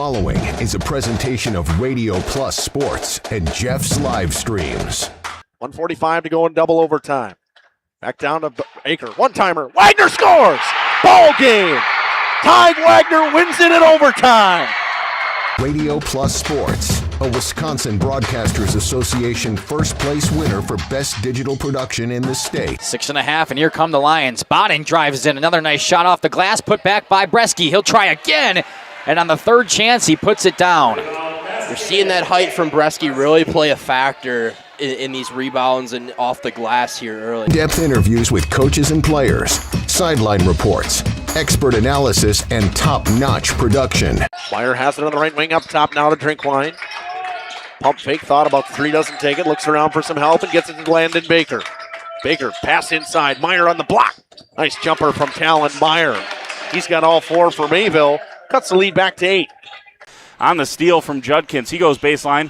following is a presentation of Radio Plus Sports and Jeff's Livestreams. 1:45 to go in double overtime. Back down to Baker. One-timer. Wagner scores! Ball game! Ty Wagner wins it in overtime. Radio Plus Sports, a Wisconsin Broadcasters Association first place winner for best digital production in the state. 6.5, and here come the Lions. Bodden drives in. Another nice shot off the glass, put back by Bresky. He'll try again, and on the third chance, he puts it down. You're seeing that height from Bresky really play a factor in these rebounds and off the glass here early. In-depth interviews with coaches and players, sideline reports, expert analysis, and top-notch production. Meyer has it on the right wing up top now to Drinkwine. Pump fake, thought about three, doesn't take it, looks around for some help and gets it to Landon Baker. Baker, pass inside, Meyer on the block. Nice jumper from Talon Meyer. He's got all four for Mayville, cuts the lead back to 8. On the steal from Judkins, he goes baseline,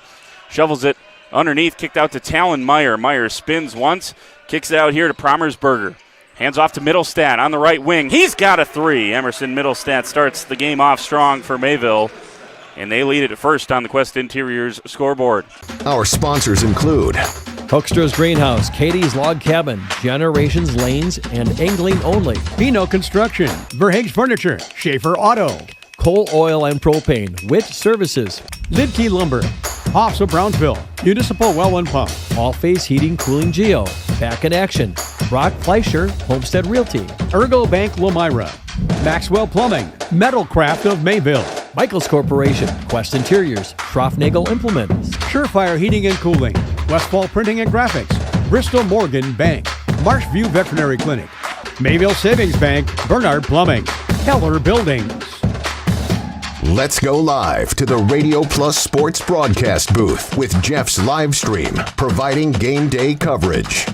shovels it underneath, kicked out to Talon Meyer. Meyer spins once, kicks it out here to Promersberger. Hands off to Middlestat on the right wing. He's got a three. Emerson Middlestat starts the game off strong for Mayville, and they lead it at first on the Quest Interiors scoreboard. Our sponsors include Hoekstra's Greenhouse, Katie's Log Cabin, Generations Lanes, and Angling Only. Pino Construction, Verhaeg's Furniture, Schaefer Auto, Coal Oil and Propane, Witt Services, Lidkey Lumber, Hoffs of Brownsville, Municipal Well and Pump, All Face Heating Cooling Geo, Back in Action, Brock Fleischer, Homestead Realty, Ergo Bank Lomira, Maxwell Plumbing, Metalcraft of Mayville, Michaels Corporation, Quest Interiors, Schroffnagel Implements, Surefire Heating and Cooling, Westfall Printing and Graphics, Bristol Morgan Bank, Marshview Veterinary Clinic, Mayville Savings Bank, Bernard Plumbing, Keller Buildings. Let's go live to the Radio Plus Sports broadcast booth with Jeff's Livestream, providing game day coverage.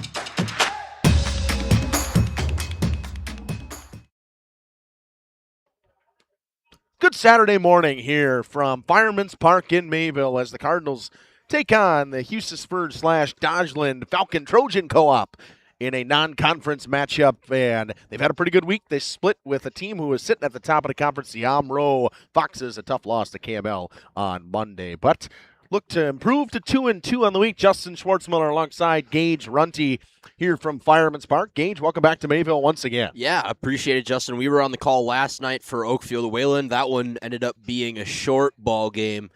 Good Saturday morning here from Fireman's Park in Mayville as the Cardinals take on the Hustisford / Dodgeland Falcon Trojan Co-op in a non-conference matchup, and they've had a pretty good week. They split with a team who was sitting at the top of the conference, the Omro Foxes, a tough loss to KML on Monday, but look to improve to 2-2 on the week. Justin Schwartzmiller alongside Gage Runty here from Fireman's Park. Gage, welcome back to Mayville once again. Yeah, appreciate it, Justin. We were on the call last night for Oakfield Wayland. That one ended up being a short ball game.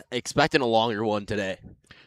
Expecting a longer one today.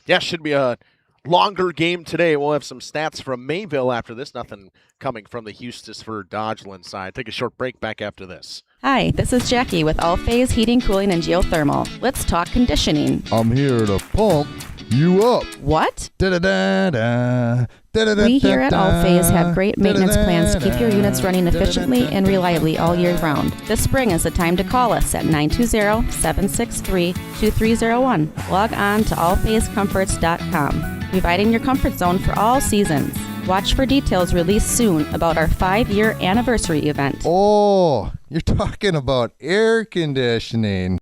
Yeah, should be a longer game today. We'll have some stats from Mayville after this. Nothing coming from the Hustisford Dodgeland side. Take a short break, back after this. Hi, this is Jackie with All Phase Heating, Cooling, and Geothermal. Let's talk conditioning. I'm here to pump you up. What? Da-da-da-da. We here at All Phase have great maintenance plans to keep your units running efficiently and reliably all year round. This spring is the time to call us at 920-763-2301. Log on to allphasecomforts.com, providing your comfort zone for all seasons. Watch for details released soon about our 5-year anniversary event. Oh, you're talking about air conditioning.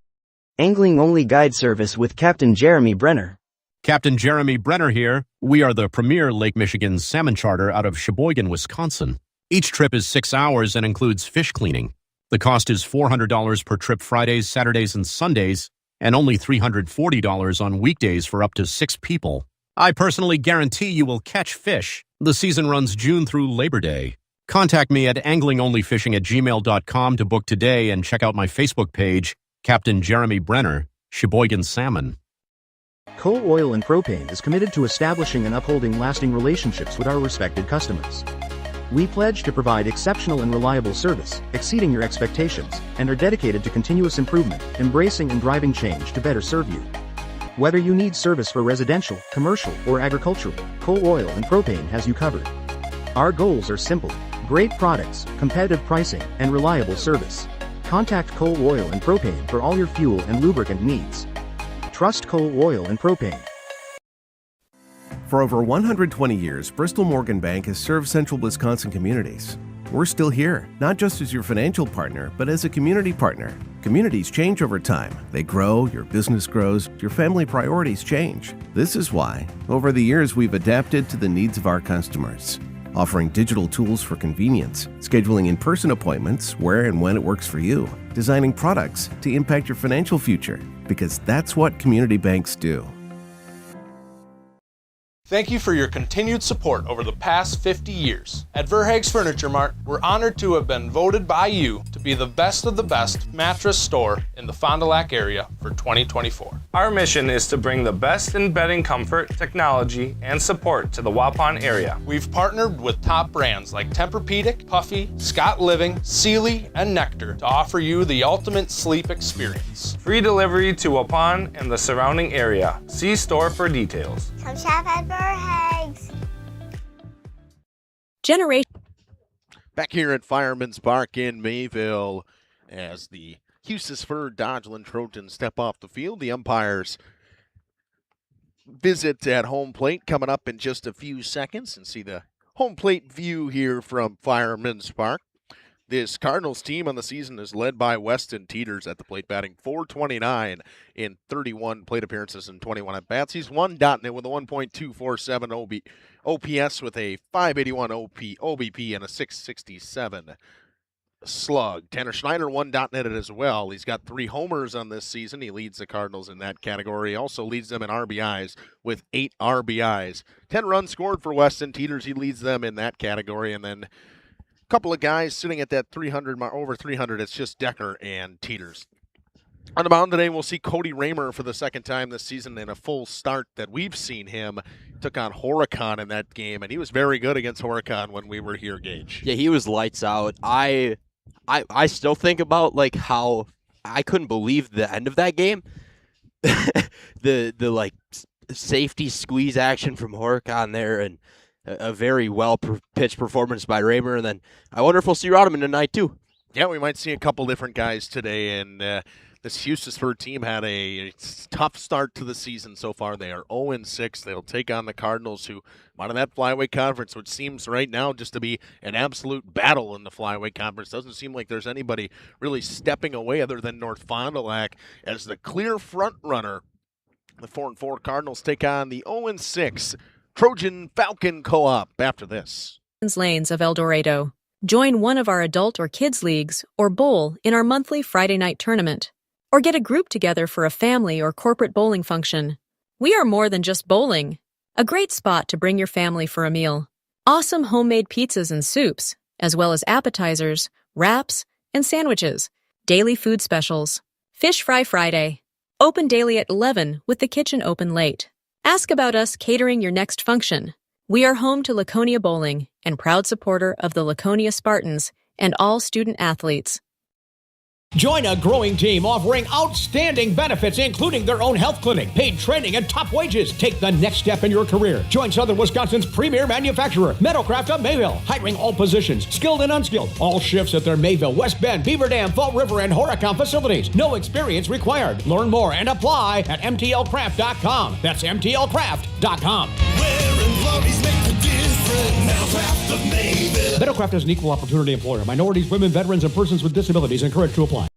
Angling Only Guide Service with Captain Jeremy Brenner. Captain Jeremy Brenner here. We are the premier Lake Michigan salmon charter out of Sheboygan, Wisconsin. Each trip is 6 hours and includes fish cleaning. The cost is $400 per trip Fridays, Saturdays, and Sundays, and only $340 on weekdays for up to 6 people. I personally guarantee you will catch fish. The season runs June through Labor Day. Contact me at anglingonlyfishing@gmail.com to book today and check out my Facebook page, Captain Jeremy Brenner, Sheboygan Salmon. Coal Oil and Propane is committed to establishing and upholding lasting relationships with our respected customers. We pledge to provide exceptional and reliable service, exceeding your expectations, and are dedicated to continuous improvement, embracing and driving change to better serve you. Whether you need service for residential, commercial, or agricultural, Coal Oil and Propane has you covered. Our goals are simple: great products, competitive pricing, and reliable service. Contact Coal Oil and Propane for all your fuel and lubricant needs. Trust Coal Oil and Propane. For over 120 years, Bristol Morgan Bank has served central Wisconsin communities. We're still here, not just as your financial partner, but as a community partner. Communities change over time. They grow, your business grows, your family priorities change. This is why, over the years, we've adapted to the needs of our customers. offering digital tools for convenience, scheduling in-person appointments where and when it works for you, designing products to impact your financial future, because that's what community banks do. Thank you for your continued support over the past 50 years. At Verhaeg's Furniture Mart, we're honored to have been voted by you to be the best of the best mattress store in the Fond du Lac area for 2024. Our mission is to bring the best in bedding comfort, technology, and support to the Waupun area. We've partnered with top brands like Tempur-Pedic, Puffy, Scott Living, Sealy, and Nectar to offer you the ultimate sleep experience. Free delivery to Waupun and the surrounding area. See store for details. Come shop at Verhaeg's. Back here at Fireman's Park in Mayville, as the Hustisford Dodgeland Trojans step off the field, the umpires visit at home plate coming up in just a few seconds, and see the home plate view here from Fireman's Park. This Cardinals team on the season is led by Weston Teeters at the plate, batting .429 in 31 plate appearances and 21 at-bats. He's one .net with a 1.247 OPS with a .581 OBP and a .667 slug. Tanner Schneider, one .netted as well. He's got 3 homers on this season. He leads the Cardinals in that category. He also leads them in RBIs with 8 RBIs. 10 runs scored for Weston Teeters. He leads them in that category. And then couple of guys sitting at that 300 mark, over 300. It's just Decker and Teeters. On the mound today, we'll see Cody Raymer for the second time this season in a full start that we've seen him. Took on Horicon in that game, and he was very good against Horicon when we were here, Gage. Yeah, he was lights out. I still think about like how I couldn't believe the end of that game. the like safety squeeze action from Horicon there, and a very well-pitched performance by Raymer, and then I wonder if we'll see Rodman tonight, too. Yeah, we might see a couple different guys today, and this Hustisford team had a tough start to the season so far. They are 0-6. They'll take on the Cardinals, who out of that Flyweight Conference, which seems right now just to be an absolute battle in the Flyweight Conference. Doesn't seem like there's anybody really stepping away other than North Fond du Lac as the clear front runner. The 4-4 Cardinals take on the 0-6 Trojan Falcon Co-op after this. Lanes of El Dorado. Join one of our adult or kids leagues or bowl in our monthly Friday night tournament. Or get a group together for a family or corporate bowling function. We are more than just bowling. A great spot to bring your family for a meal. Awesome homemade pizzas and soups, as well as appetizers, wraps, and sandwiches. Daily food specials. Fish Fry Friday. Open daily at 11 with the kitchen open late. Ask about us catering your next function. We are home to Laconia Bowling and proud supporter of the Laconia Spartans and all student athletes. Join a growing team offering outstanding benefits, including their own health clinic, paid training, and top wages. Take the next step in your career. Join Southern Wisconsin's premier manufacturer, Metalcraft of Mayville, hiring all positions, skilled and unskilled. All shifts at their Mayville, West Bend, Beaver Dam, Fall River, and Horicon facilities. No experience required. Learn more and apply at mtlcraft.com. That's mtlcraft.com. Metalcraft is an equal opportunity employer. Minorities, women, veterans, and persons with disabilities encouraged to apply.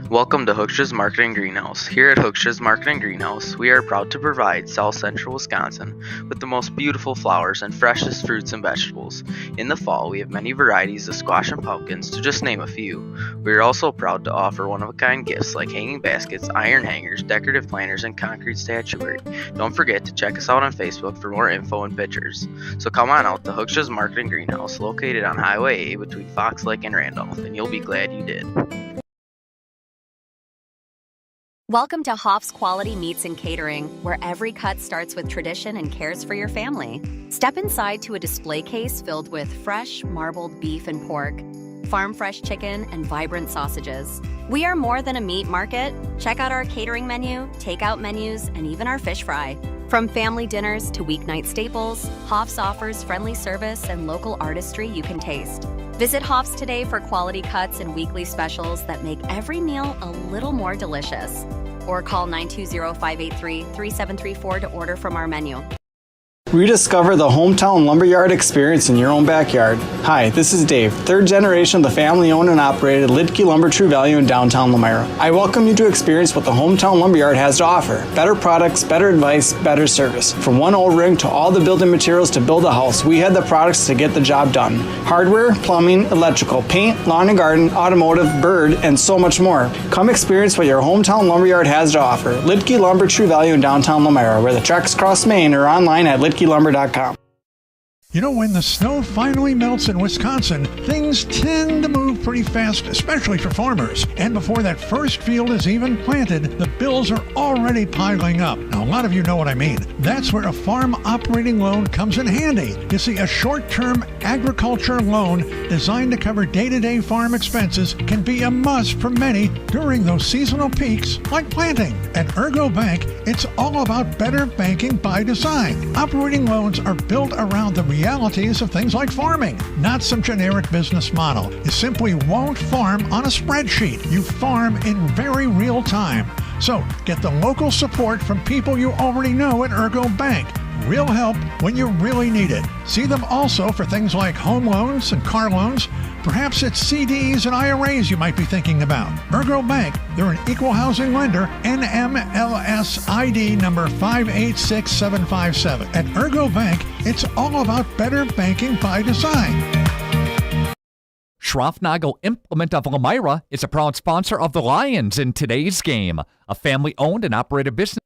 Welcome to Hooksha's Marketing Greenhouse. Here at Hooksha's Marketing Greenhouse, we are proud to provide South Central Wisconsin with the most beautiful flowers and freshest fruits and vegetables. In the fall, we have many varieties of squash and pumpkins, to just name a few. We are also proud to offer one-of-a-kind gifts like hanging baskets, iron hangers, decorative planters, and concrete statuary. Don't forget to check us out on Facebook for more info and pictures. So come on out to Hooksha's Marketing Greenhouse, located on Highway A between Fox Lake and Randolph, and you'll be glad you did. Welcome to Hoff's Quality Meats and Catering, where every cut starts with tradition and cares for your family. Step inside to a display case filled with fresh, marbled beef and pork, farm-fresh chicken, and vibrant sausages. We are more than a meat market. Check out our catering menu, takeout menus, and even our fish fry. From family dinners to weeknight staples, Hoff's offers friendly service and local artistry you can taste. Visit Hoff's today for quality cuts and weekly specials that make every meal a little more delicious. Or call 920-583-3734 to order from our menu. Rediscover the hometown lumberyard experience in your own backyard. Hi, this is Dave, third generation of the family-owned and operated Lidke Lumber True Value in downtown Lamira. I welcome you to experience what the hometown lumberyard has to offer. Better products, better advice, better service. From one O-ring to all the building materials to build a house, we had the products to get the job done. Hardware, plumbing, electrical, paint, lawn and garden, automotive, bird, and so much more. Come experience what your hometown lumberyard has to offer. Lidke Lumber True Value in downtown Lamira, where the tracks cross Main, or online at lidkelumber.com. You know, when the snow finally melts in Wisconsin, things tend to move pretty fast, especially for farmers. And before that first field is even planted, the bills are already piling up. Now, a lot of you know what I mean. That's where a farm operating loan comes in handy. You see, a short-term agriculture loan designed to cover day-to-day farm expenses can be a must for many during those seasonal peaks like planting. At Ergo Bank, it's all about better banking by design. Operating loans are built around the realities of things like farming, not some generic business model. You simply won't farm on a spreadsheet. You farm in very real time. So get the local support from people you already know at Ergo Bank. Real help when you really need it. See them also for things like home loans and car loans. Perhaps it's CDs and IRAs you might be thinking about. Ergo Bank, they're an equal housing lender, NMLS ID number 586757. At Ergo Bank, it's all about better banking by design. Schroffnagel Implement of Lamira is a proud sponsor of the Lions in today's game, a family-owned and operated business.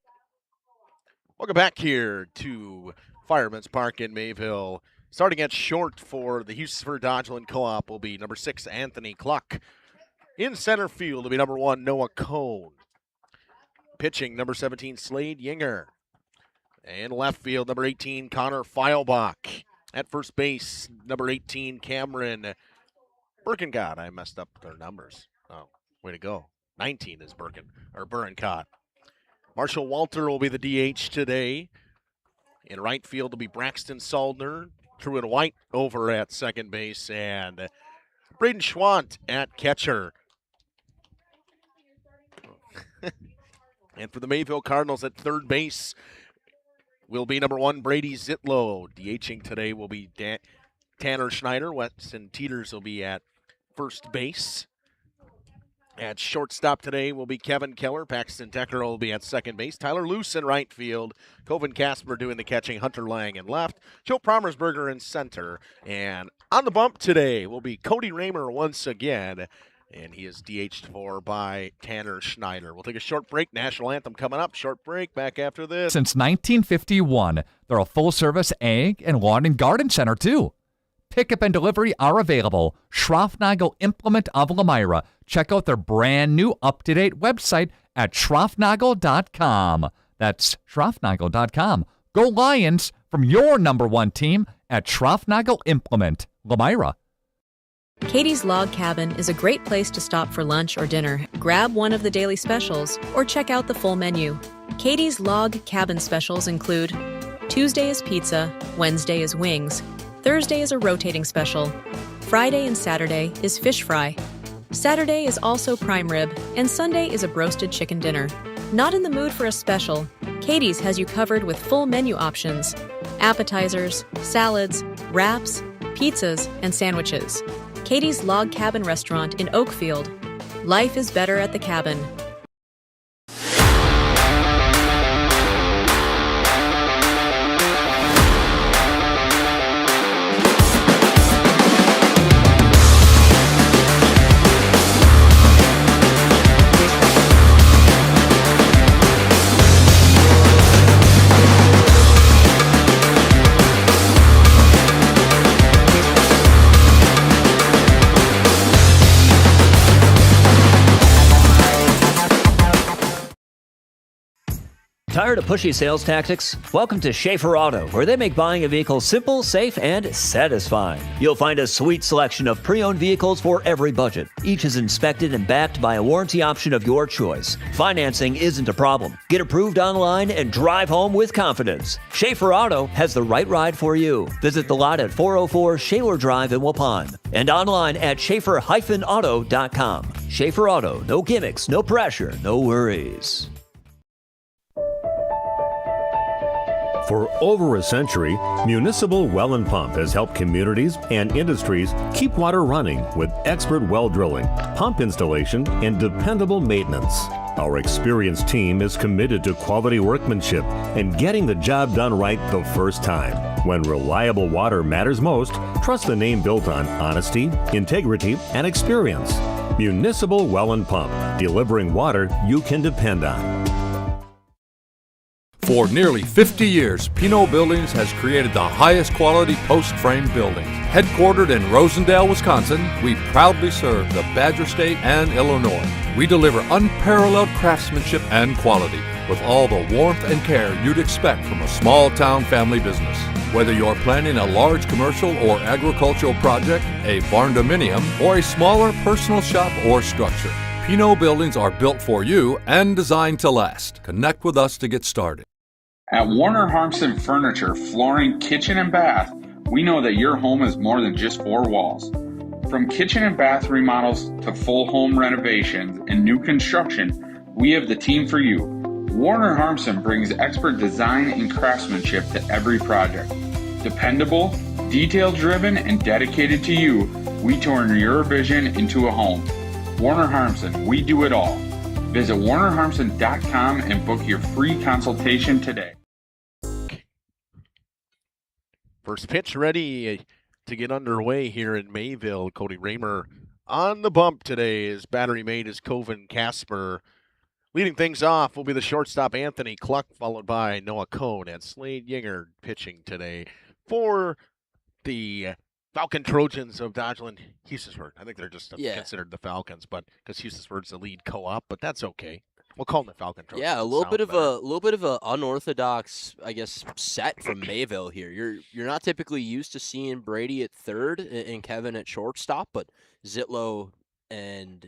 Welcome back here to Fireman's Park in Mayville. Starting at short for the Hustisford Dodgeland Co-op will be number 6, Anthony Cluck. In center field will be number 1, Noah Cohn. Pitching, number 17, Slade Yinger. And left field, number 18, Connor Feilbach. At first base, number 18, Cameron Birkencott. I messed up their numbers. Oh, way to go. 19 is Birkencott. Marshall Walter will be the DH today. In right field will be Braxton Saldner. Truett White over at second base, and Braden Schwant at catcher. And for the Mayville Cardinals at third base will be number 1, Brady Zitlow. DHing today will be Tanner Schneider. Weston Teeters will be at first base. At shortstop today will be Kevin Keller. Paxton Decker will be at second base. Tyler Luce in right field. Coven Casper doing the catching. Hunter Lang in left. Joe Promersberger in center. And on the bump today will be Cody Raymer once again. And he is DH'd for by Tanner Schneider. We'll take a short break. National Anthem coming up. Short break. Back after this. Since 1951, they're a full-service ag and lawn and garden center, too. Pickup and delivery are available. Schroffnagel Implement of Lamira. Check out their brand new up-to-date website at schroffnagel.com. That's schroffnagel.com. Go Lions from your number 1 team at Schroffnagel Implement, Lamira. Katie's Log Cabin is a great place to stop for lunch or dinner. Grab one of the daily specials or check out the full menu. Katie's Log Cabin specials include Tuesday is pizza, Wednesday is wings, Thursday is a rotating special. Friday and Saturday is fish fry. Saturday is also prime rib, and Sunday is a broasted chicken dinner. Not in the mood for a special? Katie's has you covered with full menu options, appetizers, salads, wraps, pizzas, and sandwiches. Katie's Log Cabin Restaurant in Oakfield. Life is better at the cabin. Tired of pushy sales tactics? Welcome to Schaefer Auto, where they make buying a vehicle simple, safe, and satisfying. You'll find a sweet selection of pre-owned vehicles for every budget. Each is inspected and backed by a warranty option of your choice. Financing isn't a problem. Get approved online and drive home with confidence. Schaefer Auto has the right ride for you. Visit the lot at 404 Shaler Drive in Waupun and online at schaefer-auto.com. Schaefer Auto, no gimmicks, no pressure, no worries. For over a century, Municipal Well and Pump has helped communities and industries keep water running with expert well drilling, pump installation, and dependable maintenance. Our experienced team is committed to quality workmanship and getting the job done right the first time. When reliable water matters most, trust the name built on honesty, integrity, and experience. Municipal Well and Pump, delivering water you can depend on. For nearly 50 years, Pinot Buildings has created the highest quality post-frame buildings. Headquartered in Rosendale, Wisconsin, we proudly serve the Badger State and Illinois. We deliver unparalleled craftsmanship and quality with all the warmth and care you'd expect from a small-town family business. Whether you're planning a large commercial or agricultural project, a barn-dominium, or a smaller personal shop or structure, Pinot Buildings are built for you and designed to last. Connect with us to get started. At Warner Harmson Furniture, Flooring, Kitchen, and Bath, we know that your home is more than just four walls. From kitchen and bath remodels to full home renovations and new construction, we have the team for you. Warner Harmson brings expert design and craftsmanship to every project. Dependable, detail-driven, and dedicated to you, we turn your vision into a home. Warner Harmson, we do it all. Visit warnerharmson.com and book your free consultation today. First pitch ready to get underway here in Mayville. Cody Raymer on the bump today. His battery mate is Coven Casper. Leading things off will be the shortstop Anthony Cluck, followed by Noah Cohn and Slade Yinger pitching today for the Falcon Trojans of Dodgeland, Hustisford. I think they're just considered the Falcons, but because Hustisford's the lead co-op, but that's okay. We'll call them the Falcon Trojans. Yeah, a little bit of a unorthodox, I guess, set from Mayville here. You're not typically used to seeing Brady at third and Kevin at shortstop, but Zitlow and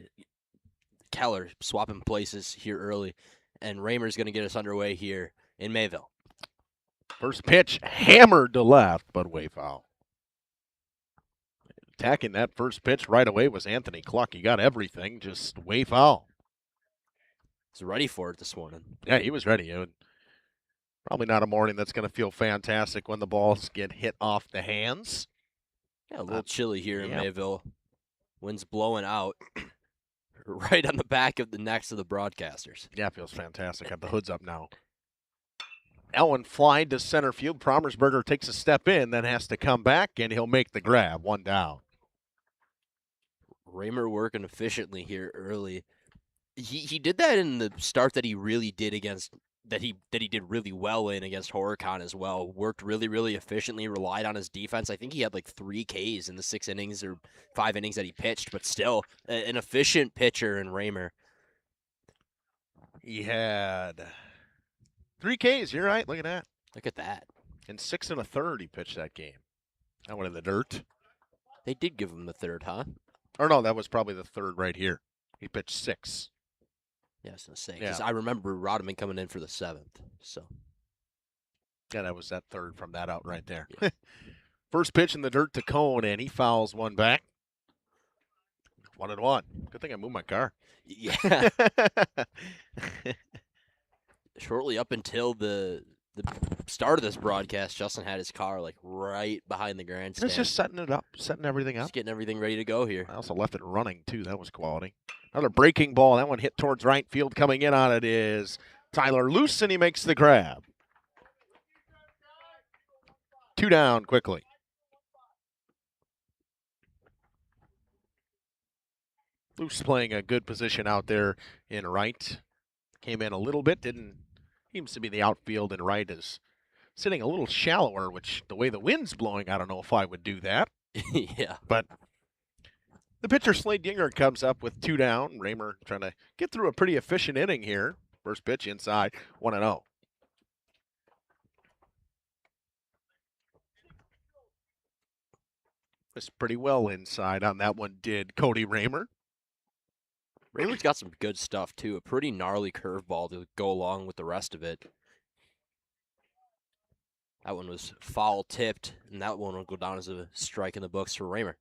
Keller swapping places here early, and Raymer's going to get us underway here in Mayville. First pitch hammered to left, but way foul. Attacking that first pitch right away was Anthony Cluck. He got everything, just way foul. He's ready for it this morning. Yeah, he was ready. Probably not a morning that's going to feel fantastic when the balls get hit off the hands. Yeah, a little chilly here in Mayville. Wind's blowing out right on the back of the necks of the broadcasters. Yeah, it feels fantastic. Got the hoods up now. Ellen flied to center field. Promersberger takes a step in, then has to come back, and he'll make the grab. One down. Raymer working efficiently here early. He did that in the start that he really did against that he did really well in against Horicon as well. Worked really, really efficiently, relied on his defense. I think he had like 3 Ks in the 6 innings or 5 innings that he pitched, but still an efficient pitcher in Raymer. He had 3 Ks. You're right. Look at that. Look at that. In 6 1/3, he pitched that game. That went in the dirt. They did give him the third, huh? Or no, that was probably the third right here. He pitched 6. Yeah, I was going to say, because I remember Rodman coming in for the 7th. So, yeah, that was that third from that out right there. Yeah. First pitch in the dirt to Cohn, and he fouls one back. 1-1. Good thing I moved my car. Yeah. Shortly up until the start of this broadcast, Justin had his car like right behind the grandstand. It's just setting it up, setting everything up. Just getting everything ready to go here. I also left it running, too. That was quality. Another breaking ball. That one hit towards right field. Coming in on it is Tyler Luce, and he makes the grab. 2 down quickly. Luce playing a good position out there in right. Came in a little bit. Seems to be the outfield, and right is sitting a little shallower, which the way the wind's blowing, I don't know if I would do that. Yeah. But the pitcher, Slade Yinger, comes up with 2 down. Raymer trying to get through a pretty efficient inning here. First pitch inside, 1-0. Was pretty well inside on that one, did Cody Raymer. Raymer's got some good stuff, too. A pretty gnarly curveball to go along with the rest of it. That one was foul-tipped, and that one will go down as a strike in the books for Raymer.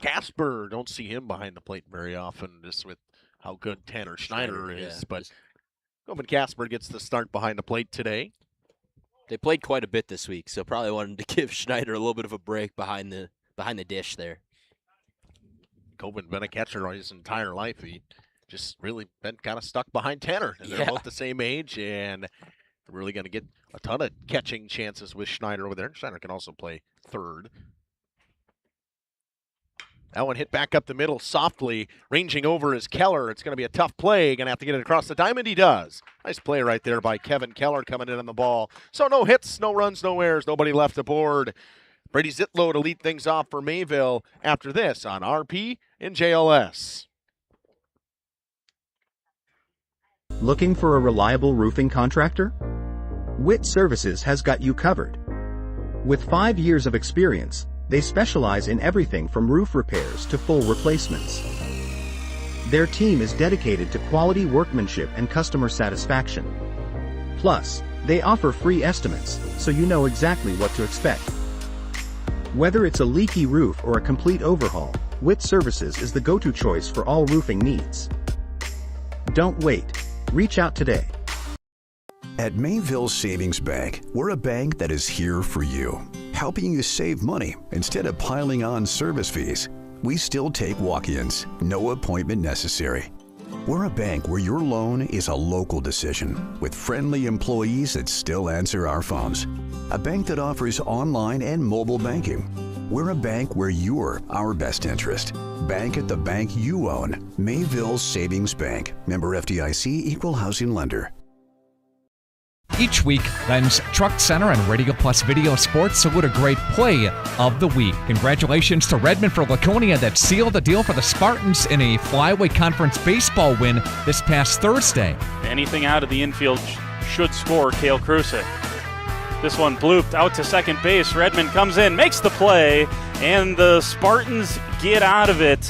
Casper, don't see him behind the plate very often, just with how good Tanner Schneider is. But Coben Casper gets the start behind the plate today. They played quite a bit this week, so probably wanted to give Schneider a little bit of a break behind the dish there. Coben's been a catcher his entire life. He just really been kind of stuck behind Tanner. And they're both the same age, and they're really going to get a ton of catching chances with Schneider over there. Schneider can also play third. That one hit back up the middle softly, ranging over is Keller. It's going to be a tough play. Going to have to get it across the diamond. He does. Nice play right there by Kevin Keller coming in on the ball. So no hits, no runs, no errors. Nobody left aboard. Brady Zitlow to lead things off for Mayville after this on RP and JLS. Looking for a reliable roofing contractor? Witt Services has got you covered. With 5 years of experience, they specialize in everything from roof repairs to full replacements. Their team is dedicated to quality workmanship and customer satisfaction. Plus, they offer free estimates, so you know exactly what to expect. Whether it's a leaky roof or a complete overhaul, Witt Services is the go-to choice for all roofing needs. Don't wait. Reach out today. At Mayville Savings Bank, we're a bank that is here for you, helping you save money instead of piling on service fees. We still take walk-ins, no appointment necessary. We're a bank where your loan is a local decision, with friendly employees that still answer our phones. A bank that offers online and mobile banking. We're a bank where you're our best interest. Bank at the bank you own. Mayville Savings Bank. Member FDIC, Equal Housing Lender. Each week, Len's Truck Center and Radio Plus Video Sports salute a great play of the week. Congratulations to Redmond for Laconia that sealed the deal for the Spartans in a Flyway Conference baseball win this past Thursday. Anything out of the infield should score Cale Krusek. This one blooped out to second base. Redmond comes in, makes the play, and the Spartans get out of it.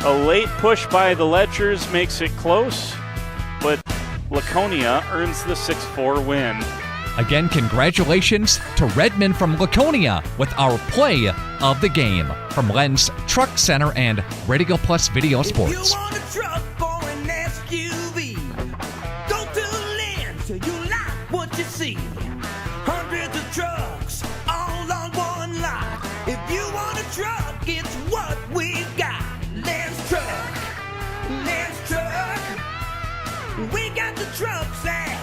A late push by the Ledgers makes it close, but Laconia earns the 6-4 win. Again, congratulations to Redmond from Laconia with our play of the game. From Len's Truck Center and Radio Plus Video Sports. Hundreds of trucks all on one lot. If you want a truck, it's what we've got. Lance Truck. We got the trucks at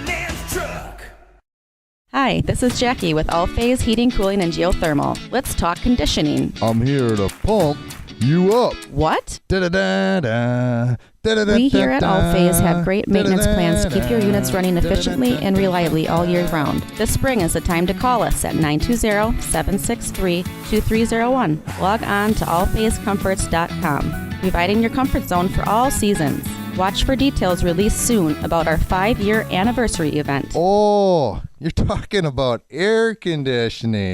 Lance Truck. Hi, this is Jackie with All Phase Heating, Cooling, and Geothermal. Let's talk conditioning. I'm here to pump you up. What? Da-da-da-da. We here at All Phase have great maintenance plans to keep your units running efficiently and reliably all year round. This spring is the time to call us at 920-763-2301. Log on to allphasecomforts.com, providing your comfort zone for all seasons. Watch for details released soon about our 5-year anniversary event. Oh, you're talking about air conditioning.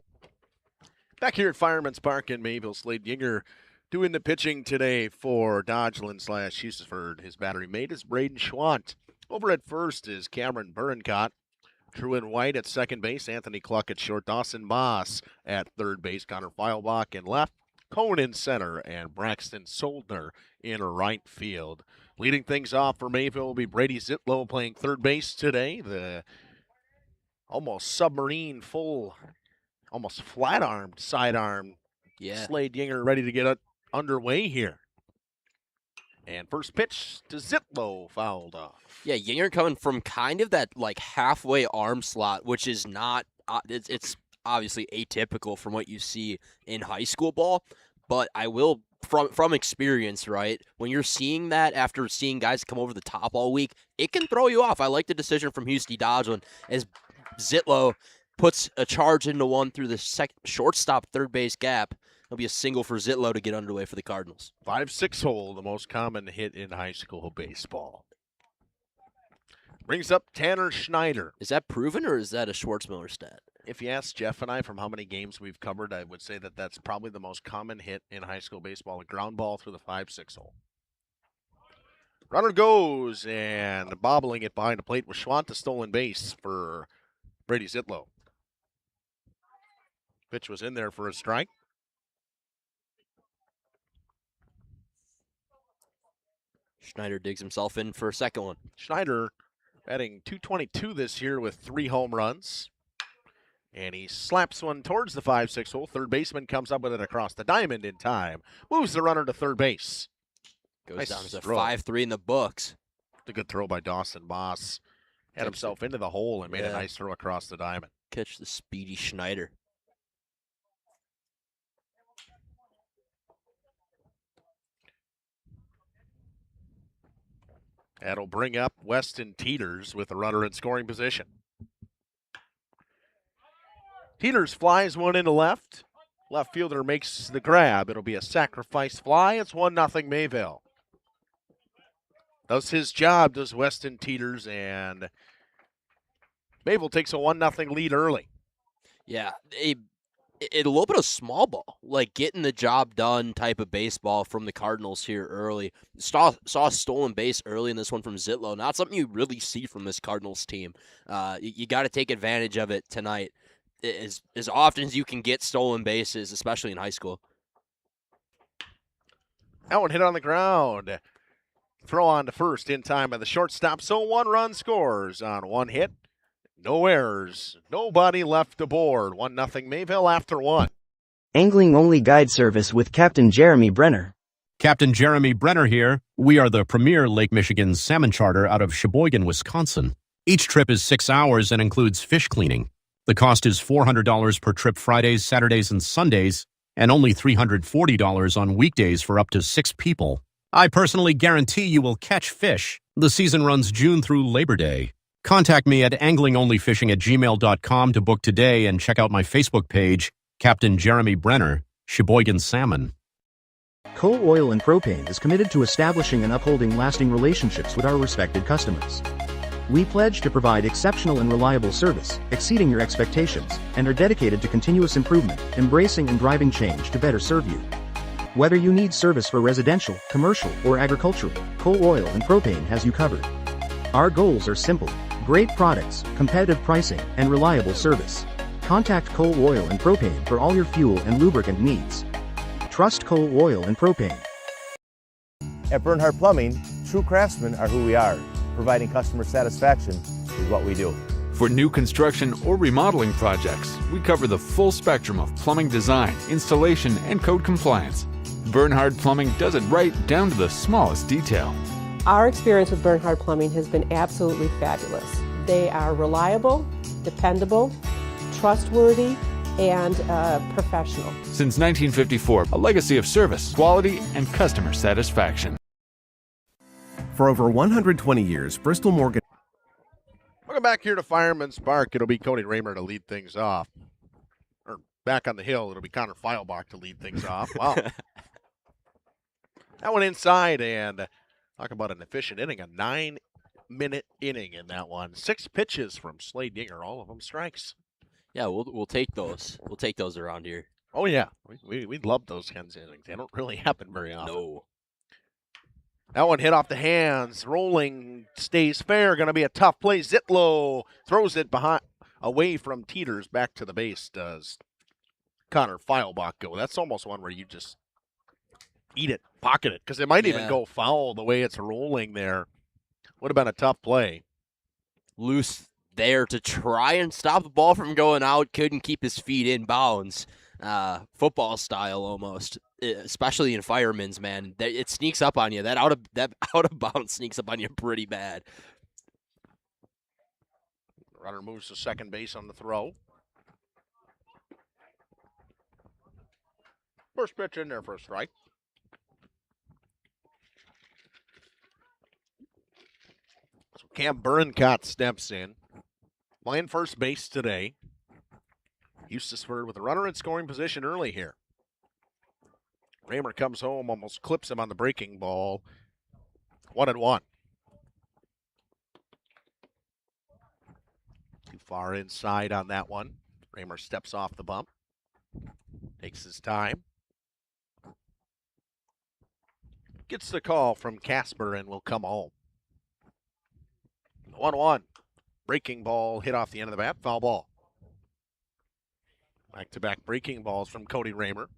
Back here at Fireman's Park in Mayville, Slade Yinger doing the pitching today for Dodgeland / Hustisford. His battery mate is Braden Schwant. Over at first is Cameron Burincott. Truan White at second base. Anthony Cluck at short. Dawson Moss at third base. Connor Feilbach in left. Cohen in center. And Braxton Soldner in right field. Leading things off for Mayville will be Brady Zitlow playing third base today. The almost submarine full, almost flat-armed, sidearm. Slade Yinger ready to get it underway here. And first pitch to Zitlow, fouled off. Yeah, Yinger coming from kind of that like halfway arm slot, which is not, it's obviously atypical from what you see in high school ball. But I will, from experience, right, when you're seeing that after seeing guys come over the top all week, it can throw you off. I like the decision from Husty Dodgeland as Zitlow puts a charge into one through the shortstop third base gap. It'll be a single for Zitlow to get underway for the Cardinals. 5-6 hole, the most common hit in high school baseball. Brings up Tanner Schneider. Is that proven or is that a Schwartzmiller stat? If you ask Jeff and I from how many games we've covered, I would say that that's probably the most common hit in high school baseball, a ground ball through the 5-6 hole. Runner goes, and bobbling it behind the plate was Schwant, a stolen base for Brady Zitlow. Pitch was in there for a strike. Schneider digs himself in for a second one. Schneider Batting .222 this year with 3 home runs. And he slaps one towards the 5-6 hole. Third baseman comes up with it across the diamond in time. Moves the runner to third base. Goes Nice down to throw. 5-3 in the books. A good throw by Dawson Moss. Had himself into the hole and made a nice throw across the diamond. Catch the speedy Schneider. That'll bring up Weston Teeters with the runner in scoring position. Teeters flies one into left. Left fielder makes the grab. It'll be a sacrifice fly. It's 1-0 Mayville. Does his job, does Weston Teeters, and Mayville takes a 1-0 lead early. Yeah, a little bit of small ball, like getting the job done type of baseball from the Cardinals here early. Saw a stolen base early in this one from Zitlow. Not something you really see from this Cardinals team. You got to take advantage of it tonight as often as you can get stolen bases, especially in high school. That one hit on the ground. Throw on to first in time by the shortstop, so 1 run scores on 1 hit. No errors, nobody left aboard. 1-0 Mayville after 1. Angling-only guide service with Captain Jeremy Brenner. Captain Jeremy Brenner here. We are the premier Lake Michigan salmon charter out of Sheboygan, Wisconsin. Each trip is 6 hours and includes fish cleaning. The cost is $400 per trip Fridays, Saturdays, and Sundays, and only $340 on weekdays for up to 6 people. I personally guarantee you will catch fish. The season runs June through Labor Day. Contact me at anglingonlyfishing@gmail.com to book today and check out my Facebook page, Captain Jeremy Brenner, Sheboygan Salmon. Coal Oil and Propane is committed to establishing and upholding lasting relationships with our respected customers. We pledge to provide exceptional and reliable service, exceeding your expectations, and are dedicated to continuous improvement, embracing and driving change to better serve you. Whether you need service for residential, commercial, or agricultural, Coal Oil and Propane has you covered. Our goals are simple: great products, competitive pricing, and reliable service. Contact Coal Oil and Propane for all your fuel and lubricant needs. Trust Coal Oil and Propane. At Bernhard Plumbing, true craftsmen are who we are. Providing customer satisfaction is what we do. For new construction or remodeling projects, we cover the full spectrum of plumbing design, installation, and code compliance. Bernhard Plumbing does it right down to the smallest detail. Our experience with Bernhard Plumbing has been absolutely fabulous. They are reliable, dependable, trustworthy, and professional. Since 1954, a legacy of service, quality, and customer satisfaction. For over 120 years, Bristol Morgan. Welcome back here to Fireman's Park. It'll be Cody Raymer to lead things off. Or back on the hill, it'll be Connor Feilbach to lead things off. Wow. That one inside, and talk about an efficient inning, a 9-minute inning in that one. 6 pitches from Slade Dinger, all of them strikes. Yeah, we'll take those. We'll take those around here. Oh, yeah. We love those kinds of innings. They don't really happen very often. No. That one hit off the hands. Rolling stays fair. Going to be a tough play. Zitlow throws it away from Teeters. Back to the base does Connor Feilbach go. That's almost one where you just eat it, pocket it, because it might even go foul the way it's rolling there. Would have been a tough play. Loose there to try and stop the ball from going out. Couldn't keep his feet in bounds. Football style almost, especially in Fireman's, man. It sneaks up on you. That out of bounds sneaks up on you pretty bad. Runner moves to second base on the throw. First pitch in there for a strike. So Cam Burincott steps in. Playing first base today. Hustisford with a runner in scoring position early here. Raymer comes home, almost clips him on the breaking ball. 1-1. Too far inside on that one. Raymer steps off the bump. Takes his time. Gets the call from Casper and will come home. 1-1. Breaking ball hit off the end of the bat. Foul ball. Back-to-back breaking balls from Cody Raymer.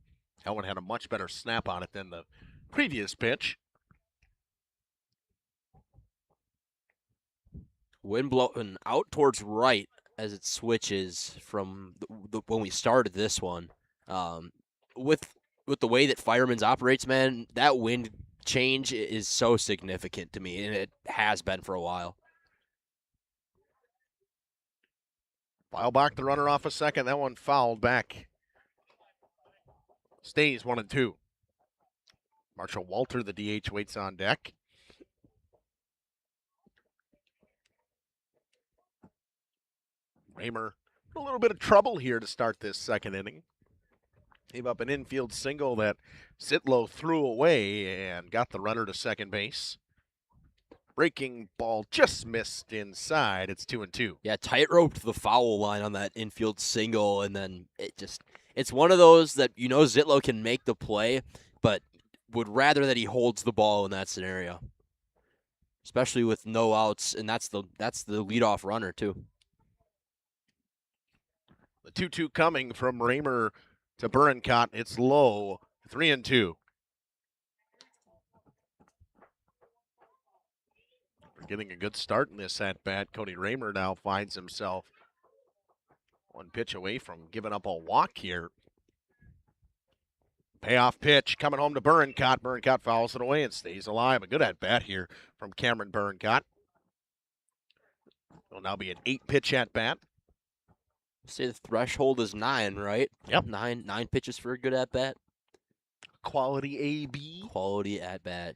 That one had a much better snap on it than the previous pitch. Wind blowing out towards right as it switches from when we started this one. With the way that Fireman's operates, man, that wind change is so significant to me, and it has been for a while. Feilbach, the runner off a second. That one fouled back. Stays 1 and 2. Marshall Walter, the DH, waits on deck. Raymer, a little bit of trouble here to start this second inning. Gave up an infield single that Sitlow threw away and got the runner to second base. Breaking ball just missed inside. It's 2 and 2. Yeah, tight-roped the foul line on that infield single, and then it's one of those that Zitlow can make the play, but would rather that he holds the ball in that scenario, especially with no outs, and that's the leadoff runner too. The 2-2 coming from Raymer to Burincott. It's low. 3 and 2. Getting a good start in this at-bat. Cody Raymer now finds himself one pitch away from giving up a walk here. Payoff pitch coming home to Burincott. Burincott fouls it away and stays alive. A good at-bat here from Cameron Burincott. It'll now be an 8-pitch at-bat. Say the threshold is 9, right? Yep. 9 pitches for a good at-bat. Quality AB. Quality at-bat.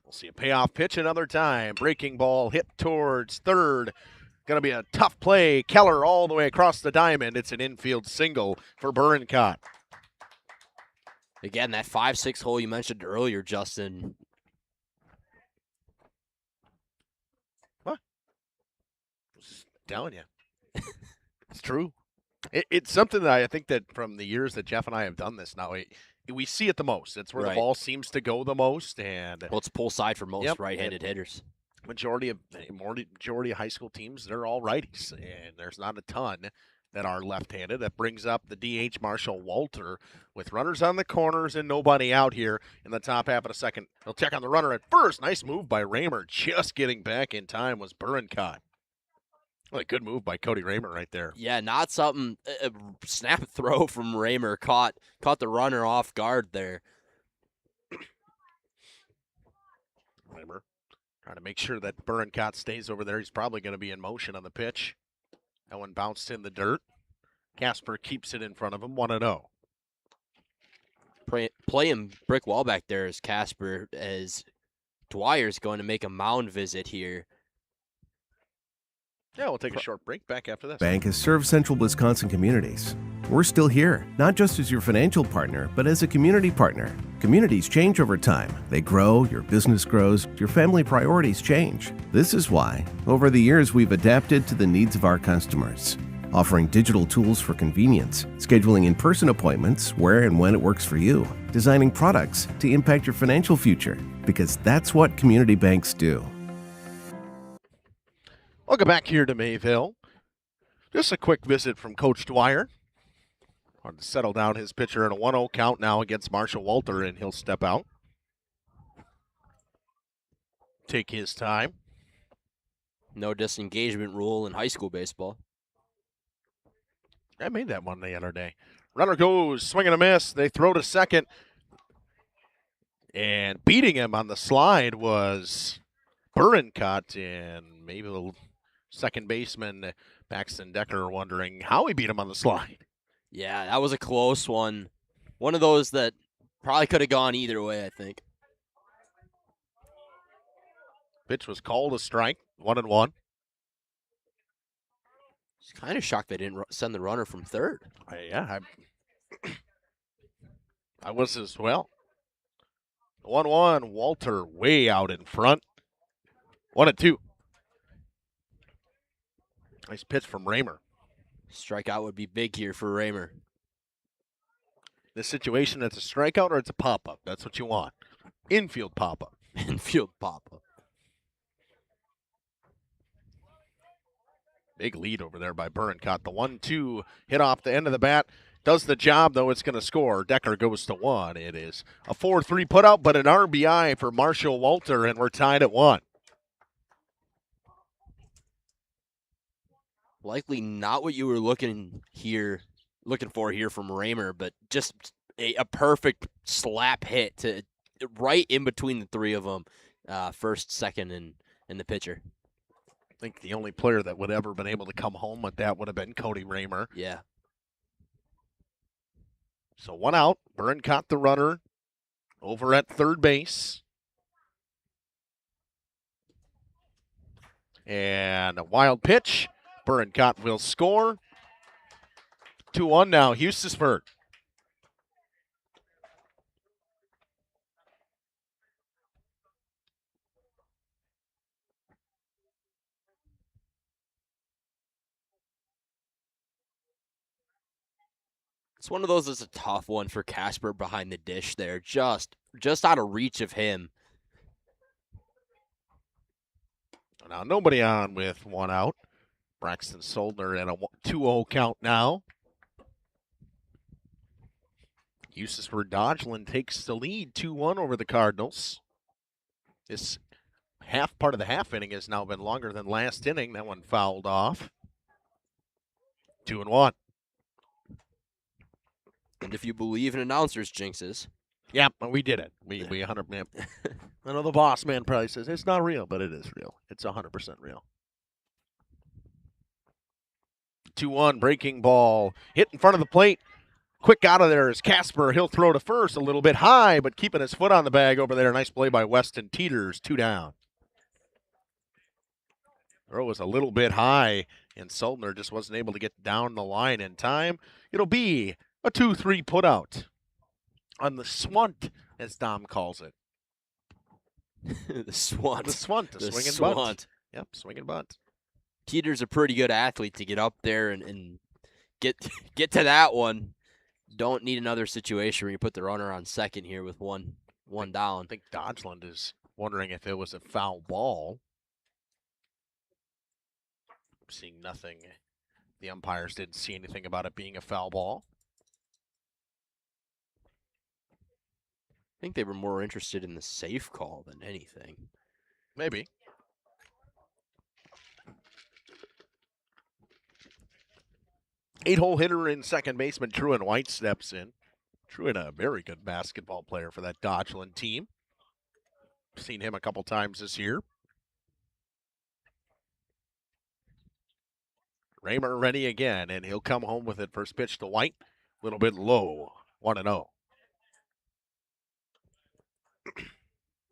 We'll see a payoff pitch another time. Breaking ball hit towards third. Going to be a tough play. Keller all the way across the diamond. It's an infield single for Burincott. Again, that 5-6 hole you mentioned earlier, Justin. What? Just telling you. It's true. It's something that I think that from the years that Jeff and I have done this now, we see it the most. It's where the ball seems to go the most. And it's pull side for most right-handed hitters. Majority of high school teams, they're all righties, and there's not a ton that are left-handed. That brings up the DH Marshall Walter with runners on the corners and nobody out here in the top half of the second. He'll check on the runner at first. Nice move by Raymer. Just getting back in time was Burincott. Well, a good move by Cody Raymer right there. Yeah, not something. A snap throw from Raymer caught the runner off guard there. Raymer trying to make sure that Burincott stays over there. He's probably going to be in motion on the pitch. That one bounced in the dirt. Casper keeps it in front of him, 1-0. Playing brick wall back there is Casper, as Dwyer's going to make a mound visit here. Yeah, we'll take a short break. Back after this. Bank has served central Wisconsin communities. We're still here, not just as your financial partner, but as a community partner. Communities change over time. They grow, your business grows, your family priorities change. This is why, over the years, we've adapted to the needs of our customers, offering digital tools for convenience, scheduling in-person appointments where and when it works for you, designing products to impact your financial future, because that's what community banks do. Welcome back here to Mayville. Just a quick visit from Coach Dwyer. Want to settle down his pitcher in a 1-0 count now against Marshall Walter, and he'll step out. Take his time. No disengagement rule in high school baseball. I made that one the other day. Runner goes, swing and a miss. They throw to second. And beating him on the slide was Burincott, and maybe the second baseman Paxton Decker wondering how he beat him on the slide. Yeah, that was a close one. One of those that probably could have gone either way, I think. Pitch was called a strike, 1-1. Just kind of shocked they didn't send the runner from third. I was as well. 1-1, Walter way out in front. 1-2. Nice pitch from Raymer. Strikeout would be big here for Raymer. This situation, it's a strikeout or it's a pop-up. That's what you want. Infield pop-up. Infield pop-up. Big lead over there by Burincott. The 1-2 hit off the end of the bat. Does the job, though. It's going to score. Decker goes to 1. It is a 4-3 putout, but an RBI for Marshall Walter, and we're tied at 1. Likely not what you were looking for here from Raymer, but just a perfect slap hit to right in between the three of them, first, second, and the pitcher. I think the only player that would ever been able to come home with that would have been Cody Raymer. Yeah. So 1 out. Byrne caught the runner over at third base. And a wild pitch. Byrne-Cott will score. 2-1 now, Hustisford. It's one of those that's a tough one for Casper behind the dish there. Just out of reach of him. Now nobody on with 1 out. Braxton Soldner at a 2-0 count now. Hustisford Dodgeland takes the lead 2-1 over the Cardinals. This part of the half inning has now been longer than last inning. That one fouled off. 2-1. And if you believe in announcers' jinxes. Yeah, we did it. We 100. I know the boss man probably says it's not real, but it is real. It's 100% real. 2-1, breaking ball. Hit in front of the plate. Quick out of there is Casper. He'll throw to first a little bit high, but keeping his foot on the bag over there. Nice play by Weston Teeters. 2 down. Throw was a little bit high, and Soldner just wasn't able to get down the line in time. It'll be a 2-3 putout on the swunt, as Dom calls it. The swunt. The swunt, the swing and bunt. Yep, swing and bunt. Teeter's a pretty good athlete to get up there and get to that one. Don't need another situation where you put the runner on second here with one down. I think Dodgeland is wondering if it was a foul ball. I'm seeing nothing. The umpires didn't see anything about it being a foul ball. I think they were more interested in the safe call than anything. Maybe. Eight-hole hitter in second baseman Truan White steps in. Truan, a very good basketball player for that Dodgeland team. Seen him a couple times this year. Raymer ready again, and he'll come home with it. First pitch to White. A little bit low. 1-0.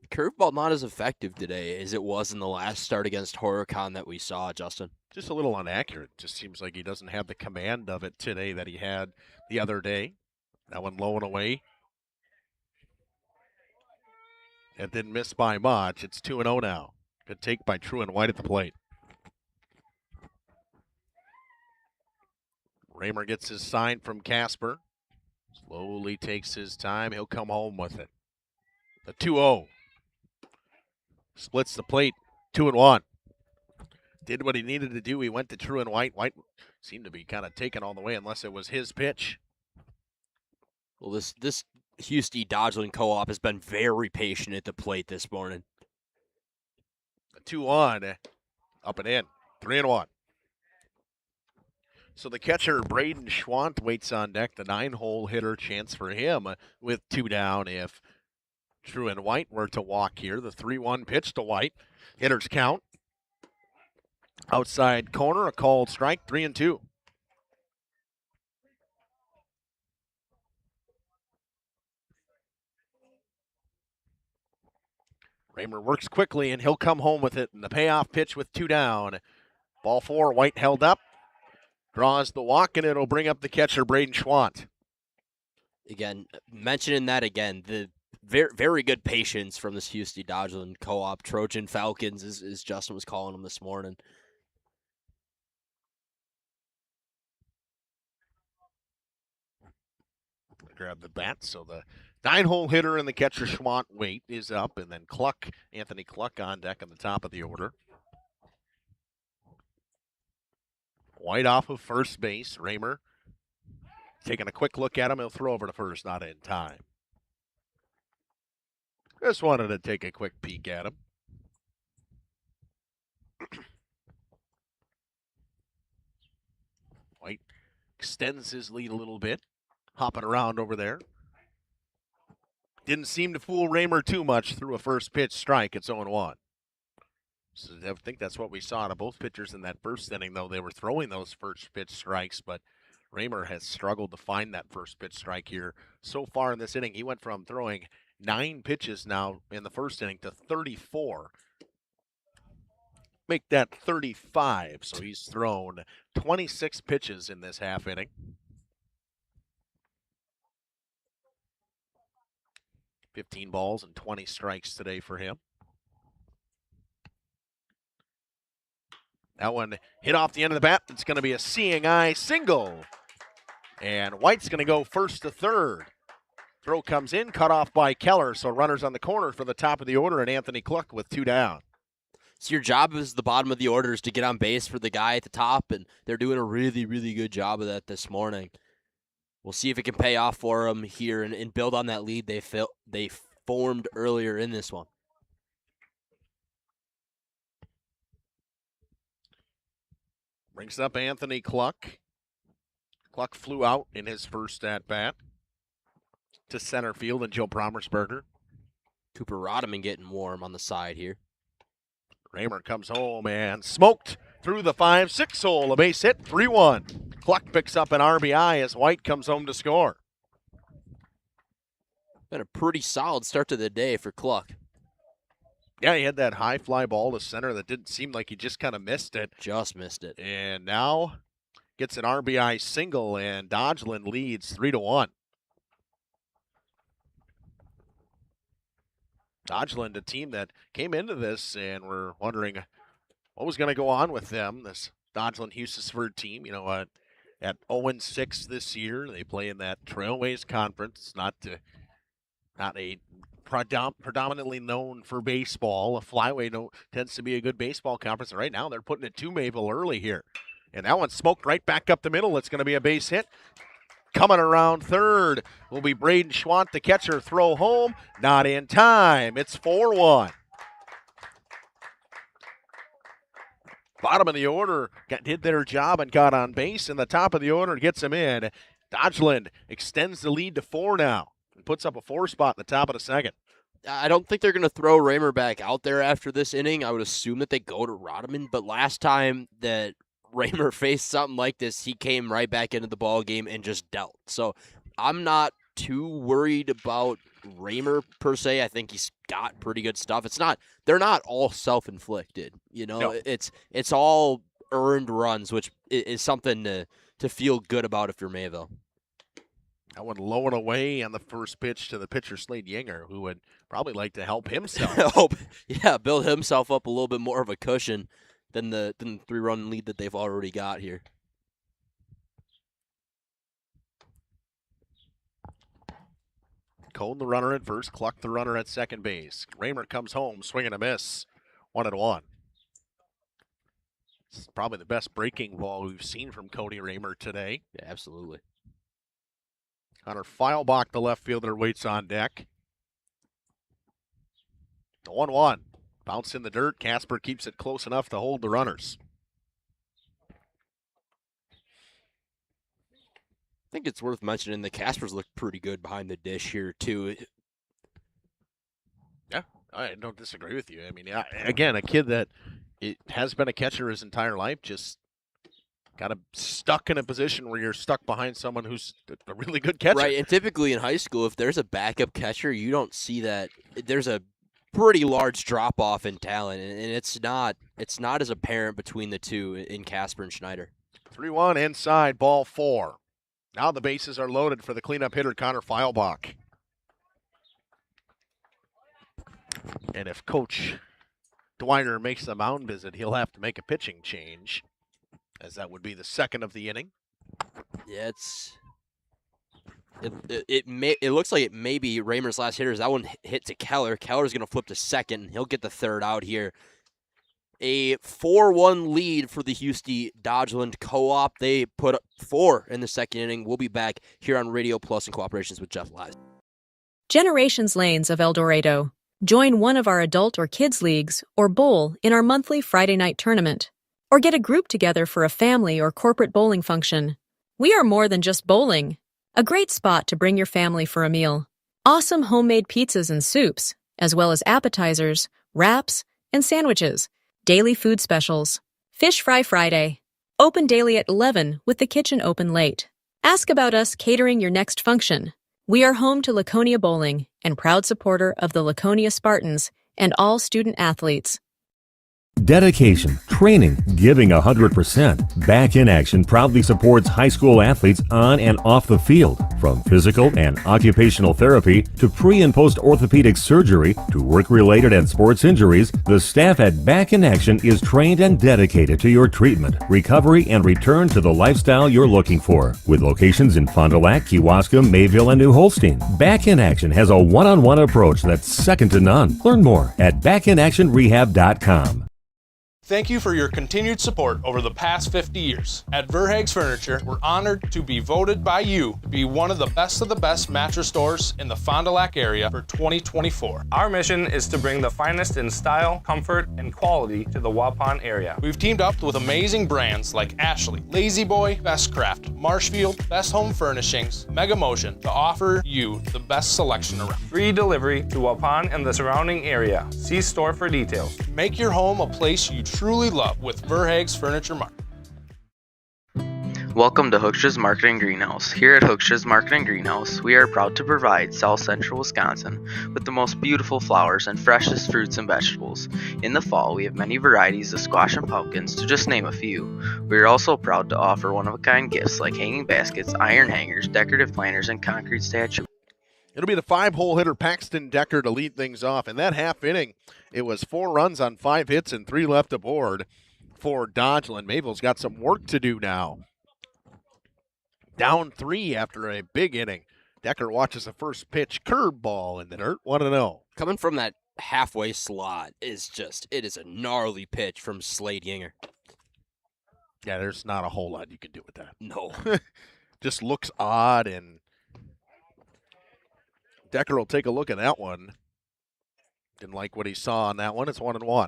Curveball not as effective today as it was in the last start against Horicon that we saw, Justin. Just a little inaccurate. Just seems like he doesn't have the command of it today that he had the other day. That one low and away. It didn't miss by much. It's 2-0 now. Good take by Truan White at the plate. Raymer gets his sign from Casper. Slowly takes his time. He'll come home with it. The 2-0. Splits the plate. 2-1. Did what he needed to do. He went to Truan White. White seemed to be kind of taken all the way unless it was his pitch. Well, this Husty Dodgeland co-op has been very patient at the plate this morning. The 2-1. Up and in. 3-1. So the catcher, Braden Schwant, waits on deck. The 9-hole hitter, chance for him with 2 down if Truan White were to walk here. The 3-1 pitch to White. Hitters count. Outside corner, a called strike, 3-2. Raymer works quickly, and he'll come home with it. And the payoff pitch with 2 down. Ball 4, White held up. Draws the walk, and it'll bring up the catcher, Braden Schwant. Again, mentioning that again, the very, very good patience from this Husty Dodgeland co-op. Trojan Falcons, as Justin was calling them this morning. Grab the bat, so the 9-hole hitter and the catcher, Schwant, wait, is up, and then Anthony Cluck on deck on the top of the order. White off of first base. Raymer taking a quick look at him. He'll throw over to first, not in time. Just wanted to take a quick peek at him. White extends his lead a little bit, hopping around over there. Didn't seem to fool Raymer too much through a first pitch strike. It's 0-1. So I think that's what we saw out of both pitchers in that first inning, though. They were throwing those first pitch strikes, but Raymer has struggled to find that first pitch strike here so far in this inning. He went from throwing 9 pitches now in the first inning to 34. Make that 35, so he's thrown 26 pitches in this half inning. $15 balls and 20 strikes today for him. That one hit off the end of the bat. It's going to be a seeing eye single. And White's going to go first to third. Throw comes in, cut off by Keller, so runners on the corner for the top of the order, and Anthony Cluck with 2 down. So your job as the bottom of the order is to get on base for the guy at the top, and they're doing a really, really good job of that this morning. We'll see if it can pay off for them here and build on that lead they formed earlier in this one. Brings up Anthony Cluck. Cluck flew out in his first at-bat to center field, and Joe Promersberger. Cooper Rodman getting warm on the side here. Raymer comes home and smoked through the 5-6 hole. A base hit, 3-1. Cluck picks up an RBI as White comes home to score. Been a pretty solid start to the day for Cluck. Yeah, he had that high fly ball to center that didn't seem like he just kind of missed it. Just missed it. And now gets an RBI single, and Dodgeland leads 3-1. Dodgeland, a team that came into this and we're wondering what was going to go on with them. This Dodgeland Hustisford team, you know, at 0-6 this year. They play in that Trailways Conference, not a predominantly known for baseball. A flyway tends to be a good baseball conference. And right now they're putting it to Mayville early here. And that one smoked right back up the middle. It's going to be a base hit. Coming around third will be Braden Schwant, the catcher. Throw home, not in time. It's 4-1. Bottom of the order did their job and got on base, and the top of the order gets him in. Dodgeland extends the lead to 4 now and puts up a 4 spot in the top of the second. I don't think they're going to throw Raymer back out there after this inning. I would assume that they go to Rodman, but last time that Raymer faced something like this, he came right back into the ball game and just dealt. So I'm not too worried about Raymer per se. I think he's got pretty good stuff. They're not all self-inflicted. You know, No. It's all earned runs, which is something to feel good about if you're Mayville. That one low and away on the first pitch to the pitcher Slade Yinger, who would probably like to help himself. Build himself up a little bit more of a cushion than the 3-run lead that they've already got here. Cone the runner at first, Cluck the runner at second base. Raymer comes home, swing and a miss, 1-1. It's probably the best breaking ball we've seen from Cody Raymer today. Yeah, absolutely. Connor Feilbach, the left fielder, waits on deck. The 1-1. Bounce in the dirt. Casper keeps it close enough to hold the runners. I think it's worth mentioning the Caspers look pretty good behind the dish here, too. Yeah, I don't disagree with you. I mean, again, a kid that has been a catcher his entire life, just got stuck in a position where you're stuck behind someone who's a really good catcher. Right, and typically in high school, if there's a backup catcher, you don't see that. There's a pretty large drop-off in talent, and it's not as apparent between the two in Casper and Schneider. 3-1 inside, ball 4. Now the bases are loaded for the cleanup hitter, Connor Feilbach. And if Coach Dwyer makes the mound visit, he'll have to make a pitching change, as that would be the second of the inning. Yeah, it looks like it may be Raymer's last hitter. That one hit to Keller. Keller's going to flip to second. He'll get the third out here. A 4-1 lead for the Husty Dodgeland Co-op. They put up 4 in the second inning. We'll be back here on Radio Plus in cooperation with Jeff Lies. Generations Lanes of El Dorado. Join one of our adult or kids leagues or bowl in our monthly Friday night tournament. Or get a group together for a family or corporate bowling function. We are more than just bowling. A great spot to bring your family for a meal. Awesome homemade pizzas and soups, as well as appetizers, wraps, and sandwiches. Daily food specials. Fish Fry Friday. Open daily at 11 with the kitchen open late. Ask about us catering your next function. We are home to Laconia Bowling and proud supporter of the Laconia Spartans and all student athletes. Dedication, training, giving 100%. Back in Action proudly supports high school athletes on and off the field. From physical and occupational therapy to pre- and post-orthopedic surgery to work-related and sports injuries, the staff at Back in Action is trained and dedicated to your treatment, recovery, and return to the lifestyle you're looking for. With locations in Fond du Lac, Kewaskum, Mayville, and New Holstein, Back in Action has a one-on-one approach that's second to none. Learn more at backinactionrehab.com. Thank you for your continued support over the past 50 years. At Verhaeg's Furniture, we're honored to be voted by you to be one of the best mattress stores in the Fond du Lac area for 2024. Our mission is to bring the finest in style, comfort, and quality to the Waupun area. We've teamed up with amazing brands like Ashley, Lazy Boy, Bestcraft, Marshfield, Best Home Furnishings, Mega Motion to offer you the best selection around. Free delivery to Waupun and the surrounding area. See store for details. Make your home a place you truly love with Verhaeg's Furniture Mart. Welcome to Hooksha's Marketing Greenhouse. Here at Hooksha's Marketing Greenhouse, we are proud to provide South Central Wisconsin with the most beautiful flowers and freshest fruits and vegetables. In the fall, we have many varieties of squash and pumpkins, to just name a few. We are also proud to offer one-of-a-kind gifts like hanging baskets, iron hangers, decorative planters, and concrete statues. It'll be the 5-hole hitter Paxton Decker to lead things off. In that half inning, it was 4 runs on 5 hits and 3 left aboard for Dodgeland. Mayville's got some work to do now. Down 3 after a big inning. Decker watches the first pitch, curveball in the dirt, 1-0. Coming from that halfway slot it is a gnarly pitch from Slade Yinger. Yeah, there's not a whole lot you can do with that. No. Just looks odd, and Decker will take a look at that one. Didn't like what he saw on that one. It's 1-1.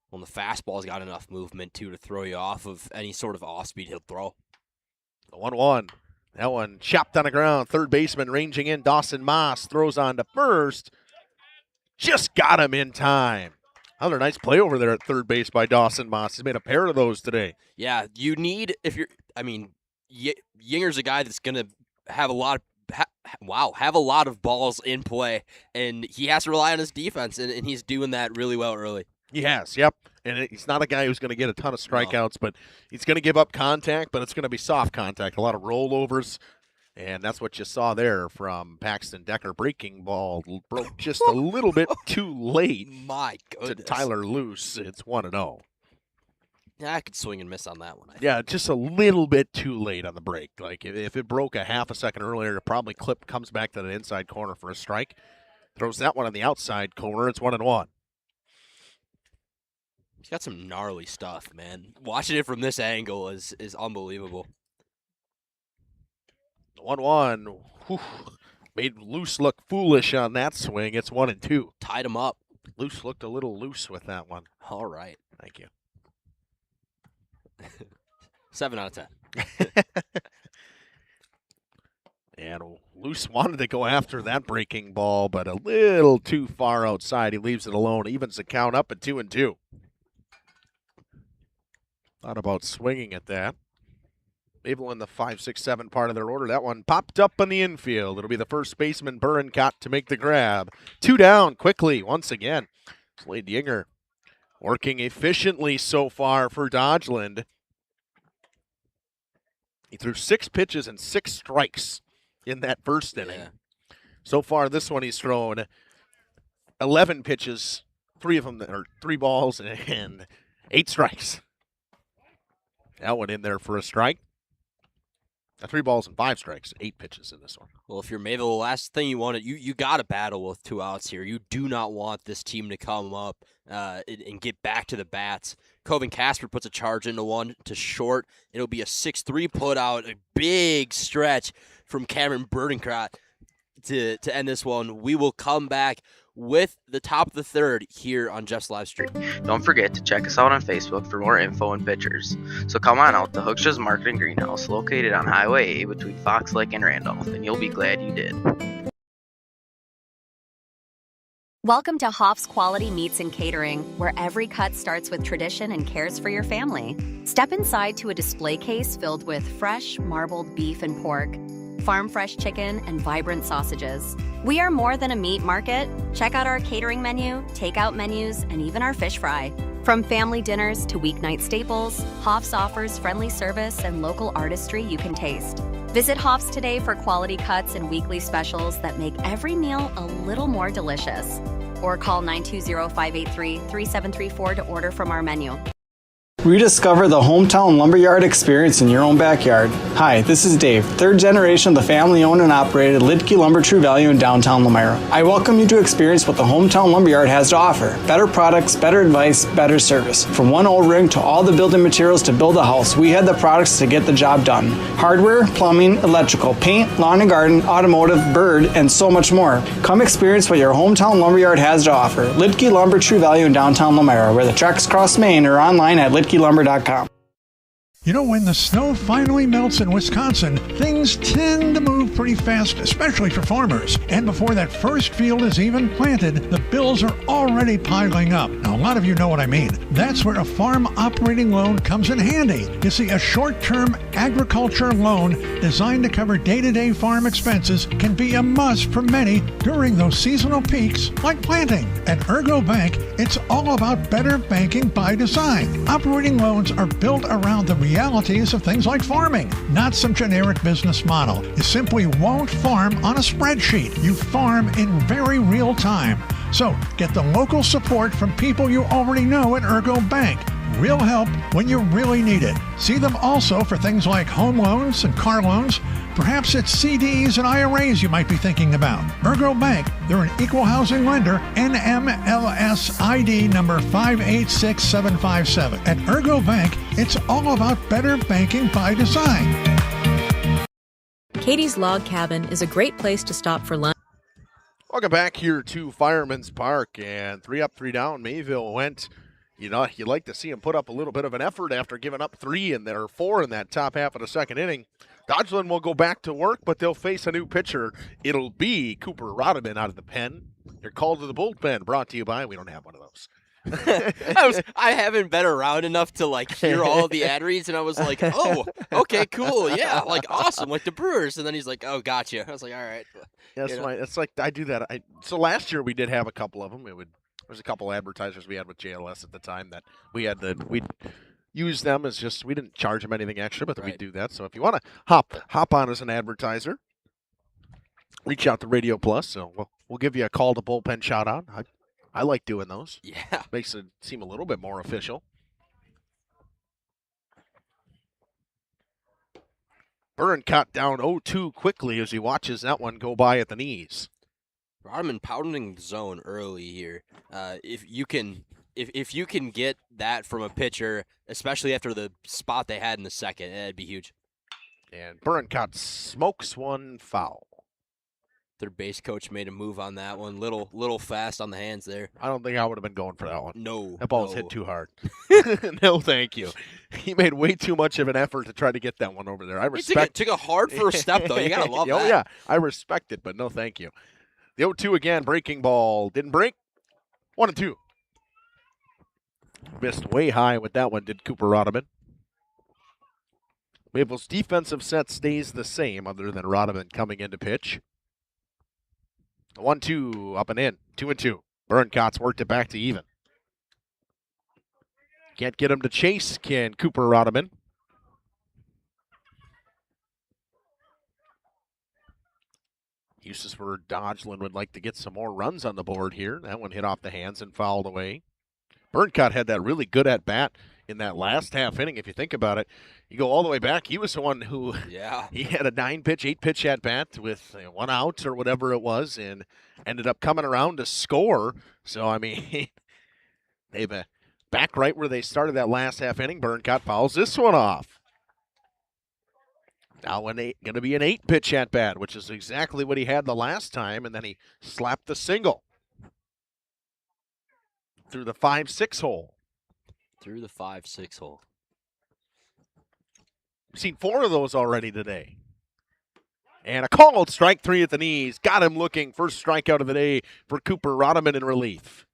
Well, the fastball's got enough movement, too, to throw you off of any sort of off-speed he'll throw. 1-1. That one chopped on the ground. Third baseman ranging in. Dawson Moss throws on to first. Just got him in time. Another nice play over there at third base by Dawson Moss. He's made a pair of those today. Yeah, you need, Yinger's a guy that's going to have a lot of balls in play, and he has to rely on his defense, and he's doing that really well early. He has, yep. And he's not a guy who's going to get a ton of strikeouts, but he's going to give up contact, but it's going to be soft contact, a lot of rollovers, and that's what you saw there from Paxton Decker. Breaking ball broke just a little bit too late. My goodness. To Tyler Luce. It's 1-0. Yeah, I could swing and miss on that one. Yeah, just a little bit too late on the break. Like, if it broke a half a second earlier, it probably comes back to the inside corner for a strike. Throws that one on the outside corner. It's 1-1. He's got some gnarly stuff, man. Watching it from this angle is unbelievable. 1-1. Whew. Made Luce look foolish on that swing. It's 1-2. Tied him up. Luce looked a little loose with that one. All right. Thank you. 7 out of 10. And Luce wanted to go after that breaking ball, but a little too far outside. He leaves it alone. Evens the count up at 2-2. Thought about swinging at that. Mayville in the 5, 6, 7 part of their order. That one popped up on the infield. It'll be the first baseman, Burincott, to make the grab. 2 down quickly once again. Slade Yinger working efficiently so far for Dodgeland. He threw 6 pitches and 6 strikes in that first inning. Yeah. So far, this one he's thrown 11 pitches, 3 of them are 3 balls and 8 strikes. That one in there for a strike. 3 balls and 5 strikes, 8 pitches in this one. Well, if you're Mayville, the last thing you want you got to battle with 2 outs here. You do not want this team to come up and get back to the bats. Coven Casper puts a charge into one to short. It'll be a 6-3 put out, a big stretch from Cameron Burdencrot to end this one. We will come back with the top of the third here on Jeff's live stream. Don't forget to check us out on Facebook for more info and pictures. So come on out to Hooksha's Market and Greenhouse, located on Highway A between Fox Lake and Randolph, and you'll be glad you did. Welcome to Hoff's Quality Meats and Catering, where every cut starts with tradition and cares for your family. Step inside to a display case filled with fresh, marbled beef and pork, farm-fresh chicken, and vibrant sausages. We are more than a meat market. Check out our catering menu, takeout menus, and even our fish fry. From family dinners to weeknight staples, Hoff's offers friendly service and local artistry you can taste. Visit Hoff's today for quality cuts and weekly specials that make every meal a little more delicious. Or call 920-583-3734 to order from our menu. Rediscover the hometown lumberyard experience in your own backyard. Hi, this is Dave, third generation of the family-owned and operated Lidke Lumber True Value in downtown Lamira. I welcome you to experience what the hometown lumberyard has to offer. Better products, better advice, better service. From one O-ring to all the building materials to build a house, we had the products to get the job done. Hardware, plumbing, electrical, paint, lawn and garden, automotive, bird, and so much more. Come experience what your hometown lumberyard has to offer. Lidke Lumber True Value in downtown Lamira, where the tracks cross Main, or online at lidkelumber.com. You know, when the snow finally melts in Wisconsin, things tend to move pretty fast, especially for farmers. And before that first field is even planted, the bills are already piling up. Now, a lot of you know what I mean. That's where a farm operating loan comes in handy. You see, a short-term agriculture loan designed to cover day-to-day farm expenses can be a must for many during those seasonal peaks like planting. At Ergo Bank, it's all about better banking by design. Operating loans are built around the realities of things like farming, not some generic business model. You simply won't farm on a spreadsheet. You farm in very real time. So get the local support from people you already know at Ergo Bank. Real help when you really need it. See them also for things like home loans and car loans. Perhaps it's CDs and IRAs you might be thinking about. Ergo Bank, they're an equal housing lender, NMLS ID number 586757. At Ergo Bank, it's all about better banking by design. Katie's Log Cabin is a great place to stop for lunch. Welcome back here to Fireman's Park, and 3 up, 3 down. Mayville went, you know, you'd like to see him put up a little bit of an effort after giving up 3 in there, 4 in that top half of the second inning. Dodgeland will go back to work, but they'll face a new pitcher. It'll be Cooper Rodman out of the pen. Your call to the bullpen brought to you by, we don't have one of those. I haven't been around enough to like hear all of the ad reads, and I was like, oh, okay, cool, yeah, like awesome, like the Brewers. And then he's like, oh, gotcha. I was like, all right. That's right. It's like I do that. So last year we did have a couple of them. There's a couple advertisers we had with JLS at the time that we'd use them as just, we didn't charge them anything extra, but we'd do that. So if you want to hop on as an advertiser, reach out to Radio Plus. So we'll give you a call to bullpen shout out. I like doing those. Yeah. Makes it seem a little bit more official. Byrne caught down 0-2 quickly as he watches that one go by at the knees. Rodman pounding the zone early here. If you can get that from a pitcher, especially after the spot they had in the second, that'd be huge. And Byrne smokes one foul. Their base coach made a move on that one. Little fast on the hands there. I don't think I would have been going for that one. No. That ball was hit too hard. No, thank you. He made way too much of an effort to try to get that one over there. I respect. Took a hard first step, though. You got to love that. Oh, yeah. I respect it, but no thank you. The 0-2 again. Breaking ball. Didn't break. 1-2. Missed way high with that one, did Cooper Rodman. Mayville's defensive set stays the same other than Rodman coming into pitch. 1-2 up and in. 2-2. Byrne-Cott's worked it back to even. Can't get him to chase, can Cooper Rodman. Hustisford Dodgeland would like to get some more runs on the board here. That one hit off the hands and fouled away. Byrne-Cott had that really good at-bat in that last half inning, if you think about it. You go all the way back, he was the one who he had a 9-pitch, 8-pitch at-bat with 1 out or whatever it was and ended up coming around to score. So, I mean, they've back right where they started that last half inning. Byrne-Cott fouls this one off. Now going to be an 8-pitch at-bat, which is exactly what he had the last time, and then he slapped the single. through the 5-6 hole. Through the 5-6 hole. We've seen 4 of those already today. And a called strike 3 at the knees. Got him looking. First strikeout of the day for Cooper Rodderman in relief.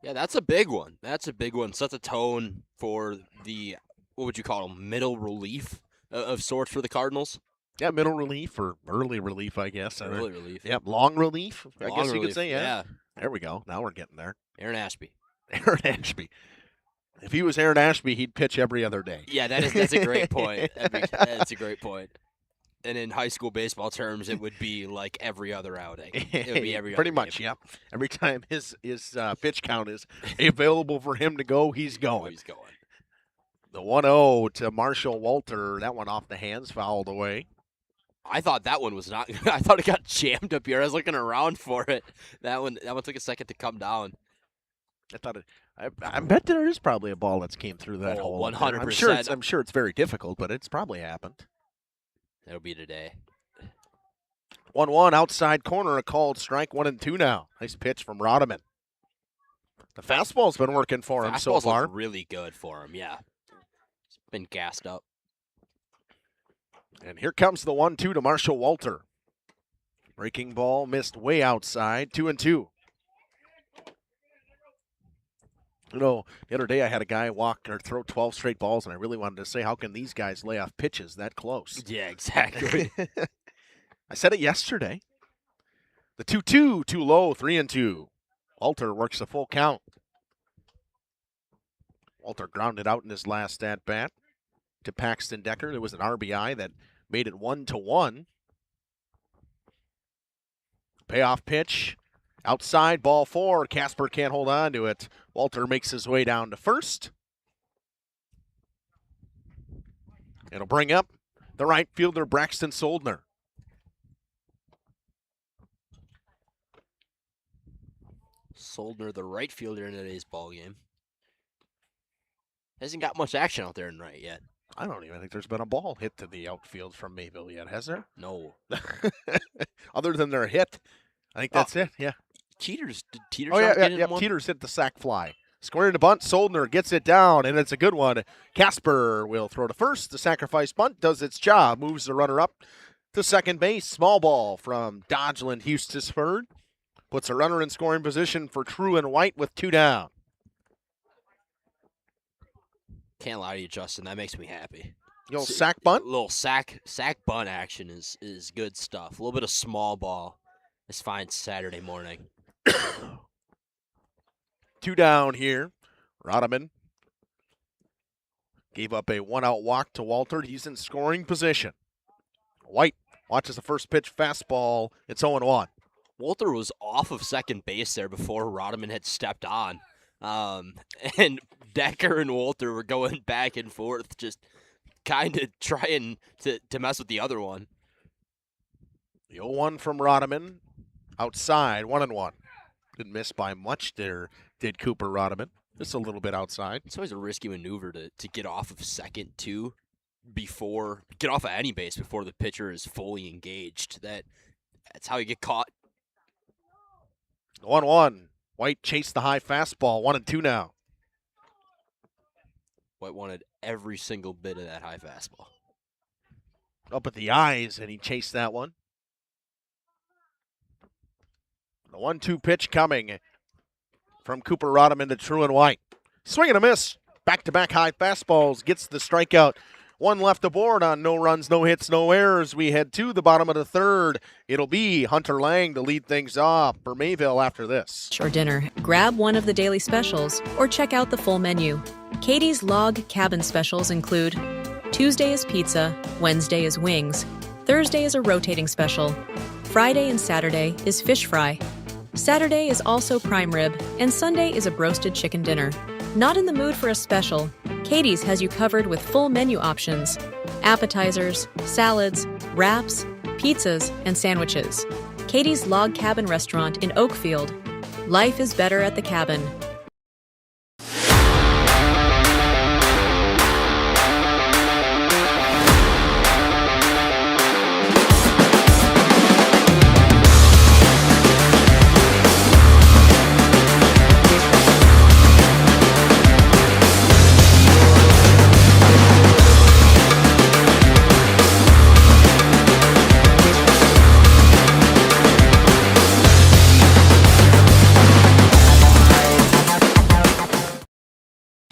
Yeah, that's a big one. That's a big one. Sets a tone for the, what would you call them, middle relief of sorts for the Cardinals. Yeah, middle relief or early relief, I guess. Early relief. Yep, long relief, I Long guess you relief, could say. yeah. There we go. Now we're getting there. Aaron Ashby. Aaron Ashby. If he was Aaron Ashby, he'd pitch every other day. Yeah, that's a great point. That's a great point. And in high school baseball terms, it would be like every other outing. It would be every Pretty other much, game. yep. Every time his pitch count is available for him to go, he's going. He's going. The 1-0 to Marshall Walter. That one off the hands, fouled away. I thought that one was not. I thought it got jammed up here. I was looking around for it. That one took a second to come down. I thought it. I bet there is probably a ball that's came through that hole. 100%. I'm sure it's very difficult, but it's probably happened. That'll be today. 1-1 outside corner, a called strike, 1-2 now. Nice pitch from Rodderman. The fastball's been working for him so far. Look really good for him, yeah. It's been gassed up. And here comes the 1-2 to Marshall Walter. Breaking ball missed way outside, 2-2. You know, the other day I had a guy walk or throw 12 straight balls, and I really wanted to say, how can these guys lay off pitches that close? Yeah, exactly. I said it yesterday. The 2-2, too low, 3-2. Walter works a full count. Walter grounded out in his last at-bat to Paxton Decker. There was an RBI that made it 1-1. Payoff pitch. Outside, ball 4. Casper can't hold on to it. Walter makes his way down to first. It'll bring up the right fielder, Braxton Soldner. Soldner, the right fielder in today's ball game. Hasn't got much action out there in right yet. I don't even think there's been a ball hit to the outfield from Mayville yet, has there? No. Other than their hit. I think that's it, yeah. Teeters Teeters hit the sac fly. Squaring the bunt, Soldner gets it down, and it's a good one. Casper will throw to first. The sacrifice bunt does its job, moves the runner up to second base. Small ball from Dodgeland, Hustisford. Puts a runner in scoring position for True and White with 2 down. Can't lie to you, Justin. That makes me happy. The old sack bunt? A little sack bunt action is good stuff. A little bit of small ball is fine Saturday morning. 2 down here. Rodderman gave up a 1-out walk to Walter. He's in scoring position. White watches the first pitch fastball. It's 0-1. Walter was off of second base there before Rodderman had stepped on. And Decker and Walter were going back and forth, just kind of trying to mess with the other one. The 0-1 from Rodderman. Outside, 1-1. Didn't miss by much there, did Cooper Rodderman. Just a little bit outside. It's always a risky maneuver to get off of second, too, get off of any base before the pitcher is fully engaged. That's how you get caught. 1-1. White chased the high fastball. 1-2 now. White wanted every single bit of that high fastball. Up at the eyes, and he chased that one. The 1-2 pitch coming from Cooper Rodderman to True and White. Swing and a miss. Back-to-back high fastballs. Gets the strikeout. 1 left aboard on no runs, no hits, no errors. We head to the bottom of the third. It'll be Hunter Lang to lead things off for Mayville after this. Or dinner, grab one of the daily specials or check out the full menu. Katie's Log Cabin specials include Tuesday is pizza, Wednesday is wings, Thursday is a rotating special, Friday and Saturday is fish fry, Saturday is also prime rib, and Sunday is a broasted chicken dinner. Not in the mood for a special? Katie's has you covered with full menu options, appetizers, salads, wraps, pizzas, and sandwiches. Katie's Log Cabin Restaurant in Oakfield. Life is better at the cabin.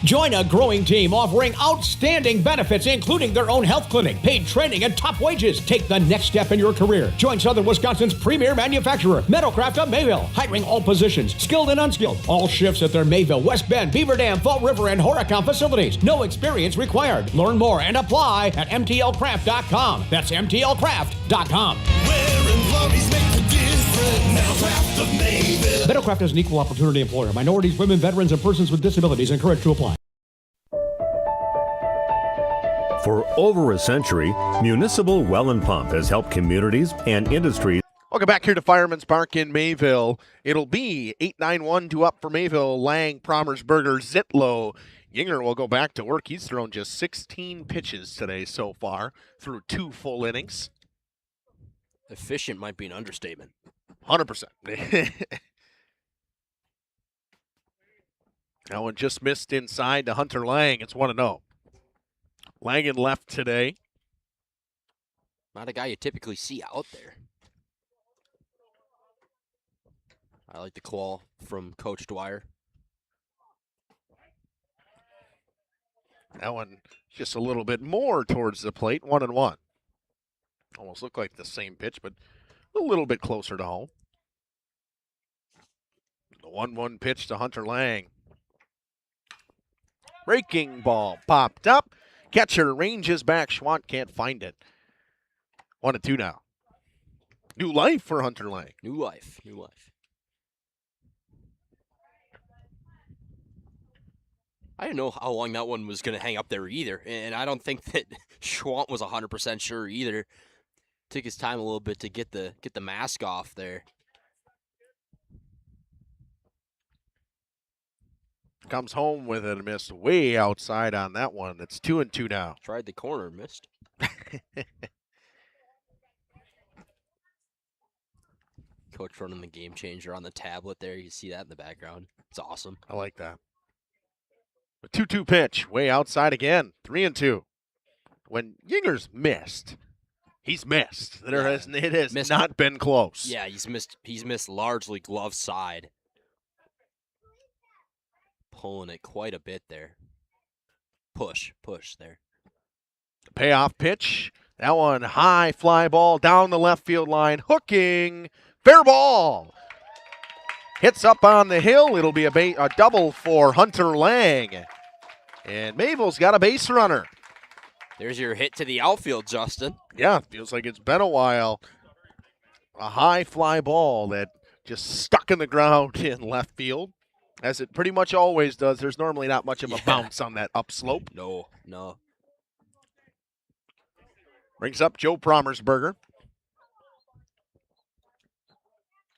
Join a growing team offering outstanding benefits, including their own health clinic, paid training, and top wages. Take the next step in your career. Join Southern Wisconsin's premier manufacturer, Metalcraft of Mayville, hiring all positions, skilled and unskilled. All shifts at their Mayville, West Bend, Beaver Dam, Fall River, and Horicon facilities. No experience required. Learn more and apply at mtlcraft.com. That's mtlcraft.com. Metalcraft is an equal opportunity employer. Minorities, women, veterans, and persons with disabilities encouraged to apply. For over a century, Municipal Well and Pump has helped communities and industries. Welcome back here to Fireman's Park in Mayville. It'll be 8-9-1 to up for Mayville. Lang, Promersberger, Zitlow. Yinger will go back to work. He's thrown just 16 pitches today so far through 2 full innings. Efficient might be an understatement. 100%. That one just missed inside to Hunter Lang. It's 1-0. Lang in left today. Not a guy you typically see out there. I like the claw from Coach Dwyer. That one just a little bit more towards the plate, 1-1. Almost looked like the same pitch, but a little bit closer to home. The 1-1 pitch to Hunter Lang. Breaking ball popped up. Catcher ranges back. Schwant can't find it. 1-2 now. New life for Hunter Lang. New life. New life. I didn't know how long that one was going to hang up there either. And I don't think that Schwant was 100% sure either. Took his time a little bit to get the mask off there. Comes home with it, missed way outside on that one. It's 2-2 now. Tried the corner, missed. Coach running the game changer on the tablet there. You see that in the background. It's awesome. I like that. A 2-2 pitch, way outside again. 3-2. When Yinger's missed, he's missed. It has missed, not been close. Yeah, he's missed largely glove side. Pulling it quite a bit there. Push there. Payoff pitch. That one high fly ball down the left field line. Hooking. Fair ball. Hits up on the hill. It'll be a double for Hunter Lang. And Mayville's got a base runner. There's your hit to the outfield, Justin. Yeah, feels like it's been a while. A high fly ball that just stuck in the ground in left field. As it pretty much always does. There's normally not much of a bounce on that upslope. No. Brings up Joe Promersberger.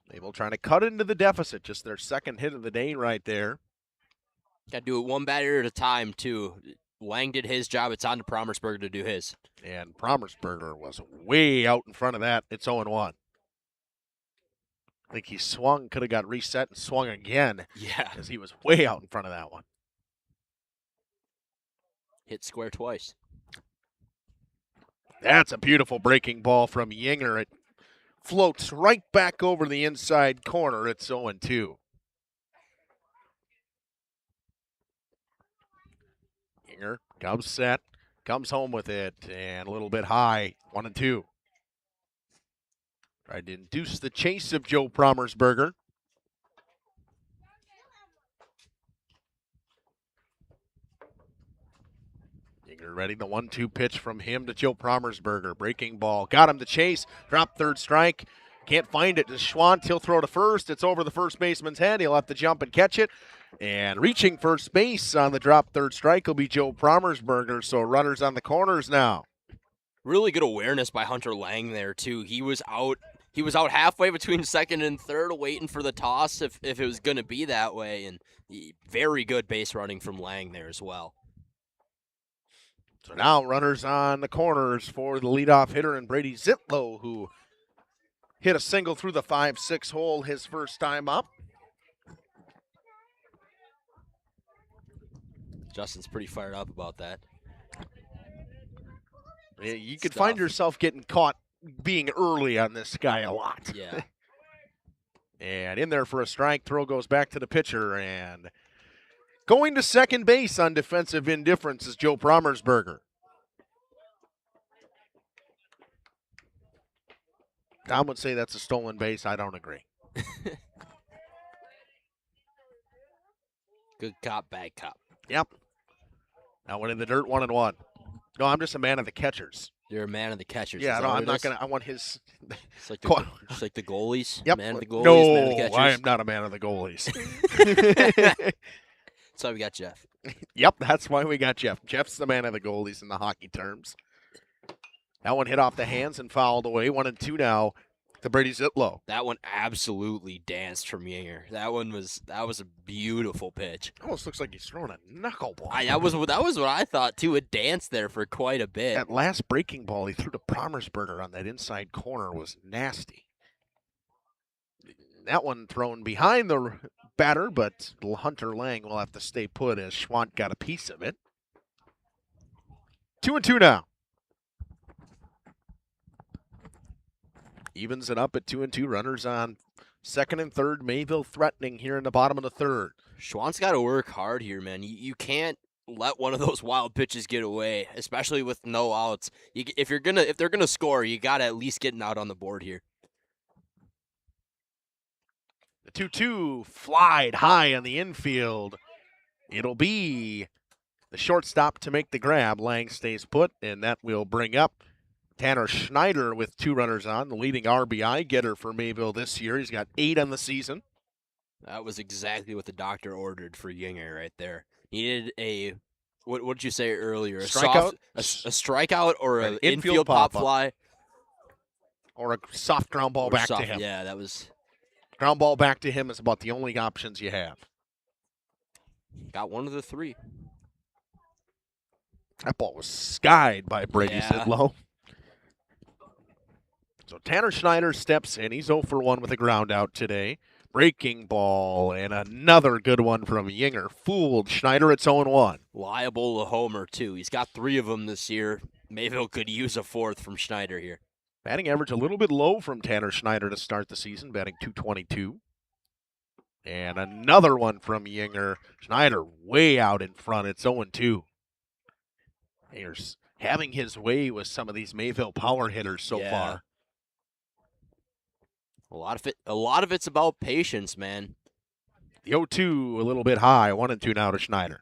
Mayville trying to cut into the deficit. Just their second hit of the day right there. Got to do it one batter at a time, too. Lang did his job. It's on to Promersberger to do his. And Promersberger was way out in front of that. It's 0-1. I think he swung, could have got reset and swung again. Yeah. Because he was way out in front of that one. Hit square twice. That's a beautiful breaking ball from Yinger. It floats right back over the inside corner. It's 0-2. Yinger comes set, comes home with it, and a little bit high. 1-2. Tried to induce the chase of Joe Promersberger. Yinger ready. The 1-2 pitch from him to Joe Promersberger. Breaking ball. Got him to chase. Drop third strike. Can't find it to Schwant. He'll throw to first. It's over the first baseman's head. He'll have to jump and catch it. And reaching first base on the drop third strike will be Joe Promersberger. So runners on the corners now. Really good awareness by Hunter Lang there, too. He was out halfway between second and third waiting for the toss if it was going to be that way. And very good base running from Lang there as well. So now runners on the corners for the leadoff hitter and Brady Zitlow, who hit a single through the 5-6 hole his first time up. Justin's pretty fired up about that. Yeah, you could find yourself getting caught being early on this guy a lot. Yeah. And in there for a strike. Throw goes back to the pitcher, and Going to second base on defensive indifference is Joe Promersberger. Tom would say that's a stolen base. I don't agree. Good cop, bad cop. Yep. Now went in the dirt, 1-1. No, I'm just a man of the catchers. You're a man of the catchers. Yeah, Is no, that what I'm it not is? going to. I want his. It's like the goalies. Yep. Man of the goalies. No, man of the catchers. I am not a man of the goalies. That's why we got Jeff. Yep, that's why we got Jeff. Jeff's the man of the goalies in the hockey terms. That one hit off the hands and fouled away. 1-2 now to Brady Zitlow. That one absolutely danced from Yinger. That was a beautiful pitch. Almost looks like he's throwing a knuckleball. That was what I thought too. It danced there for quite a bit. That last breaking ball he threw to Promersberger on that inside corner was nasty. That one thrown behind the batter, but Hunter Lang will have to stay put as Schwant got a piece of it. 2-2 now. Evens it up at 2-2. Runners on second and third. Mayville threatening here in the bottom of the third. Schwant's got to work hard here, man. You can't let one of those wild pitches get away, especially with no outs. If they're gonna score, you got to at least get an out on the board here. The 2-2 flied high in the infield. It'll be the shortstop to make the grab. Lang stays put, and that will bring up Tanner Schneider with 2 runners on, the leading RBI getter for Mayville this year. He's got 8 on the season. That was exactly what the doctor ordered for Yinger right there. He needed a, what did you say earlier? A strikeout? A strikeout or an infield pop fly? Or a soft ground ball back to him. Yeah, that was. Ground ball back to him is about the only options you have. Got one of the 3. That ball was skied by Brady Zidlow. So Tanner Schneider steps in. He's 0 for 1 with a ground out today. Breaking ball and another good one from Yinger. Fooled Schneider. It's 0-1. Liable to homer, too. He's got 3 of them this year. Mayville could use a 4th from Schneider here. Batting average a little bit low from Tanner Schneider to start the season, batting .222. And another one from Yinger. Schneider way out in front. It's 0-2. Yinger's having his way with some of these Mayville power hitters so far. A lot of it's about patience, man. The 0-2 a little bit high. 1-2 now to Schneider.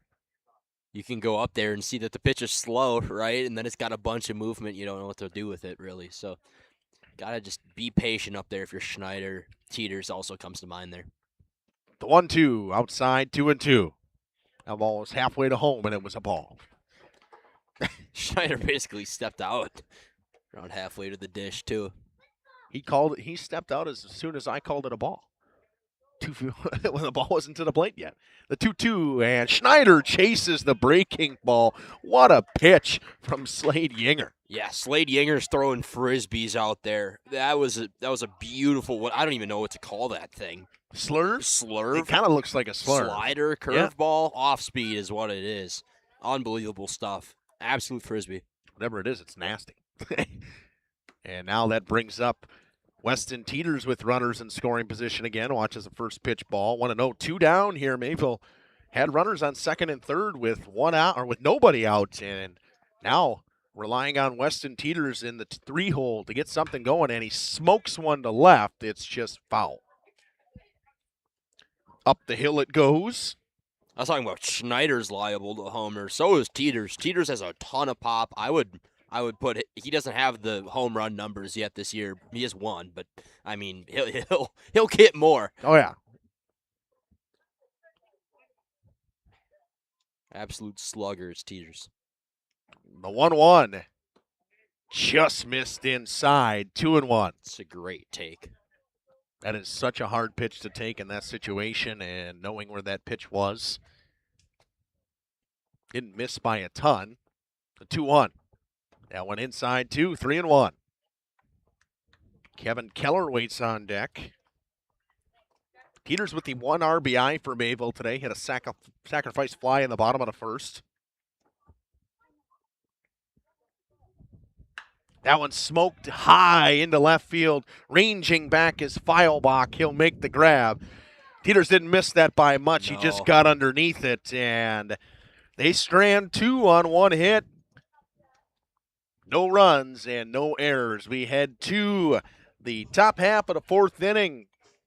You can go up there and see that the pitch is slow, right? And then it's got a bunch of movement. You don't know what to do with it, really. So, got to just be patient up there if you're Schneider. Teeters also comes to mind there. The 1-2 outside, 2-2. That ball was halfway to home, and it was a ball. Schneider basically stepped out around halfway to the dish, too. He stepped out as soon as I called it a ball. When the ball wasn't to the plate yet. The 2-2, and Schneider chases the breaking ball. What a pitch from Slade Yinger. Yeah, Slade Yinger's throwing frisbees out there. That was a beautiful, I don't even know what to call that thing. Slurve? It kind of looks like a slurve. Slider, curveball, off speed is what it is. Unbelievable stuff. Absolute frisbee. Whatever it is, it's nasty. And now that brings up Weston Teeters with runners in scoring position again. Watches the first pitch ball. 1-0, 2 down here. Mayville had runners on second and third with one out or with nobody out, and now relying on Weston Teeters in the 3-hole to get something going, and he smokes one to left. It's just foul. Up the hill it goes. I was talking about Schneider's liable to homer. So is Teeters. Teeters has a ton of pop. I would put it, he doesn't have the home run numbers yet this year. He has 1, but I mean he'll get more. Oh yeah. Absolute sluggers, Teeters. The 1-1 just missed inside. 2-1. It's a great take. That is such a hard pitch to take in that situation, and knowing where that pitch was. Didn't miss by a ton. The 2-1. That went inside 2, 3-1. Kevin Keller waits on deck. Teeters with the 1 RBI for Mayville today. Hit a sacrifice fly in the bottom of the first. That one smoked high into left field. Ranging back is Feilbach. He'll make the grab. Teeters didn't miss that by much. He just got underneath it, and they strand 2 on 1 hit. No runs and no errors. We head to the top half of the 4th inning.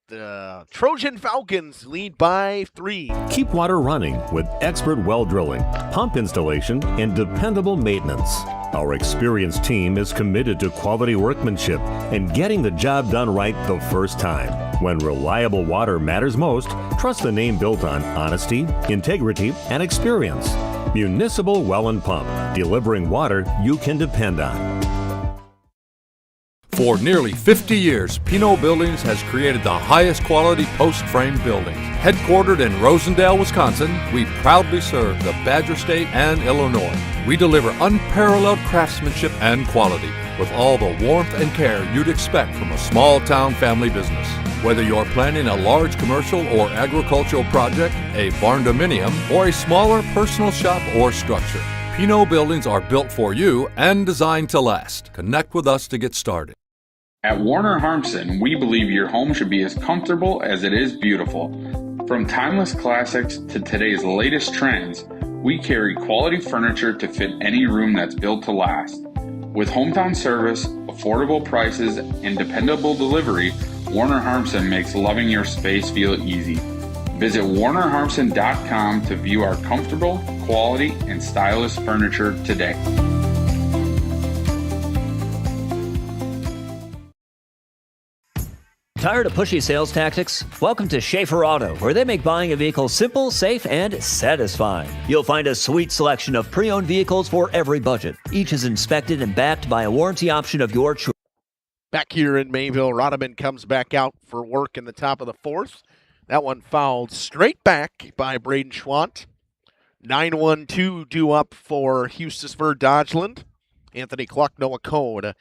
The Trojan Falcons lead by 3. Keep water running with expert well drilling, pump installation, and dependable maintenance. Our experienced team is committed to quality workmanship and getting the job done right the first time. When reliable water matters most, trust the name built on honesty, integrity, and experience. Municipal Well and Pump, delivering water you can depend on. For nearly 50 years, Pinot Buildings has created the highest quality post-frame buildings. Headquartered in Rosendale, Wisconsin, we proudly serve the Badger State and Illinois. We deliver unparalleled craftsmanship and quality with all the warmth and care you'd expect from a small-town family business. Whether you're planning a large commercial or agricultural project, a barn-dominium, or a smaller personal shop or structure, Pinot Buildings are built for you and designed to last. Connect with us to get started. At Warner Harmson, we believe your home should be as comfortable as it is beautiful. From timeless classics to today's latest trends, we carry quality furniture to fit any room that's built to last. With hometown service, affordable prices, and dependable delivery, Warner Harmson makes loving your space feel easy. Visit warnerharmson.com to view our comfortable, quality, and stylish furniture today. Tired of pushy sales tactics? Welcome to Schaefer Auto, where they make buying a vehicle simple, safe, and satisfying. You'll find a sweet selection of pre-owned vehicles for every budget. Each is inspected and backed by a warranty option of your choice. Back here in Mayville, Rodeman comes back out for work in the top of the 4th. That one fouled straight back by Braden Schwant. 9-1-2 due up for Hustisford Dodgeland. Anthony Cluck, Noah Cone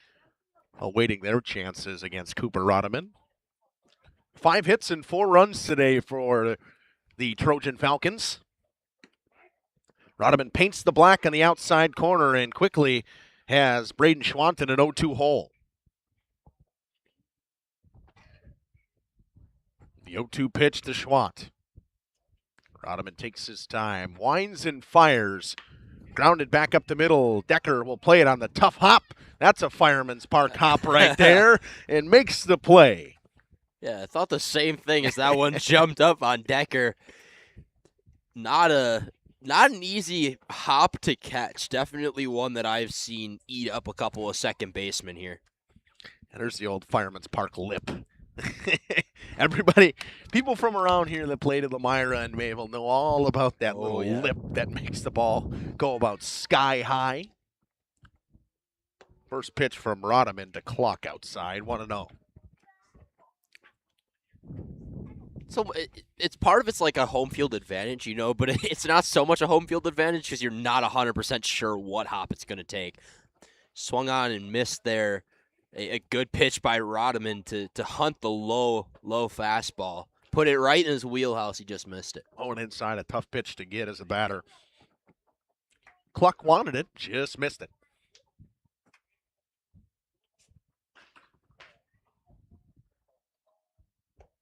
awaiting their chances against Cooper Rodeman. 5 hits and 4 runs today for the Trojan Falcons. Rodeman paints the black on the outside corner and quickly has Braden Schwant in an 0-2 hole. The 0-2 pitch to Schwant. Rodeman takes his time, winds and fires. Grounded back up the middle. Decker will play it on the tough hop. That's a Fireman's Park hop right there, and makes the play. Yeah, I thought the same thing as that one jumped up on Decker. Not an easy hop to catch. Definitely one that I've seen eat up a couple of second basemen here. And there's the old Fireman's Park lip. Everybody, people from around here that played at Lamira and Mayville know all about that little lip that makes the ball go about sky high. First pitch from Rodeman to Cluck outside, 1-0. So it's part of it's like a home field advantage, you know, but it's not so much a home field advantage because you're not 100% sure what hop it's going to take. Swung on and missed there. A good pitch by Rodeman to hunt the low fastball. Put it right in his wheelhouse. He just missed it. Oh, and inside, a tough pitch to get as a batter. Cluck wanted it, just missed it.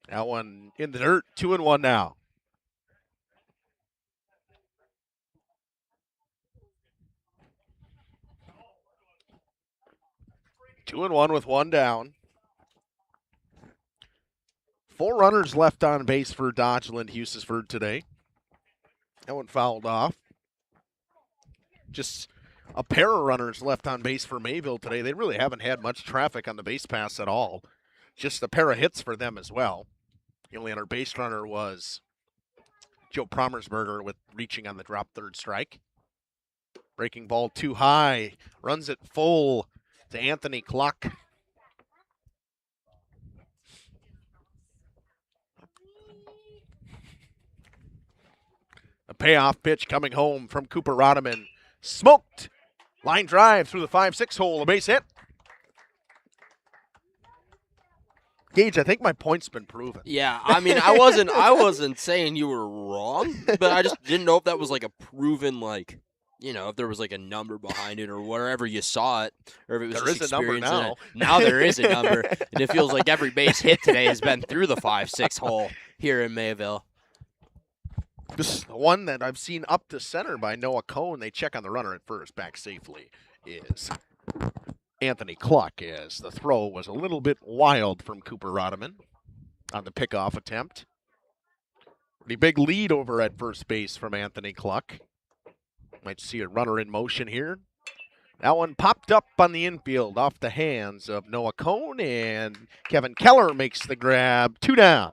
That one in the dirt, 2-1 now. Two and one with one down. 4 runners left on base for Dodgeland Hustisford today. That one fouled off. Just a pair of runners left on base for Mayville today. They really haven't had much traffic on the base pass at all. Just a pair of hits for them as well. The only other base runner was Joe Promersberger with reaching on the drop third strike. Breaking ball too high. Runs it full to Anthony Cluck. A payoff pitch coming home from Cooper Rodeman. Smoked. Line drive through the 5-6 hole. A base hit. Gage, I think my point's been proven. Yeah, I mean, I wasn't saying you were wrong, but I just didn't know if that was like a proven, like, if there was like a number behind it or wherever you saw it, or if it was There just is a number experience in now. it. Now there is a number, and it feels like every base hit today has been through the 5-6 hole here in Mayville. This one that I've seen up to center by Noah Cohn. They check on the runner at first, back safely, is Anthony Cluck, as the throw was a little bit wild from Cooper Rodeman on the pickoff attempt. Pretty big lead over at first base from Anthony Cluck. Might see a runner in motion here. That one popped up on the infield off the hands of Noah Cohn, and Kevin Keller makes the grab. 2 down.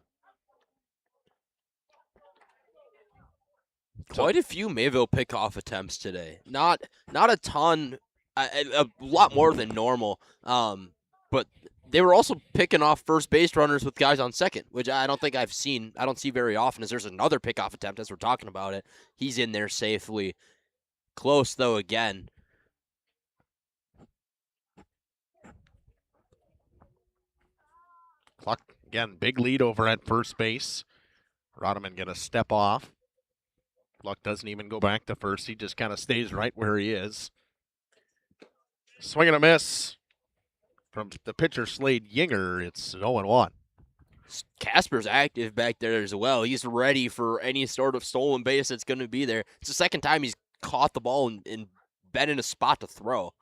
Quite a few Mayville pickoff attempts today. Not a ton, a lot more than normal. But they were also picking off first base runners with guys on second, which I don't see very often, as there's another pickoff attempt as we're talking about it. He's in there safely. Close, though, again. Cluck, again, big lead over at first base. Rodeman going to step off. Cluck doesn't even go back to first. He just kind of stays right where he is. Swing and a miss from the pitcher, Slade Yinger. It's 0-1. Casper's active back there as well. He's ready for any sort of stolen base that's going to be there. It's the second time he's caught the ball and been in a spot to throw.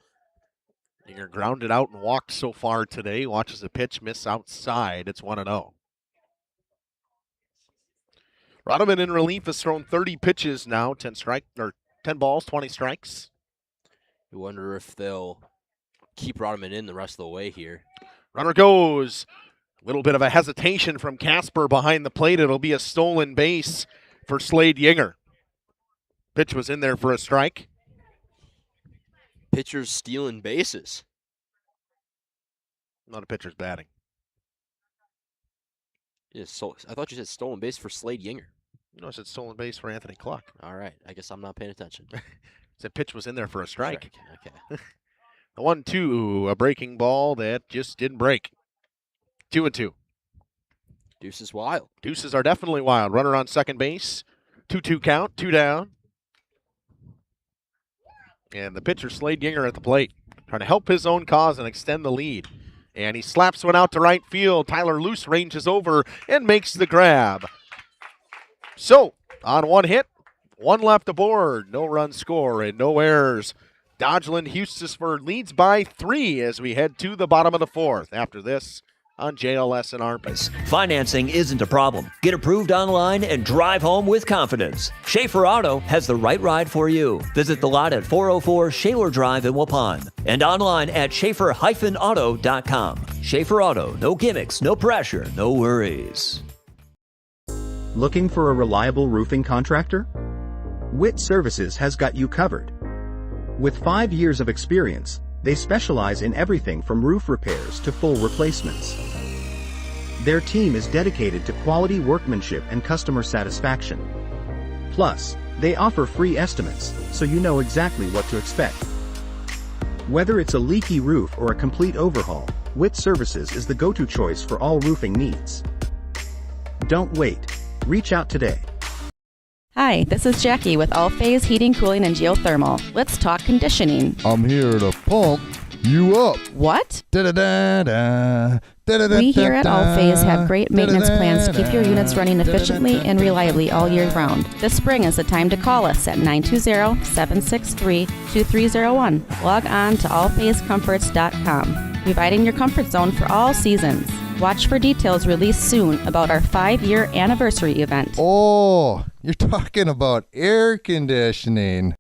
Yinger grounded out and walked so far today. Watches the pitch miss outside. It's 1-0. Rodeman in relief has thrown 30 pitches now, 10 balls, 20 strikes. You wonder if they'll keep Rodeman in the rest of the way here. Runner goes. A little bit of a hesitation from Casper behind the plate. It'll be a stolen base for Slade Yinger. Pitch was in there for a strike. Pitchers stealing bases. Not a pitcher's batting. I thought you said stolen base for Slade Yinger. No, I said stolen base for Anthony Cluck. All right. I guess I'm not paying attention. That pitch was in there for a strike. Okay. The 1-2, a breaking ball that just didn't break. 2-2. Deuces wild. Deuces are definitely wild. Runner on second base. 2-2 count, 2 down. And the pitcher, Slade Yinger, at the plate, trying to help his own cause and extend the lead. And he slaps one out to right field. Tyler Luce ranges over and makes the grab. So, on one hit, one left aboard. No run score and no errors. Dodgeland Hustisford leads by 3 as we head to the bottom of the 4th. After this, on JLS and RP. Financing isn't a problem. Get approved online and drive home with confidence. Schaefer Auto has the right ride for you. Visit the lot at 404 Shaler Drive in Waupun and online at schaefer-auto.com. Schaefer Auto, no gimmicks, no pressure, no worries. Looking for a reliable roofing contractor? Witt Services has got you covered. With 5 years of experience, they specialize in everything from roof repairs to full replacements. Their team is dedicated to quality workmanship and customer satisfaction. Plus, they offer free estimates, so you know exactly what to expect. Whether it's a leaky roof or a complete overhaul, Witt Services is the go-to choice for all roofing needs. Don't wait. Reach out today. Hi, this is Jackie with All Phase Heating, Cooling, and Geothermal. Let's talk conditioning. I'm here to pump you up. What? Da-da-da-da. We here at All Phase have great maintenance plans to keep your units running efficiently and reliably all year round. This spring is the time to call us at 920-763-2301. Log on to allphasecomforts.com, providing your comfort zone for all seasons. Watch for details released soon about our 5-year anniversary event. Oh, you're talking about air conditioning.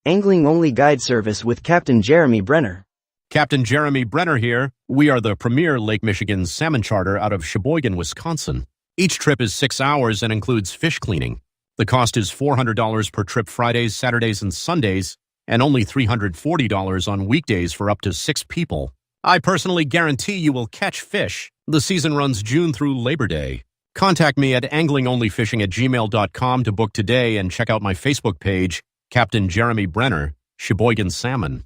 Angling-only guide service with Captain Jeremy Brenner. Captain Jeremy Brenner here. We are the premier Lake Michigan salmon charter out of Sheboygan, Wisconsin. Each trip is 6 hours and includes fish cleaning. The cost is $400 per trip Fridays, Saturdays, and Sundays, and only $340 on weekdays for up to 6 people. I personally guarantee you will catch fish. The season runs June through Labor Day. Contact me at anglingonlyfishing@gmail.com to book today and check out my Facebook page, Captain Jeremy Brenner, Sheboygan Salmon.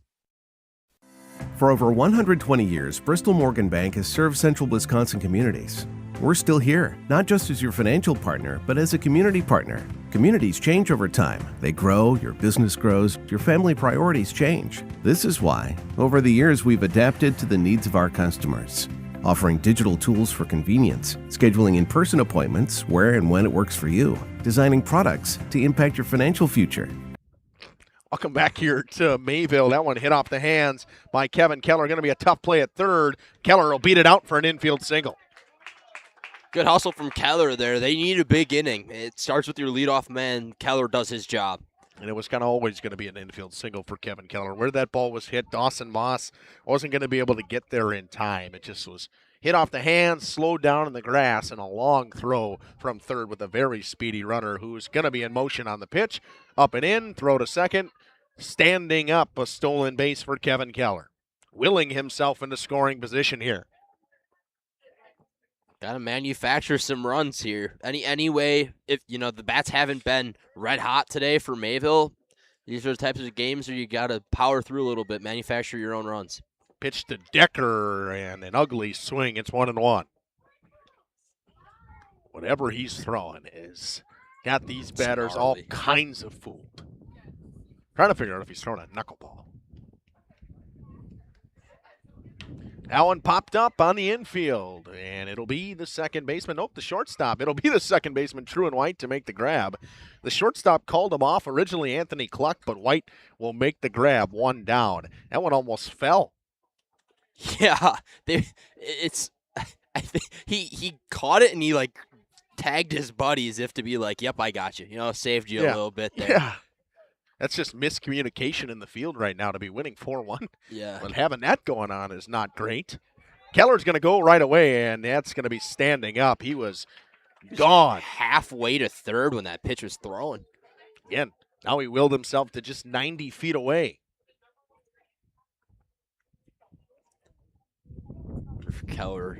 For over 120 years, Bristol Morgan Bank has served central Wisconsin communities. We're still here, not just as your financial partner, but as a community partner. Communities change over time. They grow, your business grows, your family priorities change. This is why, over the years, we've adapted to the needs of our customers, offering digital tools for convenience, scheduling in-person appointments where and when it works for you, designing products to impact your financial future. Welcome back here to Mayville. That one hit off the hands by Kevin Keller. Going to be a tough play at third. Keller will beat it out for an infield single. Good hustle from Keller there. They need a big inning. It starts with your leadoff man. Keller does his job. And it was kind of always going to be an infield single for Kevin Keller. Where that ball was hit, Dawson Moss wasn't going to be able to get there in time. It just was hit off the hands, slowed down in the grass, and a long throw from third with a very speedy runner who's going to be in motion on the pitch. Up and in, throw to second. Standing up, a stolen base for Kevin Keller. Willing himself into scoring position here. Got to manufacture some runs here. Anyway, if the bats haven't been red hot today for Mayville, these are the types of games where you got to power through a little bit, manufacture your own runs. Pitch to Decker and an ugly swing. It's 1-1. Whatever he's throwing is got these batters all kinds of fooled. Trying to figure out if he's throwing a knuckleball. That one popped up on the infield, and it'll be the second baseman. Nope, the shortstop. It'll be the second baseman, True and White, to make the grab. The shortstop called him off, originally Anthony Cluck, but White will make the grab, one down. That one almost fell. Yeah, I think he caught it, and he, tagged his buddy as if to be like, yep, I got you. Saved you a little bit there. Yeah. That's just miscommunication in the field right now to be winning 4-1. Yeah. But having that going on is not great. Keller's going to go right away, and that's going to be standing up. He was gone. Halfway to third when that pitch was thrown. Again, now he willed himself to just 90 feet away. Keller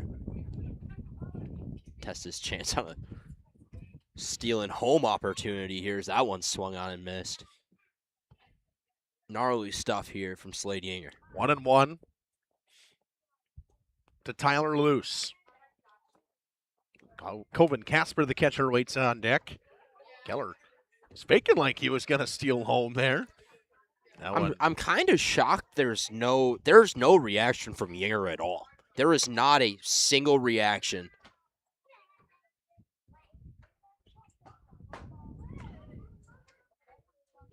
test his chance on a stealing home opportunity. Here's that one swung on and missed. Gnarly stuff here from Slade Yinger. 1-1 to Tyler Luce. Coven Casper, the catcher, waits on deck. Keller was faking like he was going to steal home there. I'm kind of shocked there's no reaction from Yinger at all. There is not a single reaction.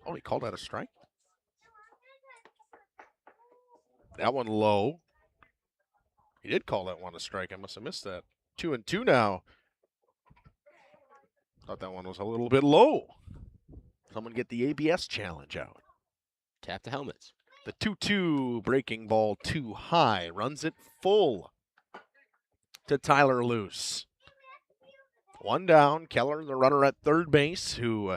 Oh, he called that a strike? That one low. He did call that one a strike. I must have missed that. 2-2 now. Thought that one was a little bit low. Someone get the ABS challenge out. Tap the helmets. The 2-2 breaking ball too high. Runs it full to Tyler Luce. One down. Keller, the runner at third base, who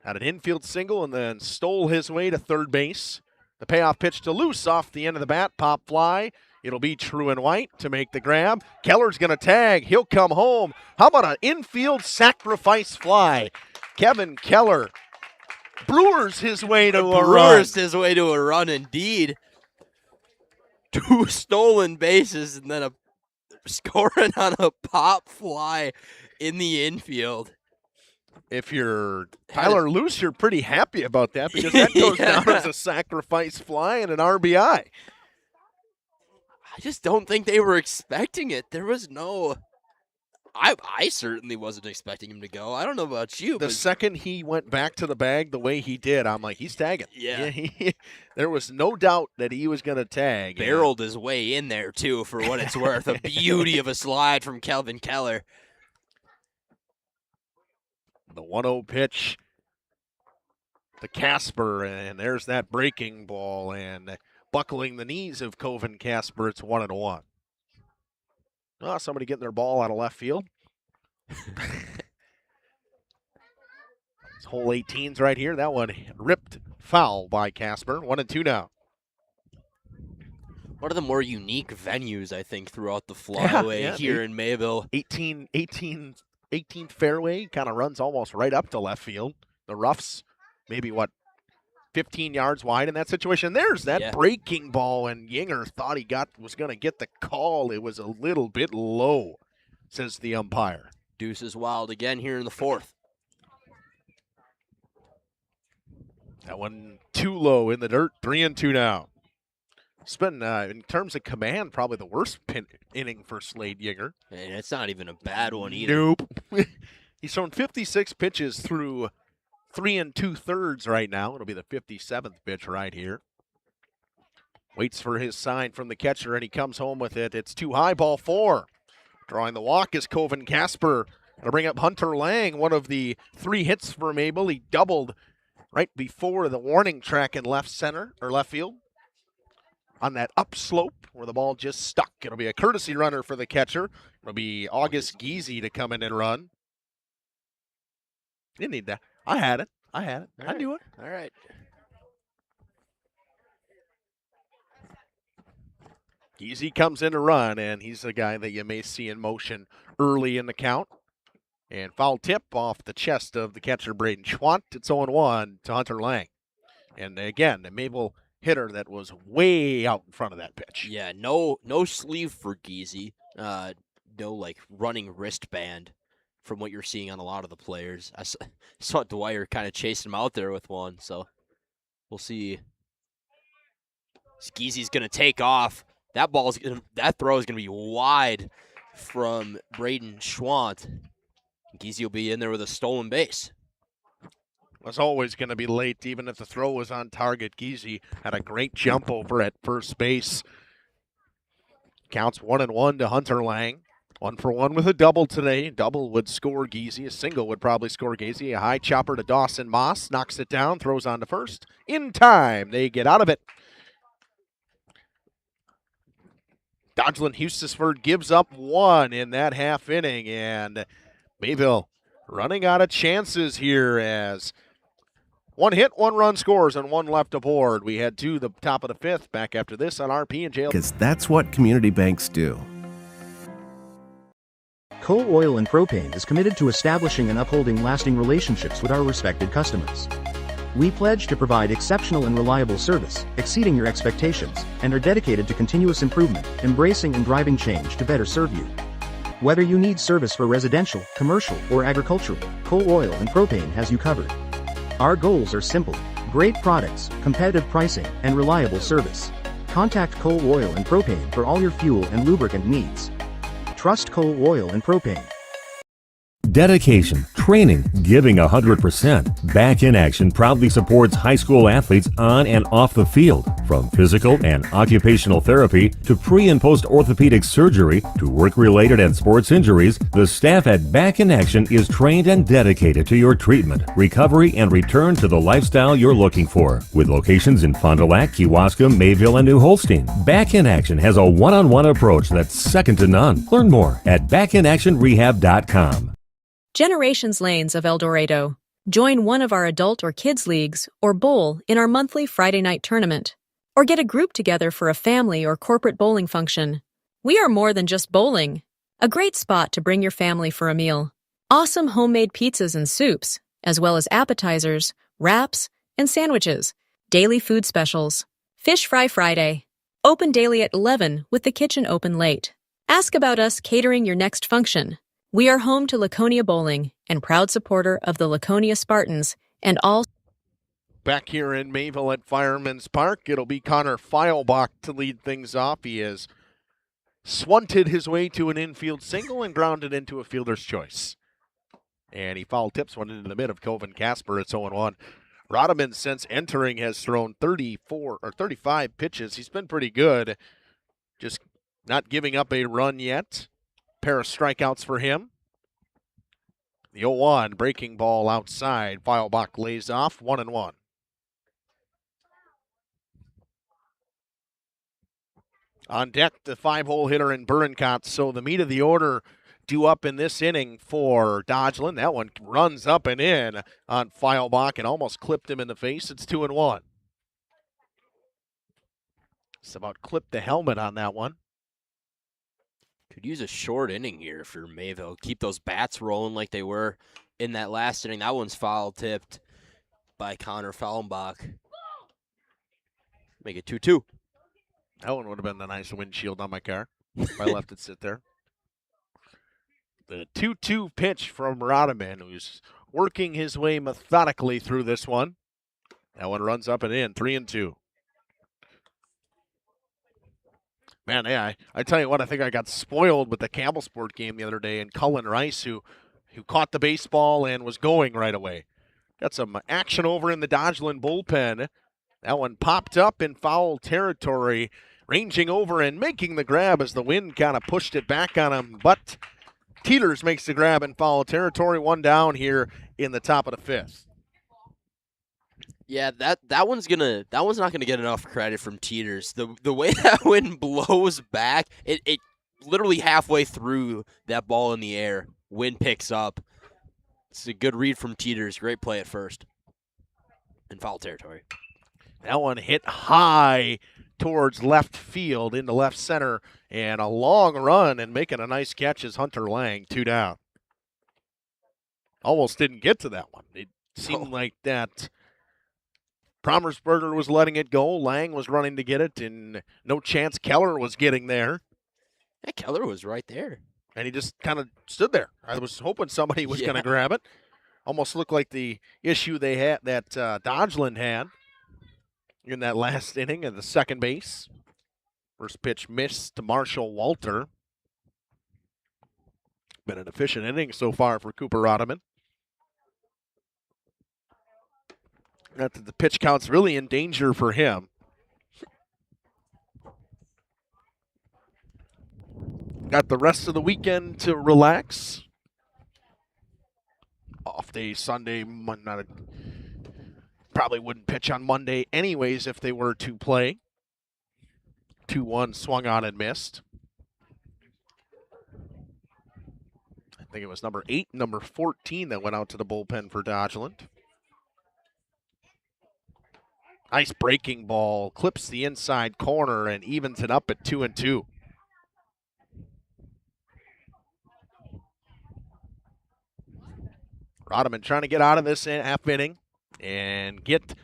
had an infield single and then stole his way to third base. The payoff pitch to Luce off the end of the bat. Pop fly. It'll be True and White to make the grab. Keller's going to tag. He'll come home. How about an infield sacrifice fly? Kevin Keller Brewers his way to a run. Brewers his way to a run, indeed. 2 stolen bases and then scoring on a pop fly in the infield. If you're Tyler Luce, you're pretty happy about that because that goes down as a sacrifice fly and an RBI. I just don't think they were expecting it. There was no... I certainly wasn't expecting him to go. I don't know about you. The second he went back to the bag the way he did, I'm like, he's tagging. Yeah. There was no doubt that he was going to tag. Barreled his way in there, too, for what it's worth. A beauty of a slide from Kelvin Keller. The 1-0 pitch to Casper, and there's that breaking ball, and buckling the knees of Coven Casper. It's 1-1. Oh, somebody getting their ball out of left field. It's hole 18's right here. That one ripped foul by Casper. 1-2 now. One of the more unique venues, I think, throughout the flyway here in Mayville. 18th fairway kind of runs almost right up to left field. The rough's maybe, 15 yards wide in that situation. There's that breaking ball, and Yinger thought he was going to get the call. It was a little bit low. says the umpire. Deuce is wild again here in the fourth. That one too low in the dirt, 3-2 now. It's been, in terms of command, probably the worst inning for Slade Yinger. And it's not even a bad one either. Nope. He's thrown 56 pitches through 3 2/3 right now. It'll be the 57th pitch right here. Waits for his sign from the catcher, and he comes home with it. It's too high, ball 4. Drawing the walk is Coven Casper. Going to bring up Hunter Lang, one of the 3 hits for Mayville. He doubled right before the warning track in left center, or left field. On that upslope where the ball just stuck. It'll be a courtesy runner for the catcher. It'll be August Giese to come in and run. Didn't need that. I had it. I knew it. All right. Giese comes in to run, and he's the guy that you may see in motion early in the count. And foul tip off the chest of the catcher, Braden Schwant. It's 0-1 to Hunter Lang. And again, the Mayville hitter that was way out in front of that pitch. Yeah, no sleeve for Giese. No, like, running wristband from what you're seeing on a lot of the players. I saw Dwyer kind of chasing him out there with one, so we'll see. Giese's going to take off. That throw is going to be wide from Braden Schwant. Giese will be in there with a stolen base. Was always going to be late, even if the throw was on target. Giese had a great jump over at first base. Counts 1-1 to Hunter Lang. 1-for-1 with a double today. Double would score Giese. A single would probably score Giese. A high chopper to Dawson Moss. Knocks it down, throws on to first. In time, they get out of it. Dodgeland Hustisford gives up 1 in that half inning, and Mayville running out of chances here as 1 hit, 1 run scores, and 1 left aboard. We head to the top of the 5th. Back after this on RP and Jail. Because that's what community banks do. Coal Oil and Propane is committed to establishing and upholding lasting relationships with our respected customers. We pledge to provide exceptional and reliable service, exceeding your expectations, and are dedicated to continuous improvement, embracing and driving change to better serve you. Whether you need service for residential, commercial, or agricultural, Coal Oil and Propane has you covered. Our goals are simple: great products, competitive pricing, and reliable service. Contact Coal Oil and Propane for all your fuel and lubricant needs. Trust Coal Oil and Propane. Dedication, training, giving 100%. Back in Action proudly supports high school athletes on and off the field. From physical and occupational therapy to pre- and post-orthopedic surgery to work-related and sports injuries, the staff at Back in Action is trained and dedicated to your treatment, recovery, and return to the lifestyle you're looking for. With locations in Fond du Lac, Kewaskum, Mayville, and New Holstein, Back in Action has a one-on-one approach that's second to none. Learn more at backinactionrehab.com. Generations Lanes of El Dorado. Join one of our adult or kids leagues or bowl in our monthly Friday night tournament. Or get a group together for a family or corporate bowling function. We are more than just bowling. A great spot to bring your family for a meal. Awesome homemade pizzas and soups, as well as appetizers, wraps, and sandwiches. Daily food specials. Fish Fry Friday. Open daily at 11 with the kitchen open late. Ask about us catering your next function. We are home to Laconia Bowling and proud supporter of the Laconia Spartans and all. Back here in Mayville at Fireman's Park, it'll be Connor Feilbach to lead things off. He has swunted his way to an infield single and grounded into a fielder's choice. And he foul tips one into the mid of Coven Casper. It's 0-1. Rodeman, since entering, has thrown 35 pitches. He's been pretty good. Just not giving up a run yet. Pair of strikeouts for him. The 0-1 breaking ball outside. Feilbach lays off 1-1. On deck, the 5-hole hitter in Burincott. So the meat of the order due up in this inning for Dodgeland. That one runs up and in on Feilbach and almost clipped him in the face. It's 2-1. It's about clipped the helmet on that one. Could use a short inning here for Mayville. Keep those bats rolling like they were in that last inning. That one's foul tipped by Connor Feilbach. Make it 2-2. That one would have been the nice windshield on my car if I left it sit there. The 2-2 pitch from Rodman, who's working his way methodically through this one. That one runs up and in, 3-2. Man, yeah, I tell you what, I think I got spoiled with the Campbellsport game the other day, and Cullen Rice, who caught the baseball and was going right away. Got some action over in the Dodgeland bullpen. That one popped up in foul territory, ranging over and making the grab as the wind kind of pushed it back on him. But Teeters makes the grab in foul territory. One down here in the top of the fifth. Yeah, that one's not gonna get enough credit from Teeters. The way that wind blows back, it literally halfway through that ball in the air, wind picks up. It's a good read from Teeters. Great play at first. In foul territory. That one hit high towards left field into left center, and a long run and making a nice catch is Hunter Lang, 2 down. Almost didn't get to that one. It seemed like that Promersberger was letting it go. Lang was running to get it, and no chance Keller was getting there. Yeah, Keller was right there. And he just kind of stood there. I was hoping somebody was going to grab it. Almost looked like the issue they had that Dodgeland had in that last inning of the second base. First pitch missed to Marshall Walter. Been an efficient inning so far for Cooper Rodman. Not that the pitch count's really in danger for him. Got the rest of the weekend to relax. Off day Sunday. Probably wouldn't pitch on Monday anyways if they were to play. 2-1 swung on and missed. I think it was number 8, number 14 that went out to the bullpen for Dodgeland. Nice breaking ball. Clips the inside corner and evens it up at 2-2. Rodman trying to get out of this half inning and get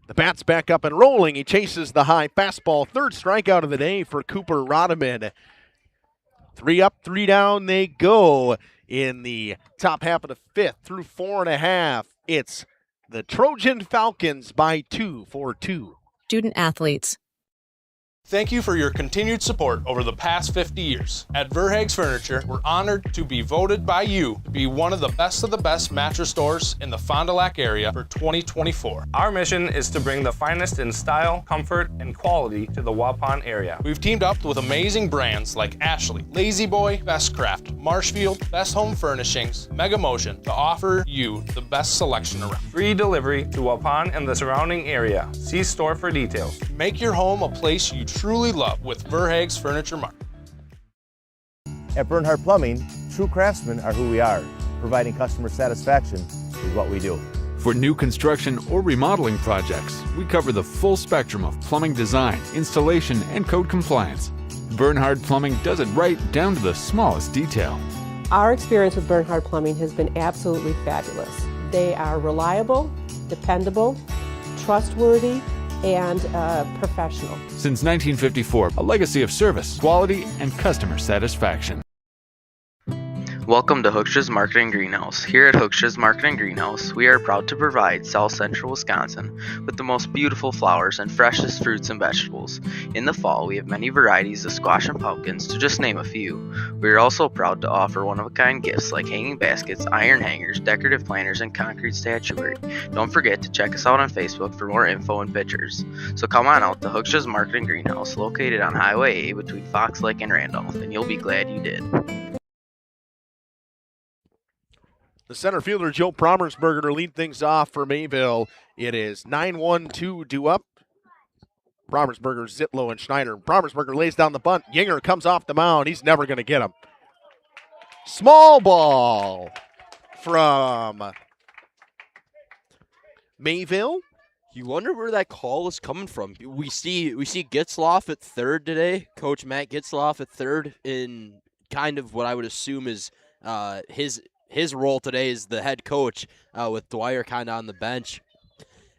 the bats back up and rolling. He chases the high fastball. Third strikeout of the day for Cooper Rodman. 3 up, 3 down they go in the top half of the fifth through 4.5. It's the Trojan Falcons by 2 for 2. Student athletes. Thank you for your continued support over the past 50 years. At Verhaeg's Furniture, we're honored to be voted by you to be one of the best mattress stores in the Fond du Lac area for 2024. Our mission is to bring the finest in style, comfort, and quality to the Waupun area. We've teamed up with amazing brands like Ashley, Lazy Boy, Bestcraft, Marshfield, Best Home Furnishings, Mega Motion to offer you the best selection around. Free delivery to Waupun and the surrounding area. See store for details. Make your home a place you truly love with Verhaeg's Furniture Mart. At Bernhardt Plumbing, true craftsmen are who we are. Providing customer satisfaction is what we do. For new construction or remodeling projects, we cover the full spectrum of plumbing design, installation, and code compliance. Bernhardt Plumbing does it right down to the smallest detail. Our experience with Bernhardt Plumbing has been absolutely fabulous. They are reliable, dependable, trustworthy, and professional. Since 1954, a legacy of service, quality, and customer satisfaction. Welcome to Hooksha's Marketing Greenhouse. Here at Hooksha's Marketing Greenhouse, we are proud to provide South Central Wisconsin with the most beautiful flowers and freshest fruits and vegetables. In the fall, we have many varieties of squash and pumpkins, to just name a few. We are also proud to offer one-of-a-kind gifts like hanging baskets, iron hangers, decorative planters, and concrete statuary. Don't forget to check us out on Facebook for more info and pictures. So come on out to Hooksha's Marketing Greenhouse, located on Highway A between Fox Lake and Randolph, and you'll be glad you did. The center fielder, Joe Promersberger, to lead things off for Mayville. It is 9-1-2 due up. Promersberger, Zitlow, and Schneider. Promersberger lays down the bunt. Yinger comes off the mound. He's never going to get him. Small ball from Mayville. You wonder where that call is coming from. We see Gitzloff at third today. Coach Matt Gitzloff at third in kind of what I would assume is his role today as the head coach with Dwyer kind of on the bench.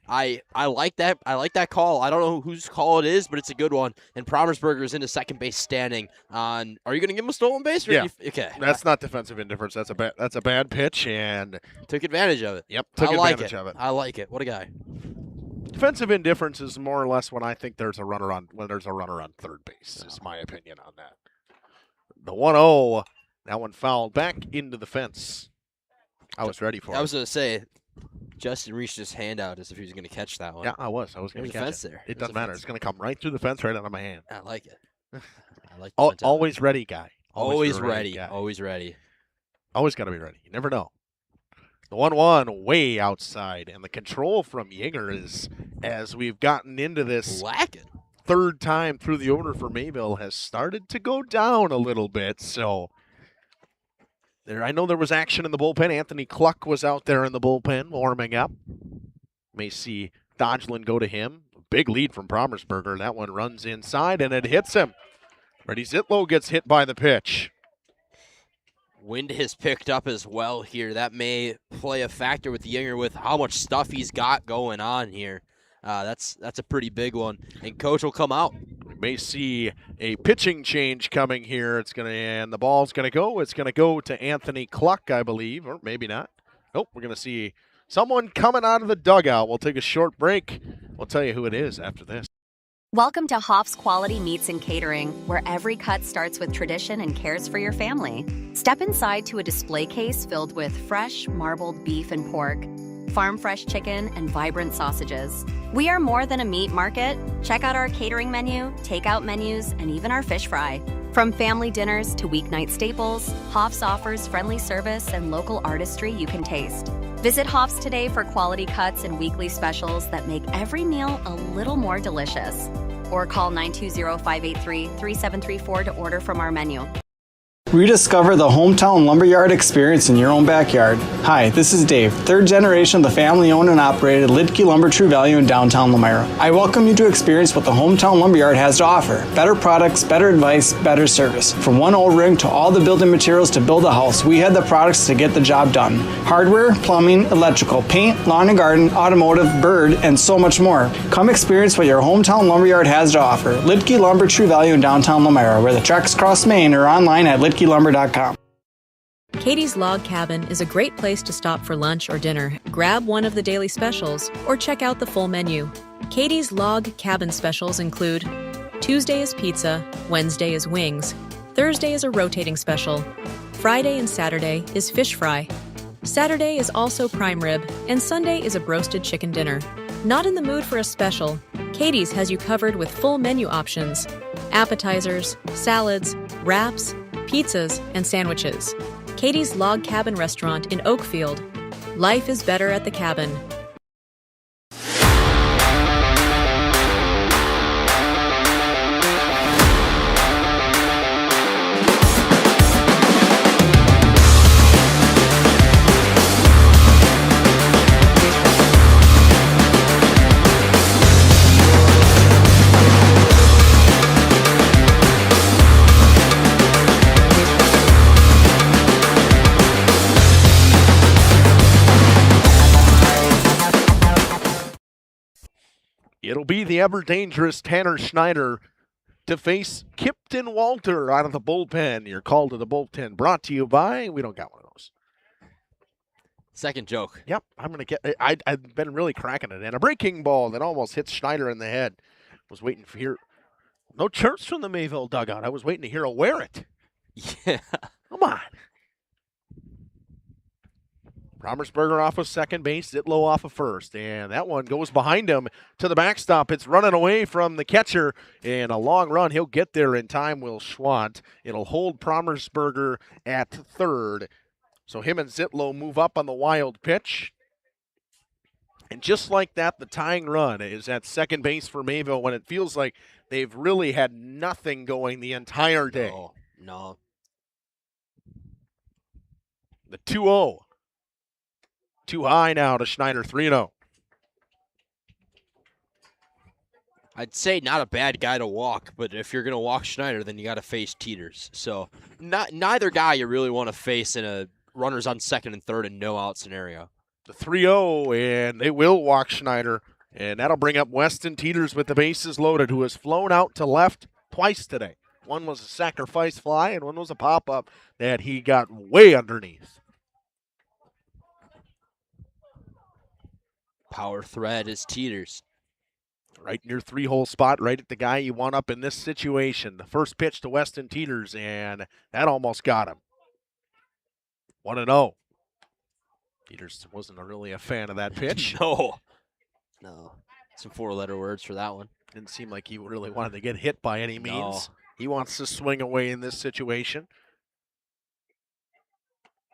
I like that. I like that call. I don't know whose call it is, but it's a good one. And Promersberger is into second base standing on. Are you going to give him a stolen base? Or Yeah. Okay. That's not defensive indifference. That's a bad pitch and took advantage of it. Yep. Took advantage of it. I like it. What a guy. Defensive indifference is more or less when I think there's a runner on third base. Is my opinion on that. The 1-0. That one fouled back into the fence. I was ready for it. I was going to say. Justin reached his hand out as if he was going to catch that one. Yeah, I was going to catch fence it. There. It doesn't matter. It's going to come right through the fence, right out of my hand. I like it. I like always ready, guy. Always ready. Guy. Always ready. Always got to be ready. You never know. The 1-1 way outside, and the control from Yinger is, as we've gotten into this lacking. Third time through the order for Mayville, has started to go down a little bit. So I know there was action in the bullpen. Anthony Cluck was out there in the bullpen warming up. May see Dodgeland go to him. Big lead from Promersberger. That one runs inside, and it hits him. Freddie Zitlow gets hit by the pitch. Wind has picked up as well here. That may play a factor with Yinger with how much stuff he's got going on here. That's a pretty big one. And Coach will come out. We may see a pitching change coming here. And the ball's going to go. It's going to go to Anthony Cluck, I believe, or maybe not. Nope, we're going to see someone coming out of the dugout. We'll take a short break. We'll tell you who it is after this. Welcome to Hoff's Quality Meats and Catering, where every cut starts with tradition and cares for your family. Step inside to a display case filled with fresh, marbled beef and pork, farm-fresh chicken, and vibrant sausages. We are more than a meat market. Check out our catering menu, takeout menus, and even our fish fry. From family dinners to weeknight staples, Hoff's offers friendly service and local artistry you can taste. Visit Hoff's today for quality cuts and weekly specials that make every meal a little more delicious. Or call 920-583-3734 to order from our menu. Rediscover the hometown lumberyard experience in your own backyard. Hi, this is Dave, third generation of the family-owned and operated Lidke Lumber True Value in downtown Lamira. I welcome you to experience what the hometown lumberyard has to offer. Better products, better advice, better service. From one old ring to all the building materials to build a house, we had the products to get the job done. Hardware, plumbing, electrical, paint, lawn and garden, automotive, bird, and so much more. Come experience what your hometown lumberyard has to offer. Lidke Lumber True Value in downtown Lamira, where the tracks cross Main, or online at lidkelumber.com. Katie's Log Cabin is a great place to stop for lunch or dinner, grab one of the daily specials, or check out the full menu. Katie's Log Cabin specials include Tuesday is pizza, Wednesday is wings, Thursday is a rotating special, Friday and Saturday is fish fry, Saturday is also prime rib, and Sunday is a broasted chicken dinner. Not in the mood for a special? Katie's has you covered with full menu options, appetizers, salads, wraps, pizzas, and sandwiches. Katie's Log Cabin Restaurant in Oakfield. Life is better at the cabin. It'll be the ever-dangerous Tanner Schneider to face Kipton Walter out of the bullpen. Your call to the bullpen brought to you by, we don't got one of those. Second joke. Yep, I'm going to get, I've been really cracking it. And a breaking ball that almost hits Schneider in the head. Was waiting for here. No chirps from the Mayville dugout. I was waiting to hear a wear it. Yeah. Come on. Romersberger off of second base, Zitlow off of first, and that one goes behind him to the backstop. It's running away from the catcher, and a long run. He'll get there in time, Will Schwant. It'll hold Romersberger at third. So him and Zitlow move up on the wild pitch. And just like that, the tying run is at second base for Mayville when it feels like they've really had nothing going the entire day. No. The 2-0. Too high now to Schneider, 3-0. I'd say not a bad guy to walk, but if you're going to walk Schneider, then you got to face Teeters. So neither guy you really want to face in a runners on second and third and no out scenario. The 3-0, and they will walk Schneider And that'll bring up Weston Teeters with the bases loaded, who has flown out to left twice today. One was a sacrifice fly, and one was a pop-up that he got way underneath. Power thread is Teeters. Right in your 3-hole spot, right at the guy you want up in this situation. The first pitch to Weston Teeters, and that almost got him. 1-0. Teeters wasn't really a fan of that pitch. No. Some 4-letter words for that one. Didn't seem like he really wanted to get hit by any means. No. He wants to swing away in this situation.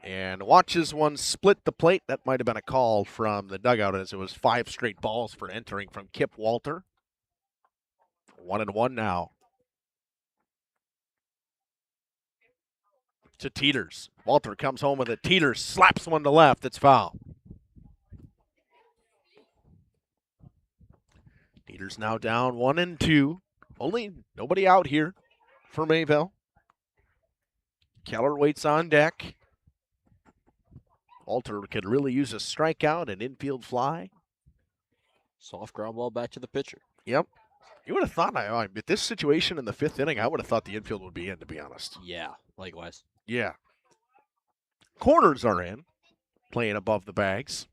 And watches one split the plate. That might have been a call from the dugout, as it was 5 straight balls for entering from Kip Walter. 1-1 now. To Teeters. Walter comes home with it. Teeters slaps one to left. It's foul. Teeters now down 1-2. Only nobody out here for Mayville. Keller waits on deck. Walter could really use a strikeout, an infield fly. Soft ground ball back to the pitcher. Yep. You would have thought, at this situation in the 5th inning, I would have thought the infield would be in, to be honest. Yeah, likewise. Yeah. Corners are in, playing above the bags.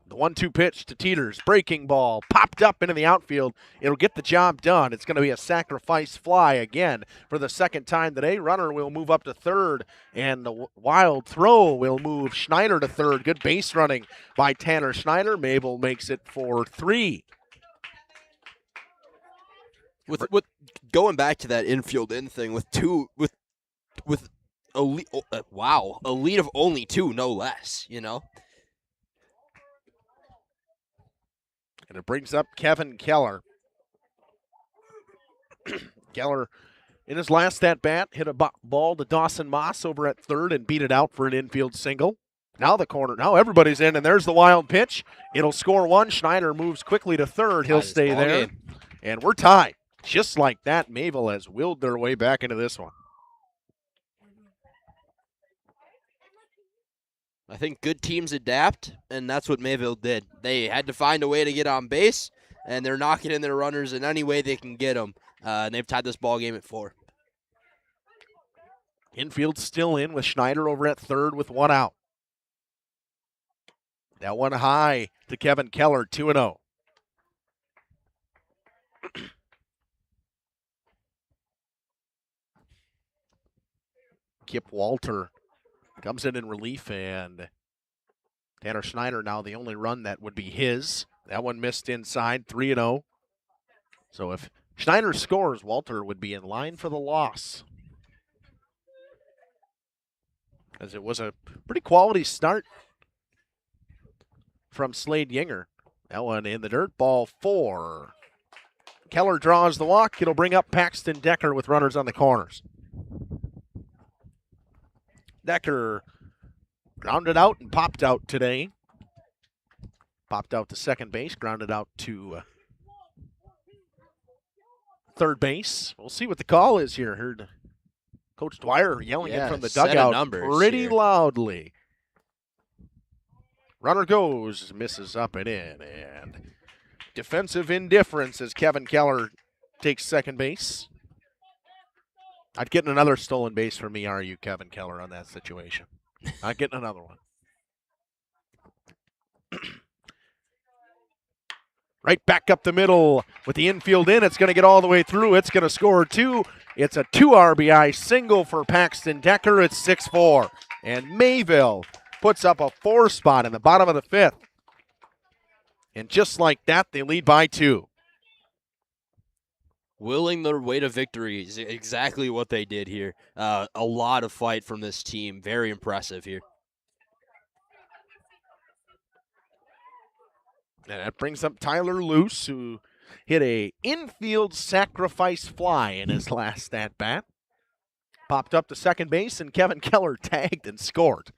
The 1-2 pitch to Teeters, breaking ball, popped up into the outfield. It'll get the job done. It's going to be a sacrifice fly again for the second time today. Runner will move up to third, and the wild throw will move Schneider to third. Good base running by Tanner Schneider. Mayville makes it 4-3. With going back to that infield in thing with a lead of only 2, no less, you know. And it brings up Kevin Keller. Keller, in his last at-bat, hit a ball to Dawson Moss over at third and beat it out for an infield single. Now the corner. Now everybody's in, and there's the wild pitch. It'll score 1. Schneider moves quickly to third. He'll stay there. And we're tied. Just like that, Mayville has willed their way back into this one. I think good teams adapt, and that's what Mayville did. They had to find a way to get on base, and they're knocking in their runners in any way they can get them. And they've tied this ball game at 4. Infield still in with Schneider over at third with 1 out. That one high to Kevin Keller, 2-0. Kip Walter comes in relief, and Tanner Schneider now the only run that would be his. That one missed inside, 3-0. So if Schneider scores, Walter would be in line for the loss. As it was a pretty quality start from Slade Yinger. That one in the dirt, ball 4. Keller draws the walk. It'll bring up Paxton Decker with runners on the corners. Decker grounded out and popped out today. Popped out to second base, grounded out to third base. We'll see what the call is here. Heard Coach Dwyer yelling it from the dugout pretty loudly. Runner goes, misses up and in, and defensive indifference as Kevin Keller takes second base. I'd get another stolen base for me, are you, Kevin Keller, on that situation? Not getting another one. Right back up the middle with the infield in. It's going to get all the way through. It's going to score 2. It's a 2 RBI single for Paxton Decker. It's 6-4. And Mayville puts up a 4 spot in the bottom of the 5th. And just like that, they lead by 2. Willing their way to victory is exactly what they did here. A lot of fight from this team. Very impressive here. And that brings up Tyler Luce, who hit a infield sacrifice fly in his last at-bat. Popped up to second base, and Kevin Keller tagged and scored.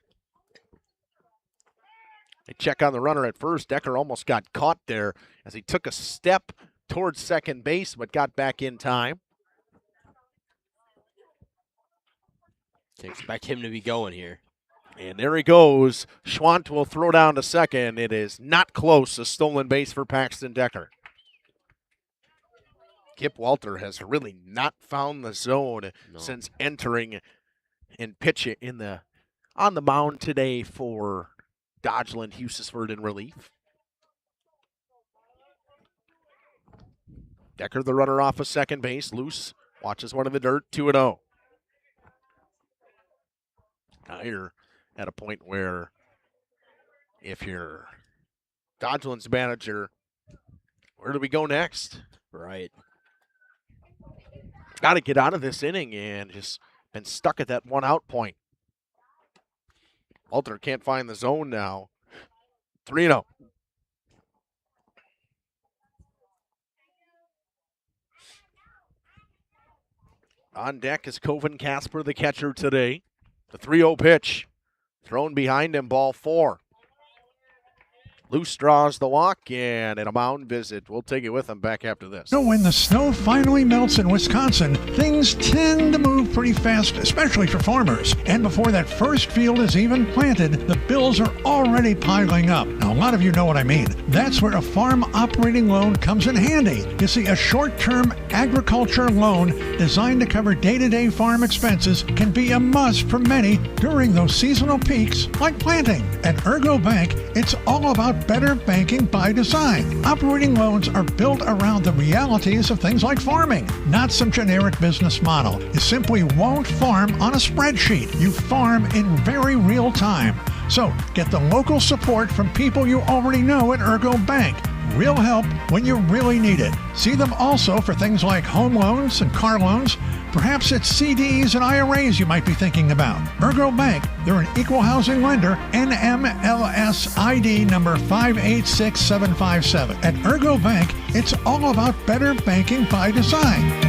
They check on the runner at first. Decker almost got caught there as he took a step towards second base, but got back in time. Can't expect him to be going here. And there he goes. Schwant will throw down to second. It is not close. A stolen base for Paxton Decker. Kip Walter has really not found the zone since entering and pitching on the mound today for Dodgeland, Hustisford in relief. Decker, the runner off of second base, loose, watches one in the dirt, 2-0. Now you're at a point where if you're Dodgeland's manager, where do we go next? Right. Got to get out of this inning and just been stuck at that 1-out point. Walter can't find the zone now. 3-0. On deck is Coven Casper, the catcher today. The 3-0 pitch thrown behind him, ball 4. Loose draws the walk, and a mound visit. We'll take it with him back after this. So when the snow finally melts in Wisconsin, things tend to move pretty fast, especially for farmers. And before that first field is even planted, the bills are already piling up. Now, a lot of you know what I mean. That's where a farm operating loan comes in handy. You see, a short-term agriculture loan designed to cover day-to-day farm expenses can be a must for many during those seasonal peaks like planting. At Ergo Bank, it's all about better banking by design. Operating loans are built around the realities of things like farming, not some generic business model. You simply won't farm on a spreadsheet. You farm in very real time. So get the local support from people you already know at Ergo Bank. Real help when you really need it. See them also for things like home loans and car loans. Perhaps it's CDs and IRAs you might be thinking about. Ergo Bank, they're an equal housing lender, NMLS ID number 586757. At Ergo Bank, it's all about better banking by design.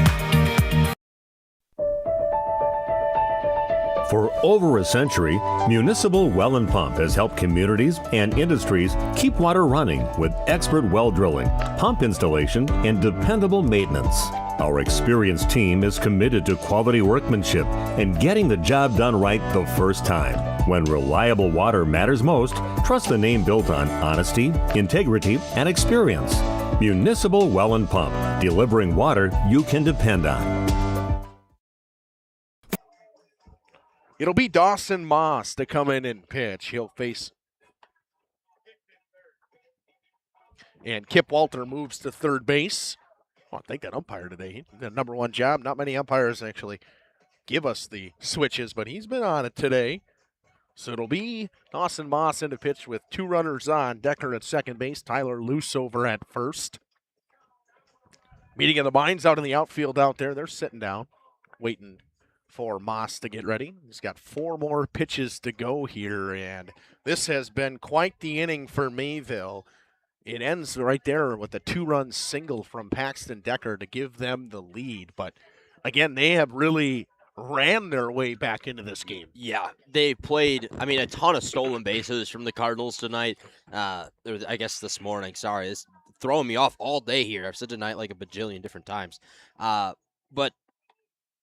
For over a century, Municipal Well and Pump has helped communities and industries keep water running with expert well drilling, pump installation, and dependable maintenance. Our experienced team is committed to quality workmanship and getting the job done right the first time. When reliable water matters most, trust the name built on honesty, integrity, and experience. Municipal Well and Pump, delivering water you can depend on. It'll be Dawson Moss to come in and pitch. He'll face. And Kip Walter moves to third base. Oh, thank that umpire today. He did the number one job. Not many umpires actually give us the switches, but he's been on it today. So it'll be Dawson Moss in to pitch with 2 runners on. Decker at second base. Tyler Luce over at first. Meeting of the minds out in the outfield out there. They're sitting down, waiting for Moss to get ready. He's got 4 more pitches to go here, and this has been quite the inning for Mayville. It ends right there with a 2-run single from Paxton Decker to give them the lead. But, again, they have really ran their way back into this game. Yeah, they played, a ton of stolen bases from the Cardinals tonight. I guess this morning, sorry. It's throwing me off all day here. I've said tonight like a bajillion different times. But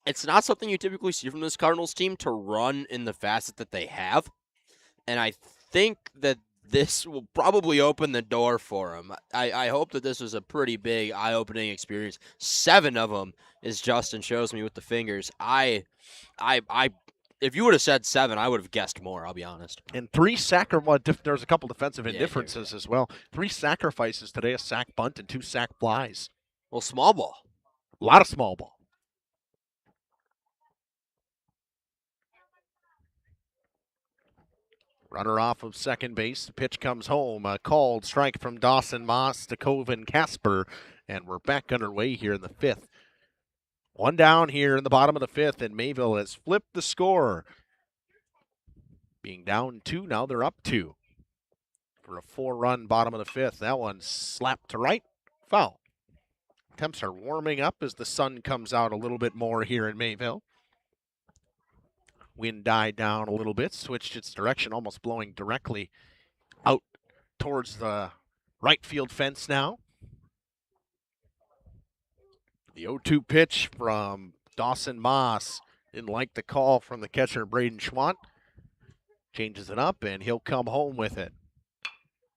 it's not something you typically see from this Cardinals team to run in the facet that they have. And I think that this will probably open the door for them. I hope that this was a pretty big eye-opening experience. 7 of them, as Justin shows me with the fingers. If you would have said 7, I would have guessed more, I'll be honest. And 3 there's a couple defensive indifferences as well. 3 sacrifices today, a sack bunt and 2 sack flies. Well, small ball. A lot of small ball. Runner off of second base. The pitch comes home. A called strike from Dawson Moss to Coven Casper. And we're back underway here in the 5th. 1 down here in the bottom of the 5th, and Mayville has flipped the score. Being down 2, now they're up 2. For a 4-run bottom of the 5th. That one slapped to right. Foul. Temps are warming up as the sun comes out a little bit more here in Mayville. Wind died down a little bit, switched its direction, almost blowing directly out towards the right field fence now. The 0-2 pitch from Dawson Moss. Didn't like the call from the catcher, Braden Schwant. Changes it up, and he'll come home with it.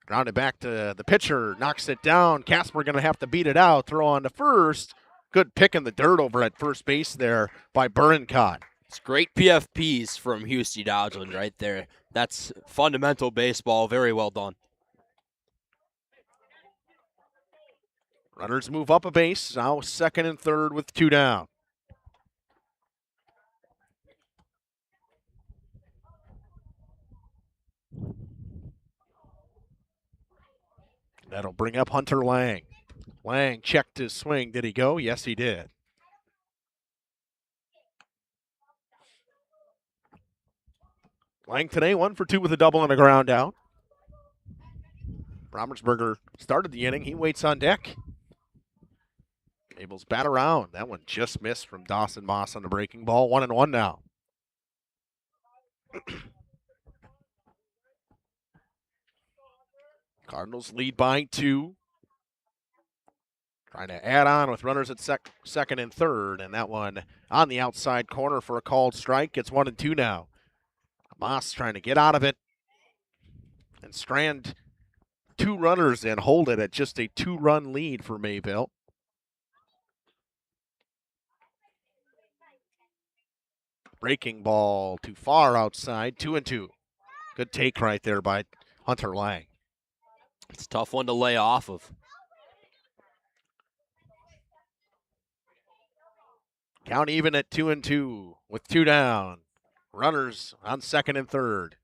Grounded back to the pitcher, knocks it down. Casper going to have to beat it out. Throw on to first. Good pick in the dirt over at first base there by Burincott. It's great PFPs from Husty Dodgeland right there. That's fundamental baseball. Very well done. Runners move up a base. Now second and third with 2 down. That'll bring up Hunter Lang. Lang checked his swing. Did he go? Yes, he did. Lang today 1 for 2 with a double and a ground out. Robertsberger started the inning. He waits on deck. Abel's bat around. That one just missed from Dawson Moss on the breaking ball. 1-1 now. Cardinals lead by 2. Trying to add on with runners at second and third, and that one on the outside corner for a called strike. It's 1-2 now. Moss trying to get out of it and strand 2 runners and hold it at just a 2-run lead for Mayville. Breaking ball too far outside, 2-2. Good take right there by Hunter Lang. It's a tough one to lay off of. Count even at 2-2 with 2 down. Runners on second and third.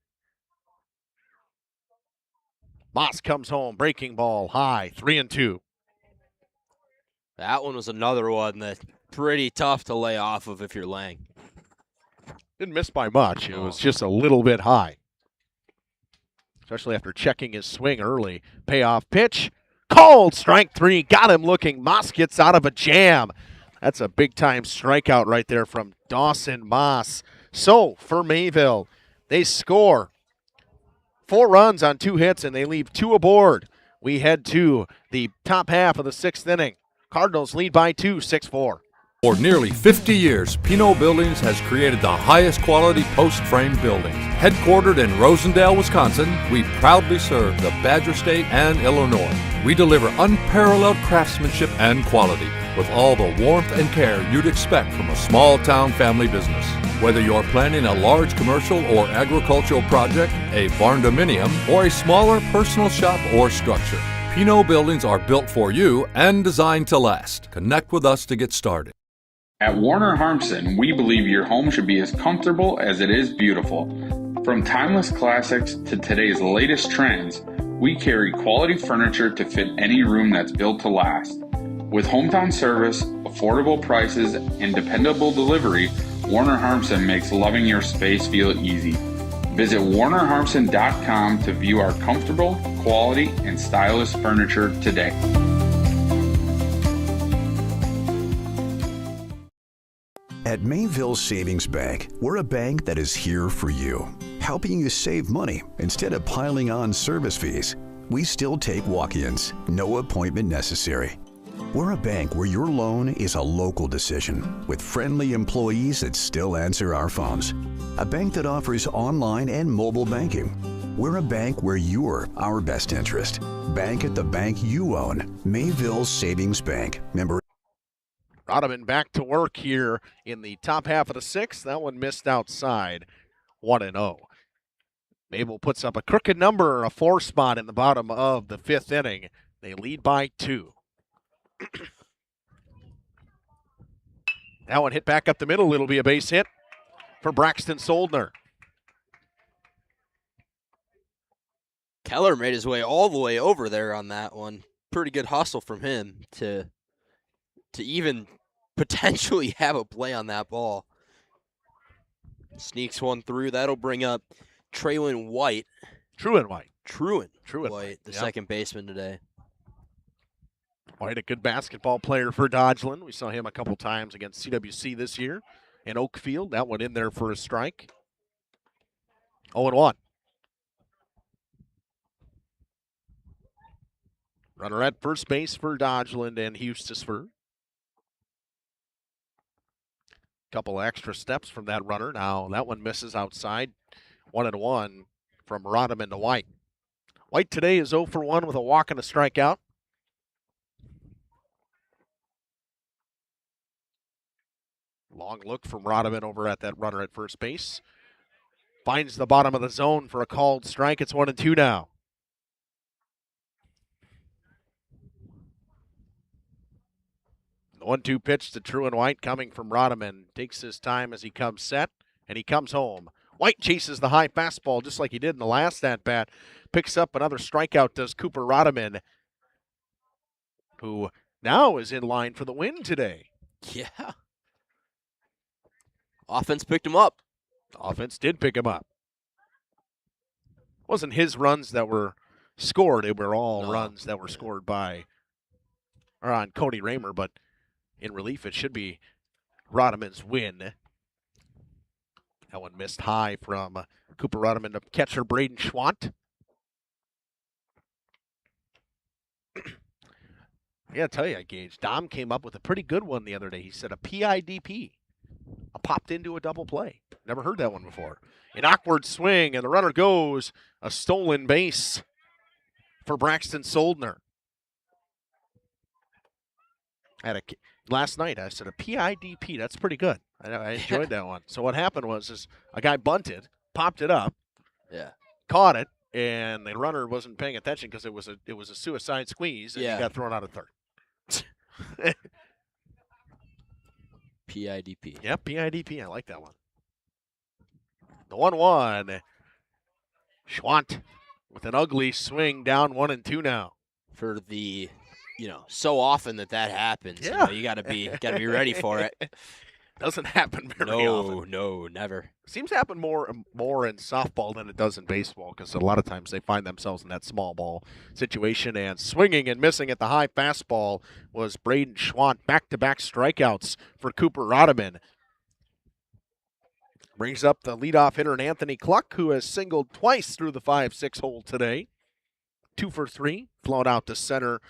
Moss comes home, breaking ball high, 3-2. That one was another one that's pretty tough to lay off of if you're Lang. Didn't miss by much. It was just a little bit high. Especially after checking his swing early. Payoff pitch. Called strike 3. Got him looking. Moss gets out of a jam. That's a big-time strikeout right there from Dawson Moss. So, for Mayville, they score 4 runs on 2 hits, and they leave 2 aboard. We head to the top half of the 6th inning. Cardinals lead by 2, 6-4. For nearly 50 years, Pinot Buildings has created the highest quality post-frame buildings. Headquartered in Rosendale, Wisconsin, we proudly serve the Badger State and Illinois. We deliver unparalleled craftsmanship and quality with all the warmth and care you'd expect from a small-town family business. Whether you're planning a large commercial or agricultural project, a barn-dominium, or a smaller personal shop or structure, Pinot Buildings are built for you and designed to last. Connect with us to get started. At Warner Harmson, we believe your home should be as comfortable as it is beautiful. From timeless classics to today's latest trends, we carry quality furniture to fit any room that's built to last. With hometown service, affordable prices, and dependable delivery, Warner Harmson makes loving your space feel easy. Visit warnerharmson.com to view our comfortable, quality, and stylish furniture today. At Mayville Savings Bank, we're a bank that is here for you, helping you save money instead of piling on service fees. We still take walk-ins, no appointment necessary. We're a bank where your loan is a local decision, with friendly employees that still answer our phones. A bank that offers online and mobile banking. We're a bank where you're our best interest. Bank at the bank you own. Mayville Savings Bank. Member. Rodman back to work here in the top half of the 6th. That one missed outside, 1-0. Mayville puts up a crooked number, a 4 spot in the bottom of the 5th inning. They lead by 2. That one hit back up the middle. It'll be a base hit for Braxton Soldner. Keller made his way all the way over there on that one. Pretty good hustle from him to even potentially have a play on that ball. Sneaks one through. That'll bring up Truan White, the second baseman today. White, a good basketball player for Dodgeland. We saw him a couple times against CWC this year in Oakfield. That one in there for a strike. 0-1. Runner at first base for Dodgeland and Hustisford. Couple extra steps from that runner. Now that one misses outside. 1-1 from Rodman to White. White today is 0 for 1 with a walk and a strikeout. Long look from Rodman over at that runner at first base. Finds the bottom of the zone for a called strike. It's 1-2 now. The 1-2 pitch to Truan White coming from Rodman. Takes his time as he comes set, and he comes home. White chases the high fastball just like he did in the last at-bat. Picks up another strikeout, does Cooper Rodman, who now is in line for the win today. Yeah. Offense picked him up. Offense did pick him up. Wasn't his runs that were scored. They were all runs that were scored by, or on Cody Raymer, but in relief it should be Rodman's win. That one missed high from Cooper Rodman to catcher Braden Schwant. I gotta tell you, Gage, Dom came up with a pretty good one the other day. He said a PIDP. A popped into a double play. Never heard that one before. An awkward swing, and the runner goes. A stolen base for Braxton Soldner. Last night, I said a PIDP. That's pretty good. I enjoyed that one. So what happened was a guy bunted, popped it up, caught it, and the runner wasn't paying attention because it was a suicide squeeze, and he got thrown out of third. PIDP. Yep, PIDP. I like that one. The 1-1. Schwant with an ugly swing down 1-2 now. For the, so often that happens. Yeah. You gotta be ready for it. Doesn't happen very often. No, never. Seems to happen more in softball than it does in baseball because a lot of times they find themselves in that small ball situation. And swinging and missing at the high fastball was Braden Schwant. Back-to-back strikeouts for Cooper Rodman. Brings up the leadoff hitter Anthony Cluck, who has singled twice through the 5-6 hole today. 2 for 3, flown out to center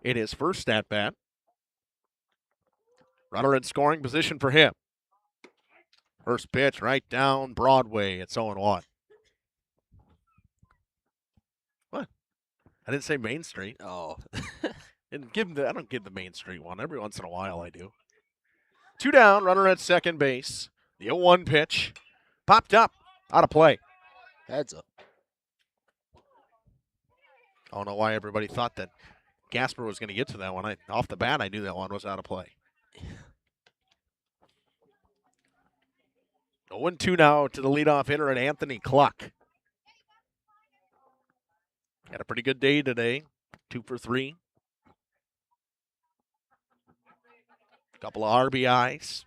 in his first at-bat. Runner in scoring position for him. First pitch right down Broadway. It's 0-1. What? I didn't say Main Street. Oh. I don't give the Main Street one. Every once in a while I do. 2 down, runner at second base. The 0-1 pitch. Popped up. Out of play. Heads up. I don't know why everybody thought that Gasper was going to get to that one. Off the bat, I knew that one was out of play. 0-2 now to the leadoff hitter at Anthony Cluck. Had a pretty good day today. 2 for 3. Couple of RBIs.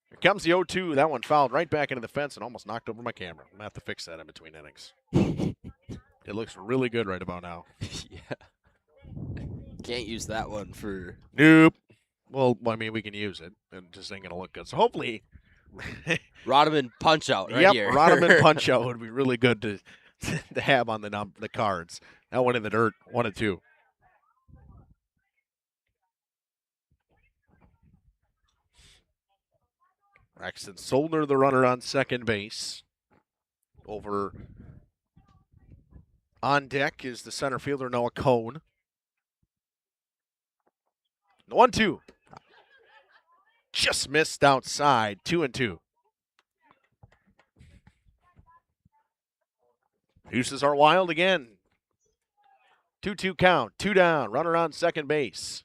Here comes the 0-2. That one fouled right back into the fence and almost knocked over my camera. I'm going to have to fix that in between innings. It looks really good right about now. Yeah. Can't use that one for... Nope. Well, I mean, we can use it. It just ain't going to look good. So hopefully... Rodman punch-out right here. Yep, Rodman punch-out would be really good to have on the cards. That one in the dirt, 1-2. Braxton Soldner, the runner on second base. Over on deck is the center fielder, Noah Cohn. The 1-2. Just missed outside, 2-2. Deuces are wild again. 2-2 count, 2 down, runner on second base.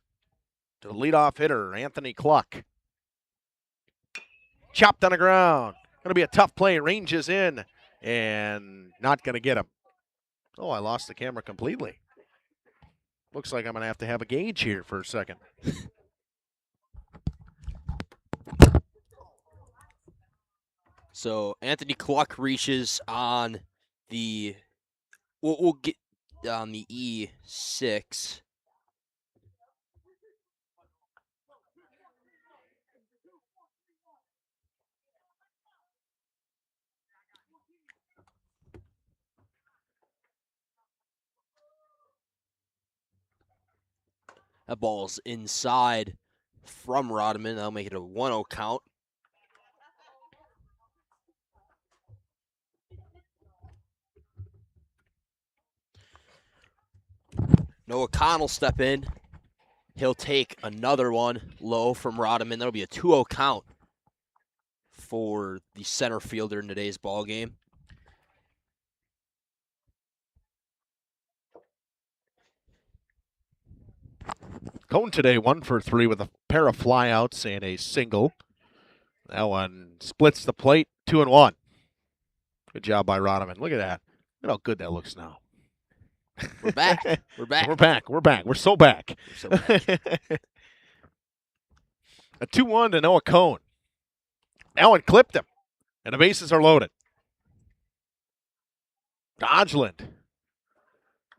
To the leadoff hitter, Anthony Cluck. Chopped on the ground. Going to be a tough play. Ranges in and not going to get him. Oh, I lost the camera completely. Looks like I'm going to have a gauge here for a second. So Anthony Cluck reaches on the we'll get on the E6. That ball's inside from Rodman. That'll make it a 1-0 count. Noah Kahn will step in. He'll take another one low from Rodman. That'll be a 2-0 count for the center fielder in today's ball game. Cone today 1 for 3 with a pair of flyouts and a single. That one splits the plate, 2-1. Good job by Rodman. Look at that. Look how good that looks now. We're back. We're back. We're back. We're back. We're so back. We're so back. A 2-1 to Noah Cone. That one clipped him, and the bases are loaded. Dodgeland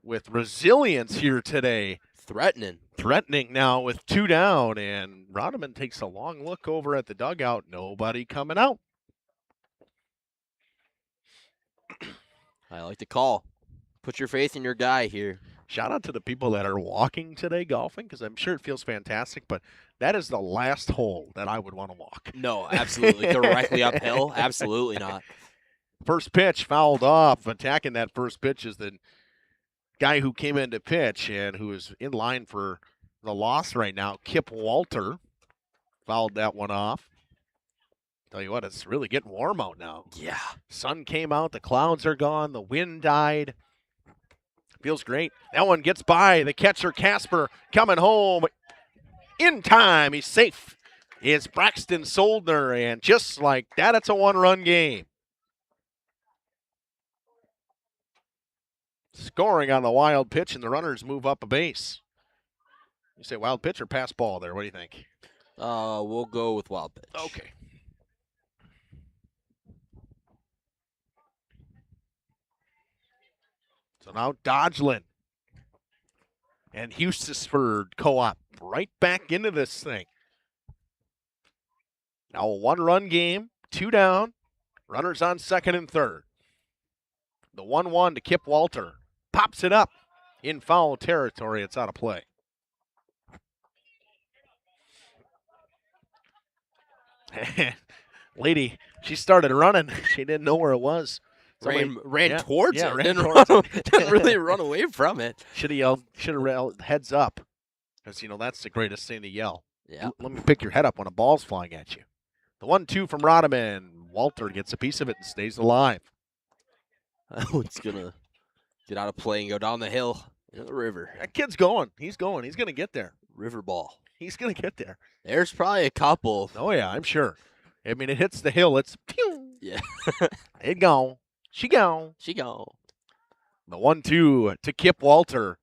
with resilience here today. Threatening now with 2 down, and Rodman takes a long look over at the dugout. Nobody coming out. I like the call. Put your faith in your guy here. Shout out to the people that are walking today golfing, because I'm sure it feels fantastic, but that is the last hole that I would want to walk. No, absolutely. Directly uphill? Absolutely not. First pitch fouled off. Attacking that first pitch is the guy who came in to pitch and who is in line for the loss right now. Kip Walter fouled that one off. Tell you what, it's really getting warm out now. Yeah. Sun came out. The clouds are gone. The wind died. Feels great. That one gets by. The catcher, Casper, coming home in time. He's safe. It's Braxton Soldner, and just like that, it's a 1-run game. Scoring on the wild pitch, and the runners move up a base. You say wild pitch or pass ball there? What do you think? We'll go with wild pitch. Okay. So now Dodgeland and Hustisford Co-op right back into this thing. Now a 1-run game, 2 down, runners on second and third. The 1-1 to Kip Walter. Pops it up in foul territory. It's out of play. Lady, she started running. She didn't know where it was. Ran towards it. Didn't really run away from it. Should have yelled heads up. Because, that's the greatest thing to yell. Yeah. Let me pick your head up when a ball's flying at you. The 1-2 from Rodman. Walter gets a piece of it and stays alive. It's going to get out of play and go down the hill into the river. That kid's going. He's going. He's going to get there. River ball. He's going to get there. There's probably a couple. Oh, yeah, I'm sure. I mean, it hits the hill. It's pew. Yeah. It gone. She gone. She gone. The 1-2 to Kip Walter.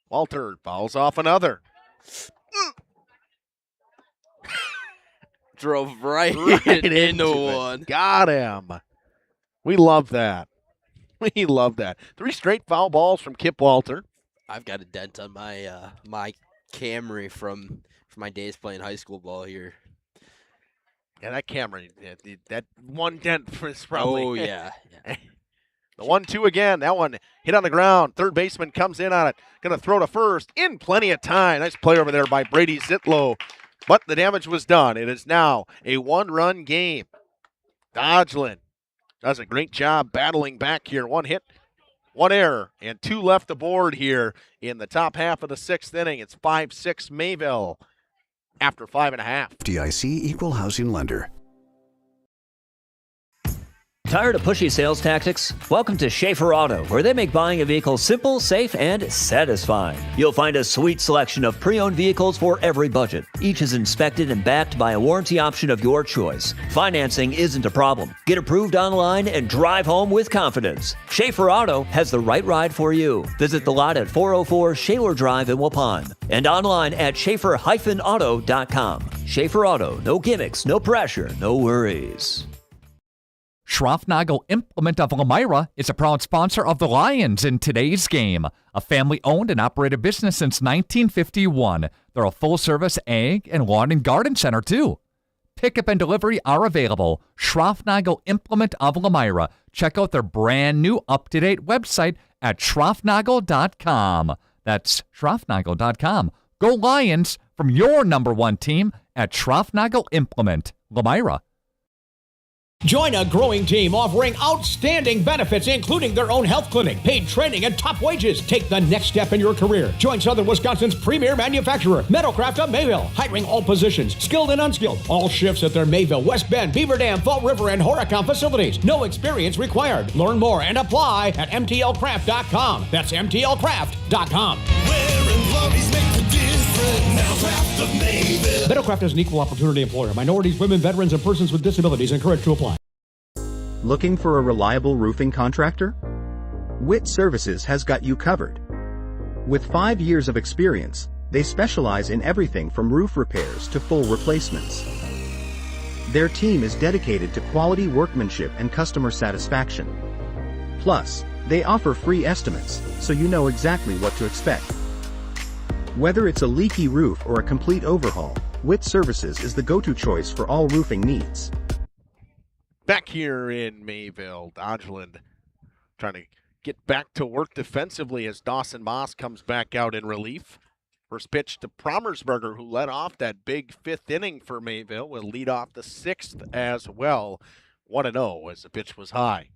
Walter fouls off another. Drove right into one. Got him. We love that. We love that. 3 straight foul balls from Kip Walter. I've got a dent on my my Camry from my days playing high school ball here. Yeah, that Camry, that one dent is probably. Oh, yeah. The 1-2 again. That one hit on the ground. Third baseman comes in on it. Going to throw to first in plenty of time. Nice play over there by Brady Zitlow. But the damage was done. It is now a 1-run game. Dodgeland does a great job battling back here. 1 hit, 1 error, and 2 left aboard here in the top half of the 6th inning. It's 5-6 Mayville after 5.5. FDIC Equal Housing Lender. Tired of pushy sales tactics? Welcome to Schaefer Auto, where they make buying a vehicle simple, safe, and satisfying. You'll find a sweet selection of pre-owned vehicles for every budget. Each is inspected and backed by a warranty option of your choice. Financing isn't a problem. Get approved online and drive home with confidence. Schaefer Auto has the right ride for you. Visit the lot at 404 Shaler Drive in Waupun and online at schaefer-auto.com. Schaefer Auto, no gimmicks, no pressure, no worries. Schroffnagel Implement of Elmira is a proud sponsor of the Lions in today's game. A family-owned and operated business since 1951. They're a full-service ag and lawn and garden center, too. Pickup and delivery are available. Schroffnagel Implement of Elmira. Check out their brand-new, up-to-date website at schroffnagel.com. That's schroffnagel.com. Go Lions from your #1 team at Schroffnagel Implement, Elmira. Join a growing team offering outstanding benefits, including their own health clinic, paid training, and top wages. Take the next step in your career. Join Southern Wisconsin's premier manufacturer, Metalcraft of Mayville, hiring all positions, skilled and unskilled. All shifts at their Mayville, West Bend, Beaver Dam, Fall River, and Horicon facilities. No experience required. Learn more and apply at mtlcraft.com. That's mtlcraft.com. Metalcraft is an equal opportunity employer. Minorities, women, veterans, and persons with disabilities encouraged to apply. Looking for a reliable roofing contractor? Witt Services has got you covered. With 5 years of experience, they specialize in everything from roof repairs to full replacements. Their team is dedicated to quality workmanship and customer satisfaction. Plus, they offer free estimates, so you know exactly what to expect. Whether it's a leaky roof or a complete overhaul, Witt Services is the go-to choice for all roofing needs. Back here in Mayville, Dodgeland trying to get back to work defensively as Dawson Moss comes back out in relief. First pitch to Promersberger, who led off that big 5th inning for Mayville, will lead off the 6th as well. 1-0 as the pitch was high.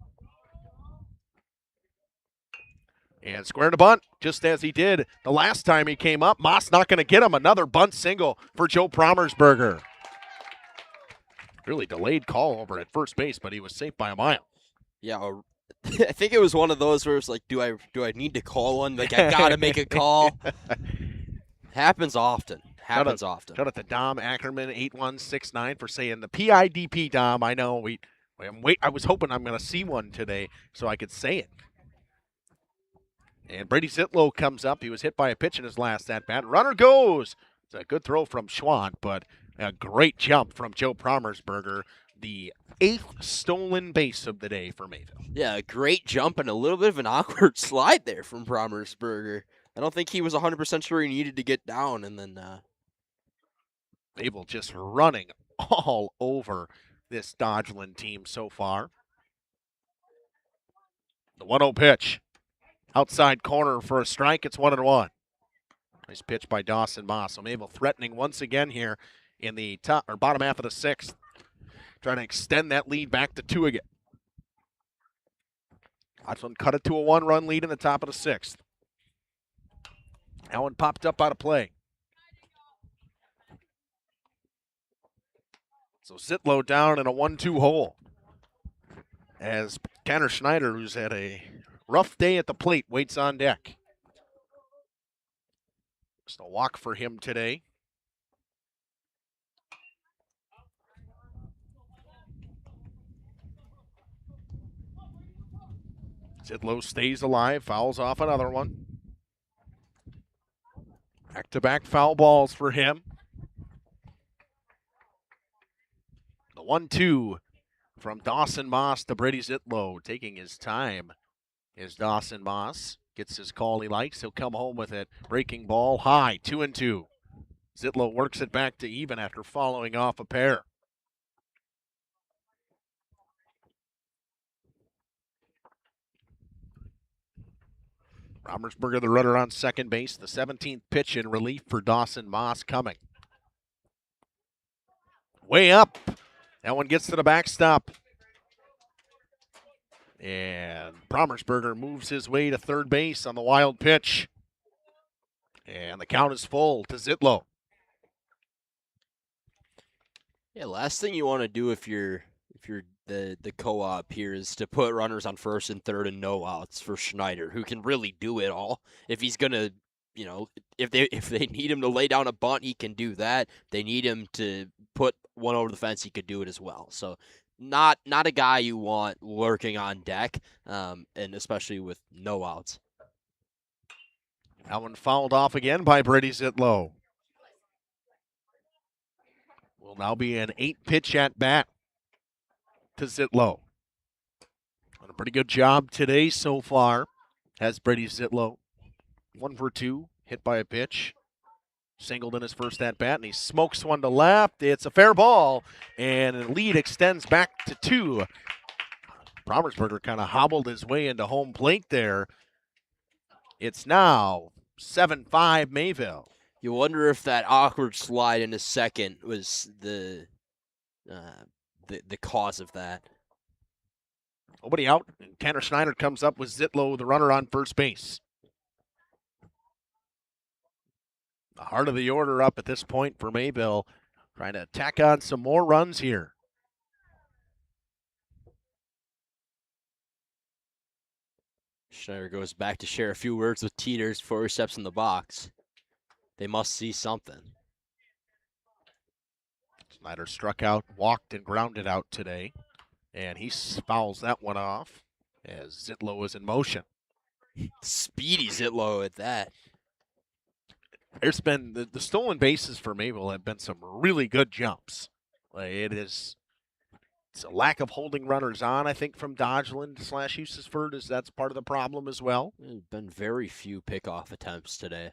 And square to bunt, just as he did the last time he came up. Moss not going to get him. Another bunt single for Joe Promersberger. Really delayed call over at first base, but he was safe by a mile. Yeah, I think it was one of those where it's like, do I need to call one? Like, I got to make a call. Happens often. Shout out to Dom Ackerman, 8169, for saying the PIDP, Dom. I know. I was hoping I'm going to see one today so I could say it. And Brady Zitlow comes up. He was hit by a pitch in his last at-bat. Runner goes. It's a good throw from Schwant, but a great jump from Joe Promersberger, the 8th stolen base of the day for Mayville. Yeah, a great jump and a little bit of an awkward slide there from Promersberger. I don't think he was 100% sure he needed to get down, and then Mayville just running all over this Dodgeland team so far. The 1-0 pitch. Outside corner for a strike. It's 1-1. Nice pitch by Dawson Moss. So Mayville threatening once again here in the top or bottom half of the 6th. Trying to extend that lead back to 2 again. Dodgeland cut it to a 1-run lead in the top of the 6th. That one popped up out of play. So Zitlow down in a 1-2 hole. As Tanner Schneider, who's had a rough day at the plate, waits on deck. Just a walk for him today. Zitlow stays alive, fouls off another one. Back-to-back foul balls for him. The 1-2 from Dawson Moss to Brady Zitlow, taking his time. As Dawson Moss gets his call he likes, he'll come home with it. Breaking ball high, 2-2. Zitlow works it back to even after following off a pair. Promersberger, the runner on second base. The 17th pitch in relief for Dawson Moss coming. Way up. That one gets to the backstop. And Promersberger moves his way to third base on the wild pitch. And the count is full to Zitlow. Yeah, last thing you want to do if you're the co-op here is to put runners on first and third and no outs for Schneider, who can really do it all. If he's gonna, if they need him to lay down a bunt, he can do that. If they need him to put one over the fence, he could do it as well. So not a guy you want lurking on deck, and especially with no outs. That one fouled off again by Brady Zitlow. Will now be an 8-pitch at bat to Zitlow. Done a pretty good job today so far, has Brady Zitlow. 1 for 2, hit by a pitch. Singled in his first at bat, and he smokes one to left. It's a fair ball, and the lead extends back to 2. Promersberger kind of hobbled his way into home plate there. It's now 7-5 Mayville. You wonder if that awkward slide in a second was the the cause of that. Nobody out. And Tanner Schneider comes up with Zitlow, the runner on first base. The heart of the order up at this point for Mayville, trying to tack on some more runs here. Schneider goes back to share a few words with Teeters before he steps in the box. They must see something. Schneider struck out, walked, and grounded out today. And he fouls that one off as Zitlow is in motion. Speedy Zitlow at that. There's been the stolen bases for Mayville have been some really good jumps. It's a lack of holding runners on, I think, from Dodgeland / Hustisford, as that's part of the problem as well. There's been very few pickoff attempts today.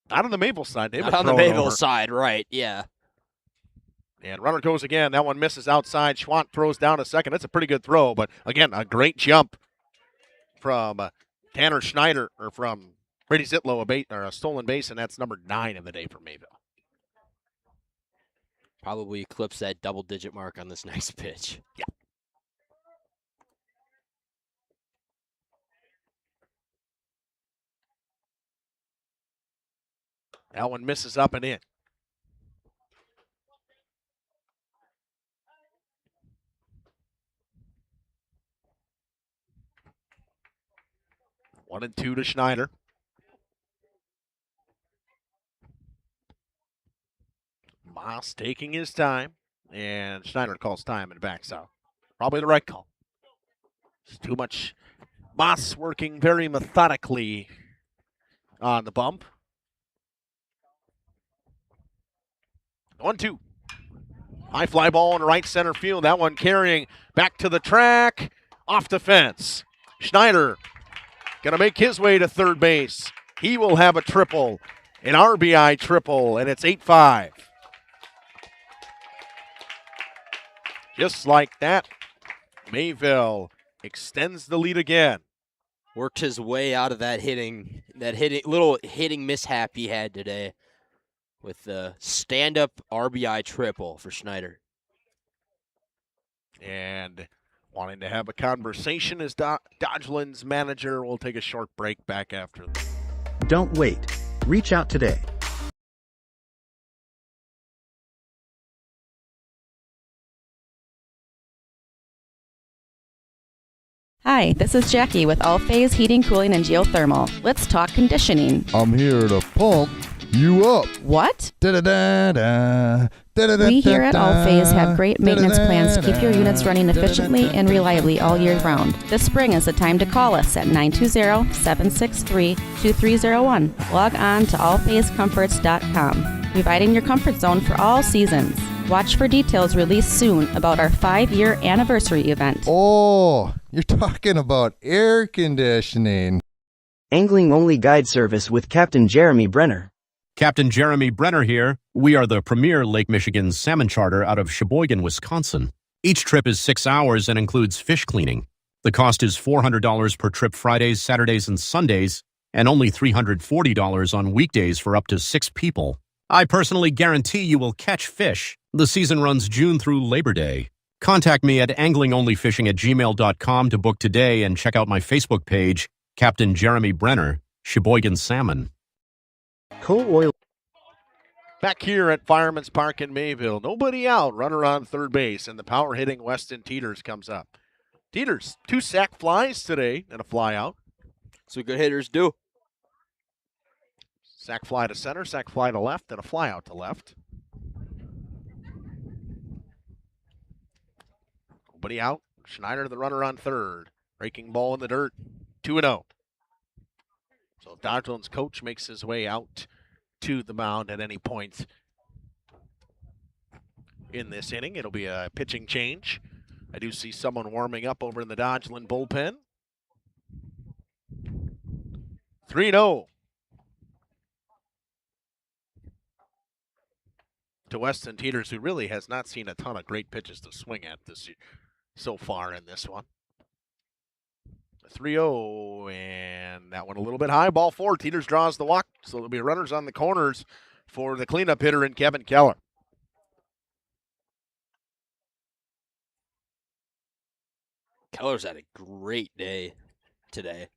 Not on the Mayville side. They've been Not on the Mayville over. side, right, yeah. And runner goes again. That one misses outside. Schwant throws down a second. That's a pretty good throw, but again, a great jump from Tanner Schneider, or from Brady Zitlow, a stolen base, and that's number 9 of the day for Mayville. Probably eclipse that double-digit mark on this next pitch. Yeah. That one misses up and in. One and two to Schneider. Moss taking his time, and Schneider calls time and backs out. Probably the right call. It's too much. Moss working very methodically on the bump. 1-2. High fly ball in right center field. That one carrying back to the track. Off the fence. Schneider going to make his way to third base. He will have a triple, an RBI triple, and it's 8-5. Just like that, Mayville extends the lead again. Worked his way out of that little hitting mishap he had today with the stand-up RBI triple for Schneider. And wanting to have a conversation as Dodgeland's manager. We'll take a short break back after this. Don't wait. Reach out today. Hi, this is Jackie with All Phase Heating, Cooling, and Geothermal. Let's talk conditioning. I'm here to pump you up. What? Da-da-da-da. We here at All Phase have great maintenance plans to keep your units running efficiently and reliably all year round. This spring is the time to call us at 920-763-2301. Log on to allphasecomforts.com, providing your comfort zone for all seasons. Watch for details released soon about our 5-year anniversary event. Oh, you're talking about air conditioning. Angling-only guide service with Captain Jeremy Brenner. Captain Jeremy Brenner here. We are the premier Lake Michigan salmon charter out of Sheboygan, Wisconsin. Each trip is 6 hours and includes fish cleaning. The cost is $400 per trip Fridays, Saturdays, and Sundays, and only $340 on weekdays for up to 6 people. I personally guarantee you will catch fish. The season runs June through Labor Day. Contact me at anglingonlyfishing@gmail.com to book today and check out my Facebook page, Captain Jeremy Brenner, Sheboygan Salmon. Coal oil. Back here at Fireman's Park in Mayville, nobody out, runner on third base, and the power hitting Weston Teeters comes up. Teeters, 2 sac flies today and a fly out. That's what good hitters do. Sac fly to center, sac fly to left, and a fly out to left. Nobody out. Schneider, the runner on third. Breaking ball in the dirt. 2-0. So Dodgeland's coach makes his way out to the mound at any point in this inning. It'll be a pitching change. I do see someone warming up over in the Dodgeland bullpen. 3-0. To Weston Teeters, who really has not seen a ton of great pitches to swing at this year so far in this one. 3-0, and that one a little bit high. Ball 4. Teeters draws the walk, so there'll be runners on the corners for the cleanup hitter in Kevin Keller. Keller's had a great day today.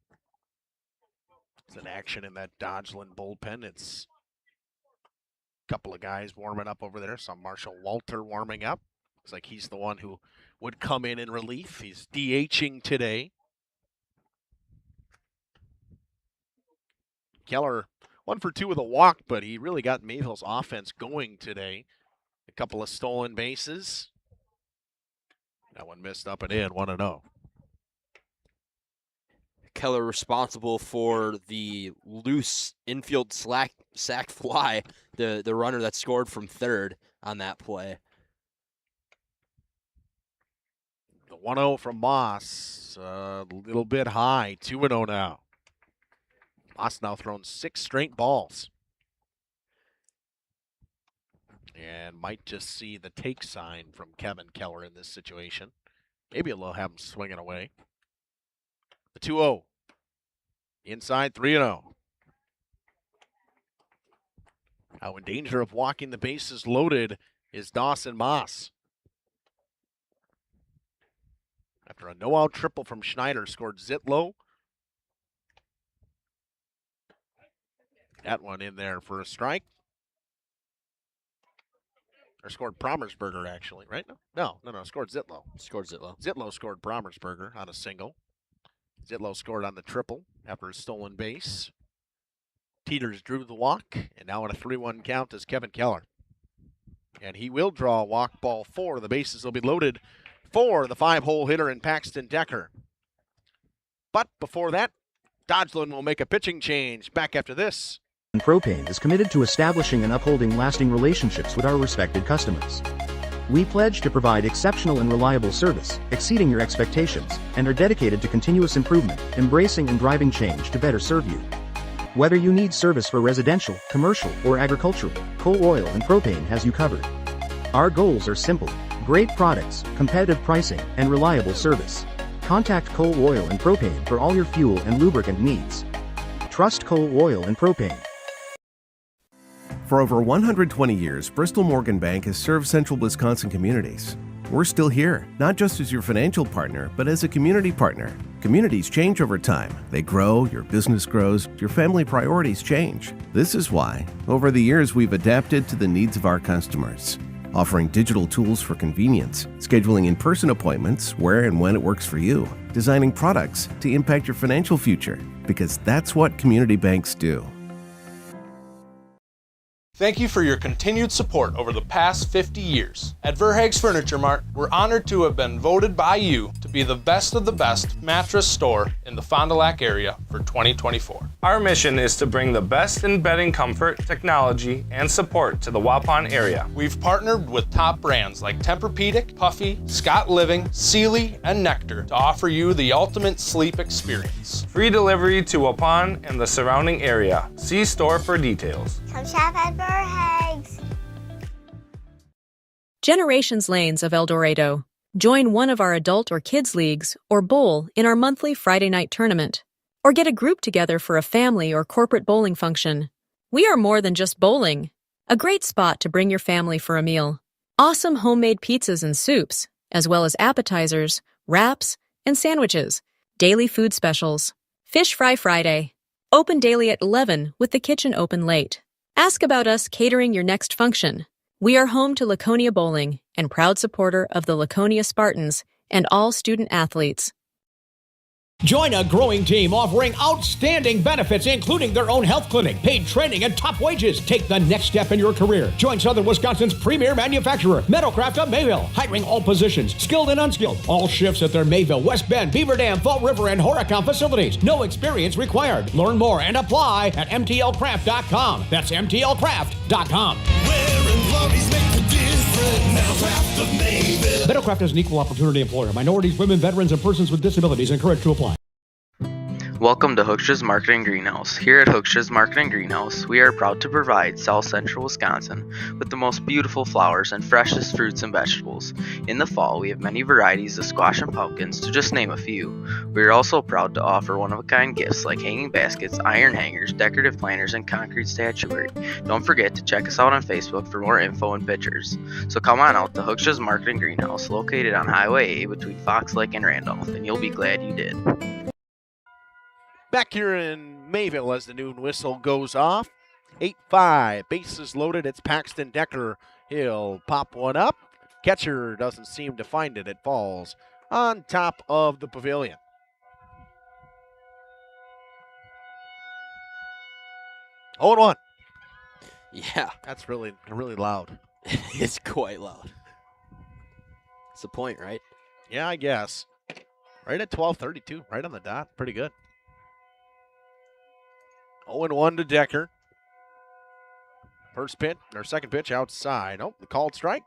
It's an action in that Dodgeland bullpen. It's a couple of guys warming up over there. Some Marshall Walter warming up. Looks like he's the one who would come in relief. He's DHing today. Keller 1 for 2 with a walk, but he really got Mayville's offense going today. A couple of stolen bases. That one missed up and in, 1-0. Keller responsible for the loose infield sack fly, the runner that scored from third on that play. The 1-0 from Moss, a little bit high, 2-0 now. Moss now thrown 6 straight balls. And might just see the take sign from Kevin Keller in this situation. Maybe he'll have him swinging away. The 2-0. Inside 3-0. Now in danger of walking the bases loaded is Dawson Moss. After a no-out triple from Schneider, scored Zitlow. That one in there for a strike. Or scored Promersberger, actually, right? No, scored Zitlow. Zitlow scored Promersberger on a single. Zitlow scored on the triple after a stolen base. Teeters drew the walk, and now on a 3-1 count is Kevin Keller. And he will draw a walk ball 4. The bases will be loaded for the 5-hole hitter in Paxton Decker. But before that, Dodgeland will make a pitching change. Back after this. Propane is committed to establishing and upholding lasting relationships with our respected customers. We pledge to provide exceptional and reliable service, exceeding your expectations, and are dedicated to continuous improvement, embracing and driving change to better serve you. Whether you need service for residential, commercial, or agricultural, Coal Oil and Propane has you covered. Our goals are simple: great products, competitive pricing, and reliable service. Contact Coal Oil and Propane for all your fuel and lubricant needs. Trust Coal Oil and Propane. For over 120 years, Bristol Morgan Bank has served central Wisconsin communities. We're still here, not just as your financial partner, but as a community partner. Communities change over time. They grow, your business grows, your family priorities change. This is why, over the years, we've adapted to the needs of our customers, offering digital tools for convenience, scheduling in-person appointments where and when it works for you, designing products to impact your financial future, because that's what community banks do. Thank you for your continued support over the past 50 years. At Verhaeg's Furniture Mart, we're honored to have been voted by you to be the best of the best mattress store in the Fond du Lac area for 2024. Our mission is to bring the best in bedding comfort, technology, and support to the Waupun area. We've partnered with top brands like Tempur-Pedic, Puffy, Scott Living, Sealy, and Nectar to offer you the ultimate sleep experience. Free delivery to Waupun and the surrounding area. See store for details. Come shop at Verhaeg's. Generations Lanes of El Dorado. Join one of our adult or kids leagues or bowl in our monthly Friday night tournament. Or get a group together for a family or corporate bowling function. We are more than just bowling. A great spot to bring your family for a meal. Awesome homemade pizzas and soups, as well as appetizers, wraps, and sandwiches. Daily food specials. Fish Fry Friday. Open daily at 11 with the kitchen open late. Ask about us catering your next function. We are home to Laconia Bowling and proud supporter of the Laconia Spartans and all student athletes. Join a growing team offering outstanding benefits, including their own health clinic, paid training, and top wages. Take the next step in your career. Join Southern Wisconsin's premier manufacturer, Metalcraft of Mayville, hiring all positions, skilled and unskilled. All shifts at their Mayville, West Bend, Beaver Dam, Fall River, and Horicon facilities. No experience required. Learn more and apply at mtlcraft.com. That's mtlcraft.com. Wearing glories make the difference. Metalcraft of Mayville. Metalcraft is an equal opportunity employer. Minorities, women, veterans, and persons with disabilities encouraged to apply. Welcome to Hooksha's Marketing Greenhouse. Here at Hooksha's Marketing Greenhouse, we are proud to provide South Central Wisconsin with the most beautiful flowers and freshest fruits and vegetables. In the fall, we have many varieties of squash and pumpkins, to just name a few. We are also proud to offer one-of-a-kind gifts like hanging baskets, iron hangers, decorative planters, and concrete statuary. Don't forget to check us out on Facebook for more info and pictures. So come on out to Hooksha's Marketing Greenhouse, located on Highway A between Fox Lake and Randolph, and you'll be glad you did. Back here in Mayville as the noon whistle goes off. 8-5, bases loaded. It's Paxton Decker. He'll pop one up. Catcher doesn't seem to find it. It falls on top of the pavilion. Oh, and 1. Yeah. That's really loud. It's quite loud. It's the point, right? Yeah, I guess. Right at 12:32, right on the dot. Pretty good. 0-1 to Decker. First pitch, or second pitch outside. Oh, the called strike.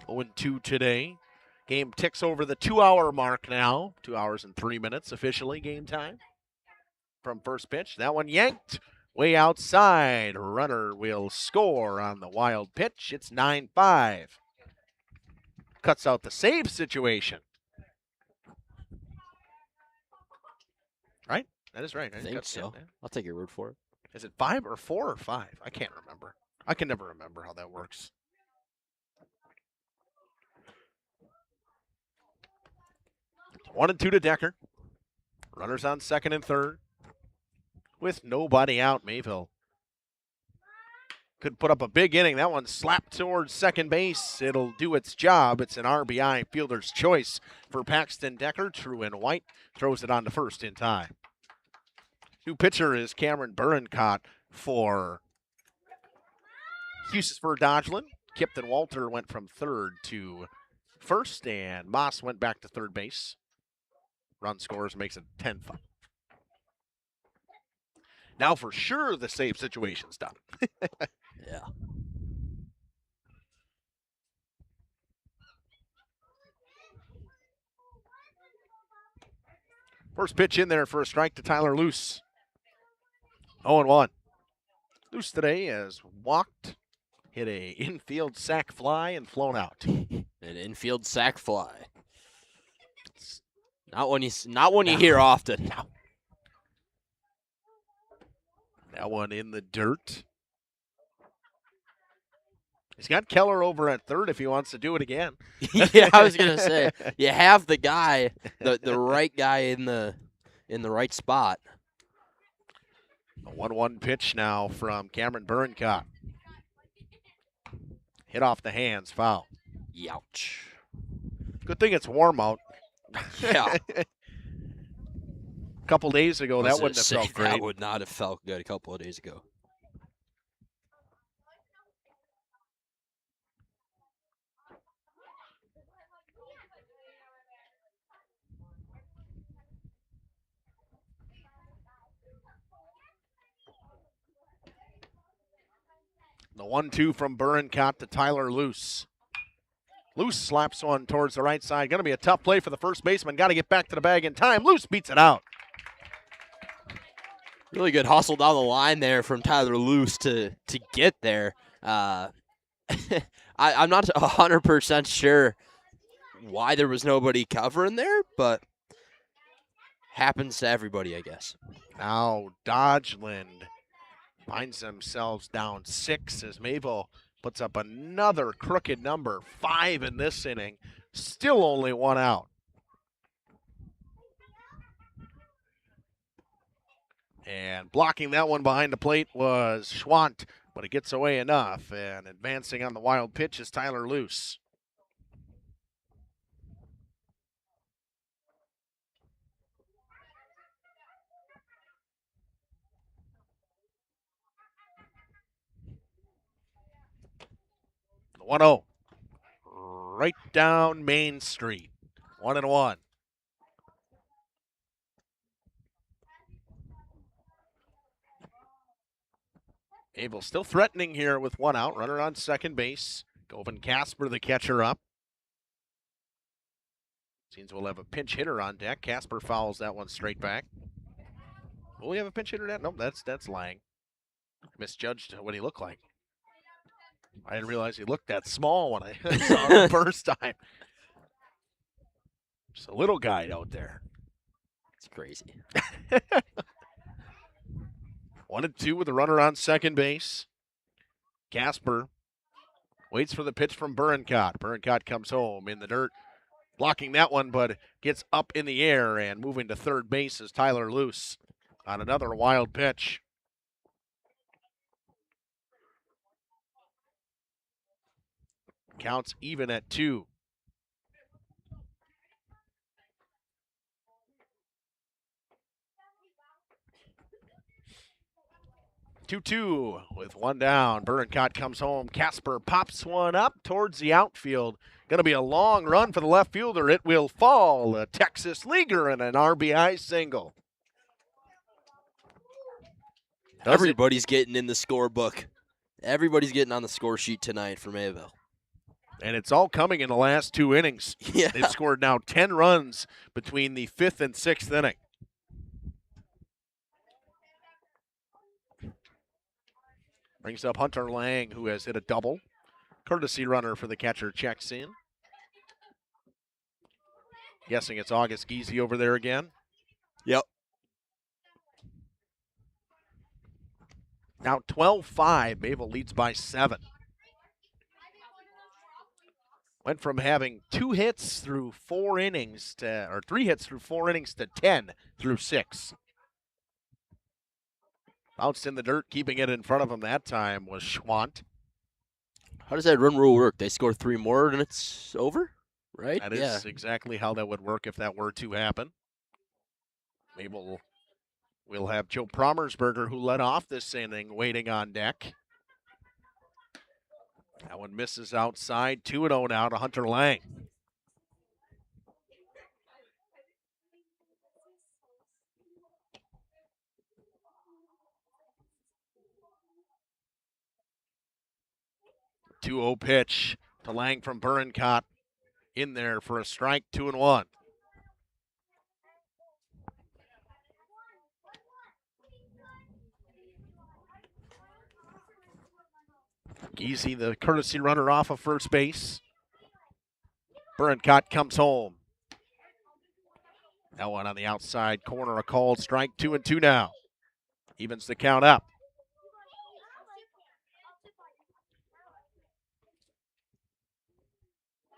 Oh, 0-2 today. Game ticks over the 2-hour mark now. 2 hours and 3 minutes officially game time. From first pitch, that one yanked way outside. Runner will score on the wild pitch. It's 9-5. Cuts out the save situation. Right? That is right. I think so. I'll take your word for it. Is it 5 or 4 or 5? I can't remember. I can never remember how that works. It's 1-2 to Decker. Runners on second and third. With nobody out, Mayville could put up a big inning. That one slapped towards second base. It'll do its job. It's an RBI fielder's choice for Paxton Decker. True and White throws it on to first in time. New pitcher is Cameron Burincott for Hustisford Dodgeland. Kipton Walter went from third to first, and Moss went back to third base. Run scores, makes it 10-5. Now for sure the save situation's done. Yeah. First pitch in there for a strike to Tyler Luce. 0-1. Luce today has walked, hit a infield sac fly, and flown out. An infield sac fly. Not one you hear often. No. That one in the dirt. He's got Keller over at third if he wants to do it again. Yeah, I was gonna say you have the guy, the right guy in the right spot. A 1-1 pitch now from Cameron Burincott. Hit off the hands, foul. Youch. Good thing it's warm out. Yeah. A couple days ago, that wouldn't have felt great. That would not have felt good a couple of days ago. The 1-2 from Burincott to Tyler Luce. Luce slaps one towards the right side. Going to be a tough play for the first baseman. Got to get back to the bag in time. Luce beats it out. Really good hustle down the line there from Tyler Luce to get there. I'm not 100% sure why there was nobody covering there, but happens to everybody, I guess. Now Dodgeland finds themselves down 6 as Mayville puts up another crooked number, 5 in this inning. Still only 1 out. And blocking that one behind the plate was Schwant, but it gets away enough. And advancing on the wild pitch is Tyler Luce. The 1-0. Right down Main Street. 1-1. Abel still threatening here with 1 out. Runner on second base. Govan Casper, the catcher, up. Seems we'll have a pinch hitter on deck. Casper fouls that one straight back. Will we have a pinch hitter net? Nope, that's Lang. Misjudged what he looked like. I didn't realize he looked that small when I saw him the first time. Just a little guy out there. It's crazy. 1-2 with a runner on second base. Casper waits for the pitch from Burincott. Burincott comes home in the dirt, blocking that one, but gets up in the air and moving to third base is Tyler Luce on another wild pitch. Counts even at 2. Two with one down. Burincott comes home. Casper pops one up towards the outfield. Going to be a long run for the left fielder. It will fall. A Texas leaguer and an RBI single. Everybody's getting in the scorebook. Everybody's getting on the score sheet tonight for Mayville. And it's all coming in the last 2 innings. Yeah. They've scored now 10 runs between the 5th and 6th inning. Brings up Hunter Lang, who has hit a double. Courtesy runner for the catcher checks in. Guessing it's August Giese over there again. Yep. Now 12-5. Mayville leads by 7. Went from having 2 hits through 4 innings to, or 3 hits through 4 innings to 10 through 6. Bounced in the dirt, keeping it in front of him that time was Schwant. How does that run rule work? They score 3 more and it's over, right? That is exactly how that would work if that were to happen. Maybe we'll have Joe Promersberger, who led off this inning, waiting on deck. That one misses outside. 2-0 now to Hunter Lang. The 2-0 pitch to Lang from Burincott. In there for a strike, 2-1. Giese, the courtesy runner, off of first base. Burincott comes home. That one on the outside corner, a called strike, 2-2 now. Evens the count up.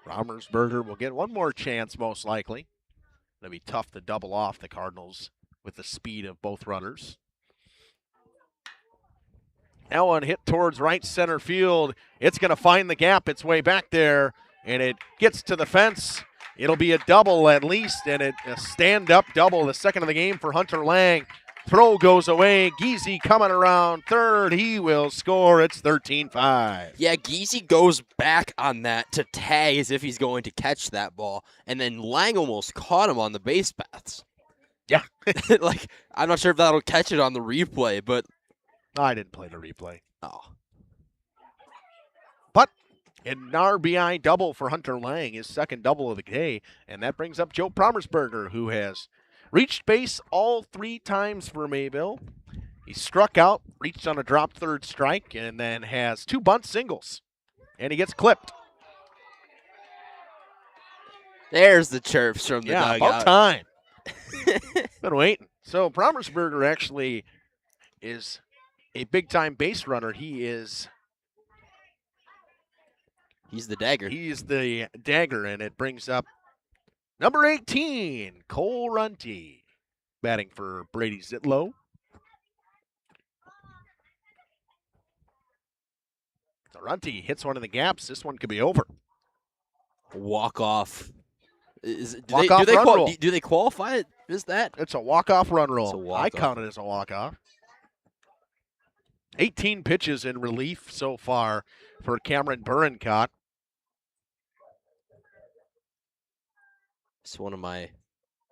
Romersberger will get one more chance, most likely. It'll be tough to double off the Cardinals with the speed of both runners. That one hit towards right center field. It's going to find the gap its way back there, and it gets to the fence. It'll be a double at least, and a stand-up double, the second of the game for Hunter Lang. Throw goes away. Giese coming around third. He will score. It's 13-5. Yeah, Giese goes back on that to tag as if he's going to catch that ball, and then Lang almost caught him on the base paths. Yeah. Like, I'm not sure if that'll catch it on the replay, but... I didn't play the replay. Oh. But an RBI double for Hunter Lang, his second double of the day, and that brings up Joe Promersberger, who has reached base all 3 times for Mayville. He struck out, reached on a drop third strike, and then has 2 bunt singles. And he gets clipped. There's the chirps from the dugout. Yeah, about time. Been waiting. So Promersberger actually is a big-time base runner. He's the dagger. He's the dagger, and it brings up number 18, Cole Runty, batting for Brady Zitlow. So Runty hits one of the gaps. This one could be over. Walk-off. Do they qualify it as that? It's a walk-off run roll. It's a walk-off. I count it as a walk-off. 18 pitches in relief so far for Cameron Burincott. It's one of my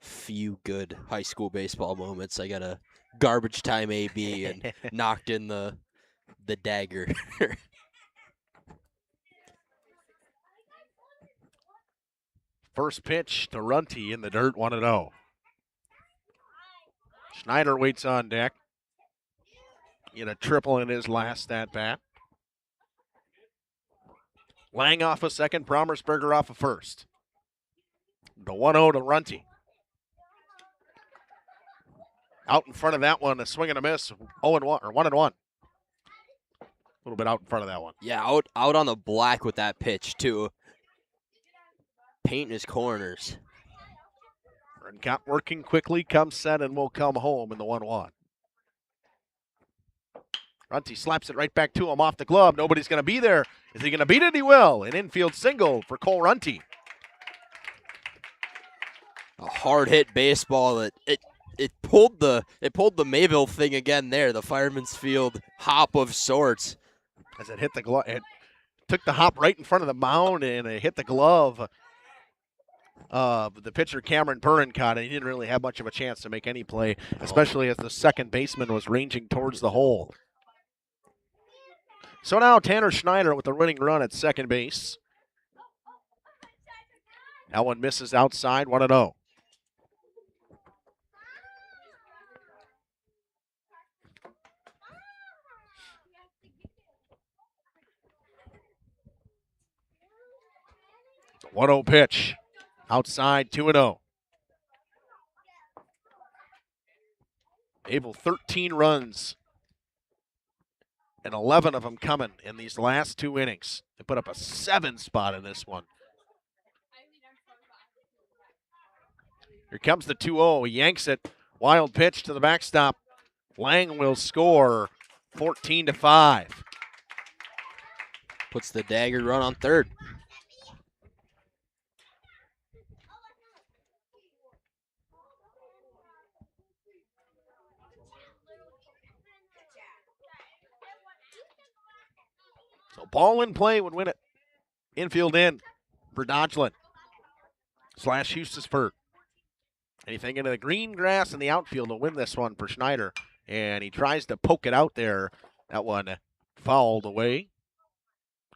few good high school baseball moments. I got a garbage time AB and knocked in the dagger. First pitch to Runty in the dirt, 1-0. Schneider waits on deck. In a triple in his last at-bat. Lang off a second, Promersberger off a first. The 1-0 to Runty. Out in front of that one, a swing and a miss, 0-1 or 1-1. A little bit out in front of that one. Yeah, out on the black with that pitch too. Painting his corners. Got working quickly, comes set, and will come home in the 1-1. Runty slaps it right back to him off the glove. Nobody's going to be there. Is he going to beat it? He will. An infield single for Cole Runty. A hard hit baseball that it pulled the Mayville thing again there. The Fireman's Field hop of sorts. As it hit the glove, it took the hop right in front of the mound and it hit the glove. The pitcher Cameron Perrin caught it. He didn't really have much of a chance to make any play, especially as the second baseman was ranging towards the hole. So now Tanner Schneider with the winning run at second base. That one misses outside, 1-0. The 1-0 pitch. Outside, 2-0. Mayville 13 runs, and 11 of them coming in these last 2 innings. They put up a 7 spot in this one. Here comes the 2-0. He yanks it. Wild pitch to the backstop. Lang will score 14-5. Puts the dagger run on third. So ball in play would win it. Infield in for Dodgeland / Hustisford. Anything into the green grass in the outfield will win this one for Schneider. And he tries to poke it out there. That one fouled away.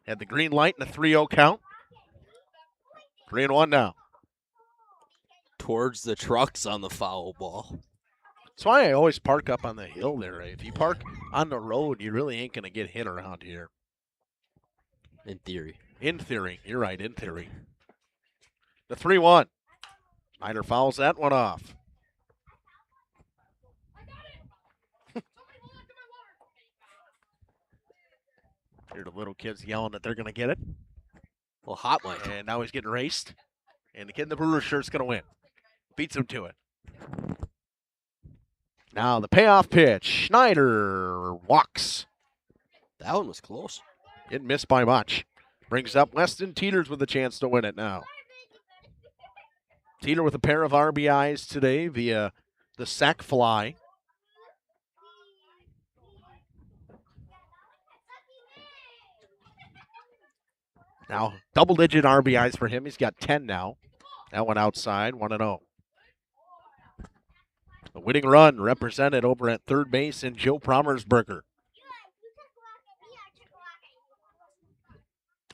Had the green light and a 3-0 count. 3-1 now. Towards the trucks on the foul ball. That's why I always park up on the hill there. If you park on the road, you really ain't going to get hit around here. In theory. In theory. You're right, in theory. The 3-1. Schneider fouls that one off. Here the little kids yelling that they're going to get it. Well, hot mic. And now he's getting raced. And the kid in the Brewer shirt's going to win. Beats him to it. Now the payoff pitch. Schneider walks. That one was close. Didn't miss by much. Brings up Weston Teeters with a chance to win it now. Teeter with a pair of RBIs today via the sac fly. Now, double-digit RBIs for him. He's got 10 now. That one outside, 1-0. The winning run represented over at third base in Joe Promersberger.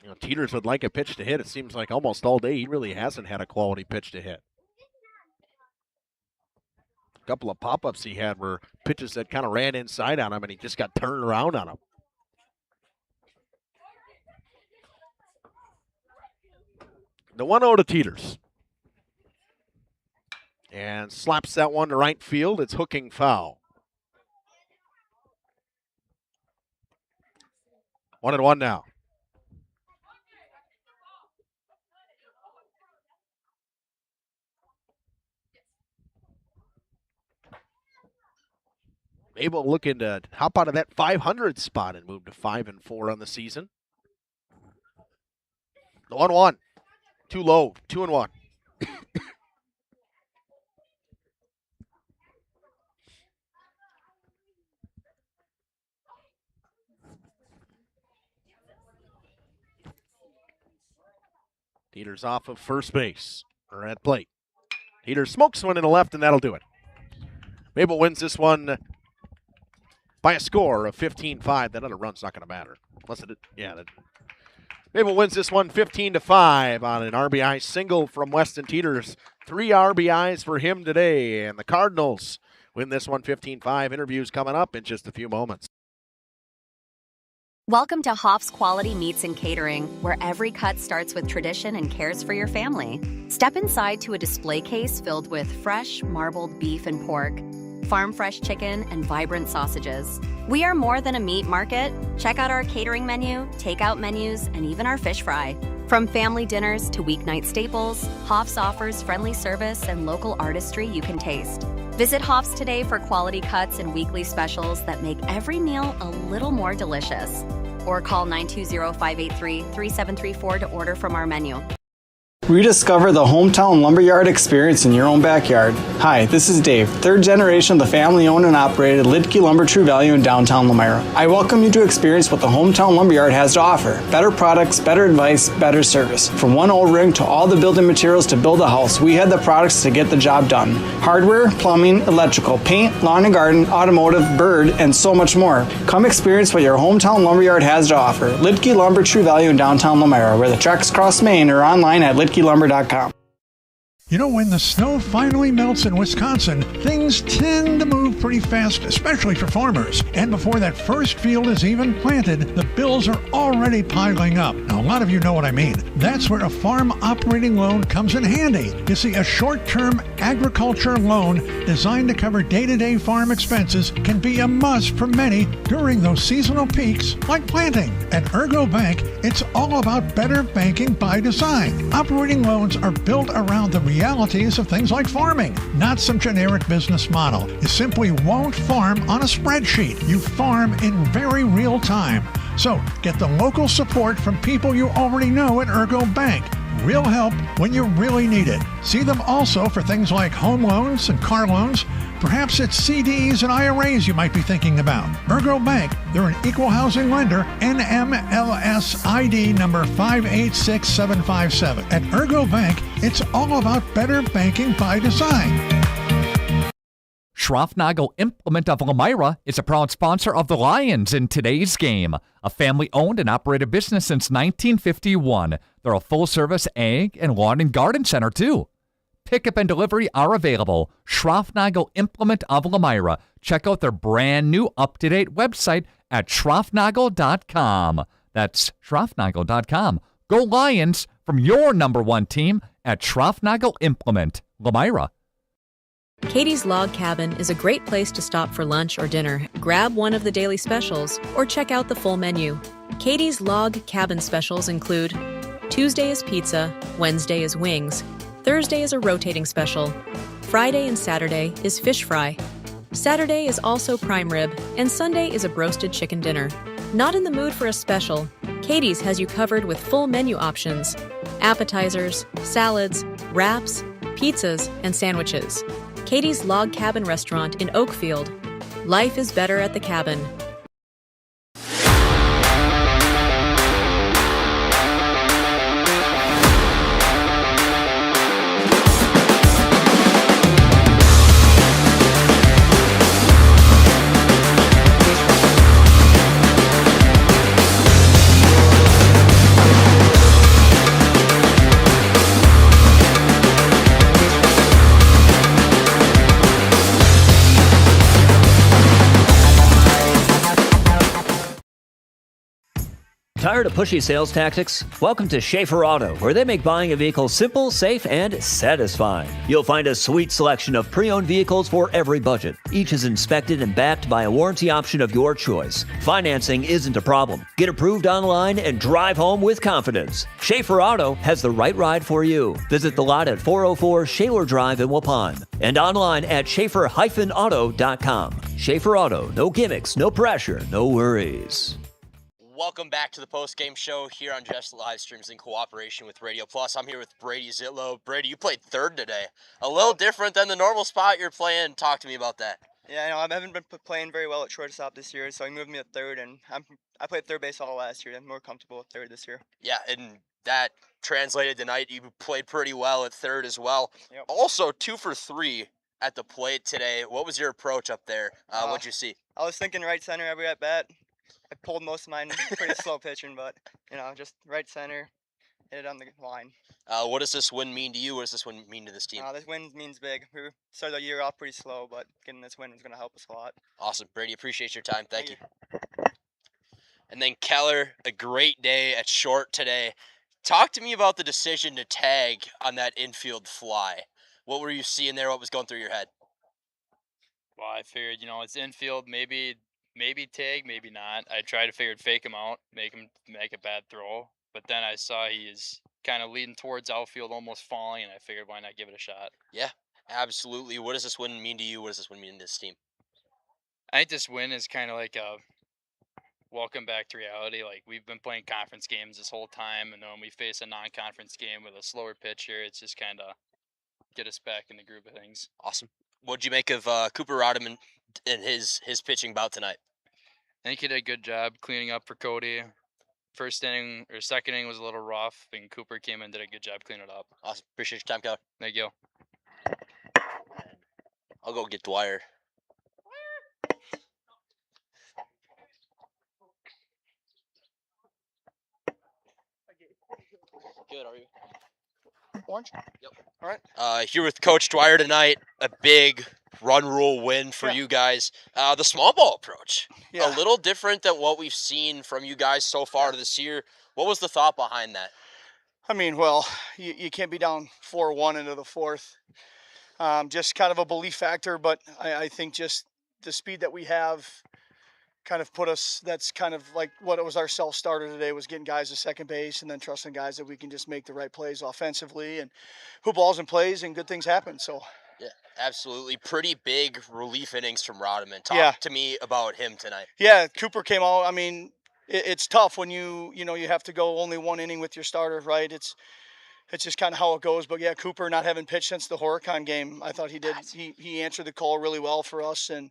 You know, Teeters would like a pitch to hit. It seems like almost all day he really hasn't had a quality pitch to hit. A couple of pop-ups he had were pitches that kind of ran inside on him, and he just got turned around on him. The 1-0 to Teeters. And slaps that one to right field. It's hooking foul. 1-1 now. Mayville looking to hop out of that 500 spot and move to 5-4 on the season. The 1-1. Too low. 2-1. Teeters off of first base, or at plate. Teeters smokes one in the left, and that'll do it. Mayville wins this one by a score of 15-5. That other run's not going to matter. Unless it, yeah. Mayville wins this one 15-5 on an RBI single from Weston Teeters. 3 RBIs for him today, and the Cardinals win this one 15-5. Interviews coming up in just a few moments. Welcome to Hoff's Quality Meats and Catering, where every cut starts with tradition and cares for your family. Step inside to a display case filled with fresh, marbled beef and pork, farm-fresh chicken, and vibrant sausages. We are more than a meat market. Check out our catering menu, takeout menus, and even our fish fry. From family dinners to weeknight staples, Hoff's offers friendly service and local artistry you can taste. Visit Hoff's today for quality cuts and weekly specials that make every meal a little more delicious. Or call 920-583-3734 to order from our menu. Rediscover the hometown lumberyard experience in your own backyard. Hi, this is Dave, third generation of the family-owned and operated Lidke Lumber True Value in downtown Lomira. I welcome you to experience what the hometown lumberyard has to offer. Better products, better advice, better service. From one O-ring to all the building materials to build a house, we had the products to get the job done. Hardware, plumbing, electrical, paint, lawn and garden, automotive, bird, and so much more. Come experience what your hometown lumberyard has to offer. Lidke Lumber True Value in downtown Lomira, where the tracks cross Main, or online at lidkelumber.com. You know, when the snow finally melts in Wisconsin, things tend to move pretty fast, especially for farmers. And before that first field is even planted, the bills are already piling up. Now, a lot of you know what I mean. That's where a farm operating loan comes in handy. You see, a short-term agriculture loan designed to cover day-to-day farm expenses can be a must for many during those seasonal peaks like planting. At Ergo Bank, it's all about better banking by design. Operating loans are built around the realities of things like farming, not some generic business model. You simply won't farm on a spreadsheet. You farm in very real time. So get the local support from people you already know at Ergo Bank. Real help when you really need it. See them also for things like home loans and car loans. Perhaps it's CDs and IRAs you might be thinking about. Ergo Bank, they're an equal housing lender, NMLS ID number 586757. At Ergo Bank, it's all about better banking by design. Schroffnagel Implement of Lomira is a proud sponsor of the Lions in today's game. A family-owned and operated business since 1951. They're a full-service ag and lawn and garden center, too. Pickup and delivery are available. Schroffnagel Implement of Lomira. Check out their brand new up-to-date website at schroffnagel.com. That's schroffnagel.com. Go Lions from your number one team at Schroffnagel Implement, Lomira. Katie's Log Cabin is a great place to stop for lunch or dinner. Grab one of the daily specials or check out the full menu. Katie's Log Cabin specials include Tuesday is pizza, Wednesday is wings, Thursday is a rotating special, Friday and Saturday is fish fry, Saturday is also prime rib, and Sunday is a broasted chicken dinner. Not in the mood for a special? Katie's has you covered with full menu options, appetizers, salads, wraps, pizzas, and sandwiches. Katie's Log Cabin Restaurant in Oakfield. Life is better at the cabin. Tired of pushy sales tactics? Welcome to Schaefer Auto, where they make buying a vehicle simple, safe, and satisfying. You'll find a sweet selection of pre-owned vehicles for every budget. Each is inspected and backed by a warranty option of your choice. Financing isn't a problem. Get approved online and drive home with confidence. Schaefer Auto has the right ride for you. Visit the lot at 404 Shaler Drive in Waupun and online at schaefer-auto.com. Schaefer Auto, no gimmicks, no pressure, no worries. Welcome back to the post-game show here on Just Livestreams in cooperation with Radio Plus. I'm here with Brady Zitlow. Brady, you played third today. A little different than the normal spot you're playing. Talk to me about that. Yeah, I haven't been playing very well at shortstop this year, so he moved me to third, and I played third base all last year. I'm more comfortable with third this year. Yeah, and that translated tonight. You played pretty well at third as well. Yep. Also, 2 for 3 at the plate today. What was your approach up there? What'd you see? I was thinking right center every at bat. I pulled most of mine pretty slow pitching, but, just right center, hit it on the line. What does this win mean to you? What does this win mean to this team? This win means big. We started the year off pretty slow, but getting this win is going to help us a lot. Awesome. Brady, appreciate your time. Thank you. And then Keller, a great day at short today. Talk to me about the decision to tag on that infield fly. What were you seeing there? What was going through your head? Well, I figured, it's infield, maybe tag, maybe not. I tried to fake him out, make a bad throw. But then I saw he is kind of leading towards outfield, almost falling, and I figured why not give it a shot. Yeah, absolutely. What does this win mean to you? What does this win mean to this team? I think this win is kind of like a welcome back to reality. Like, we've been playing conference games this whole time, and then when we face a non-conference game with a slower pitcher, it's just kind of get us back in the groove of things. Awesome. What'd you make of Cooper Rodham and his pitching bout tonight? I think he did a good job cleaning up for Cody. First inning or second inning was a little rough, and Cooper came in and did a good job cleaning it up. Awesome. Appreciate your time, Keller. Thank you. I'll go get Dwyer. Good, are you? Orange? Yep. All right. Here with Coach Dwyer tonight, a big run rule win for you guys. The small ball approach, a little different than what we've seen from you guys so far this year. What was the thought behind that? I mean, well, you can't be down 4-1 into the fourth. Just kind of a belief factor, but I think just the speed that we have kind of put us, that's kind of like what it was our self-starter today, was getting guys to second base and then trusting guys that we can just make the right plays offensively and hoop balls and plays and good ththings happen. So yeah, absolutely. Pretty big relief innings from Rodham. Talk to me about him tonight. Yeah, Cooper came out. I mean, it's tough when you have to go only one inning with your starter, right? It's just kind of how it goes. But yeah, Cooper not having pitched since the Horicon game, I thought he did. He answered the call really well for us, and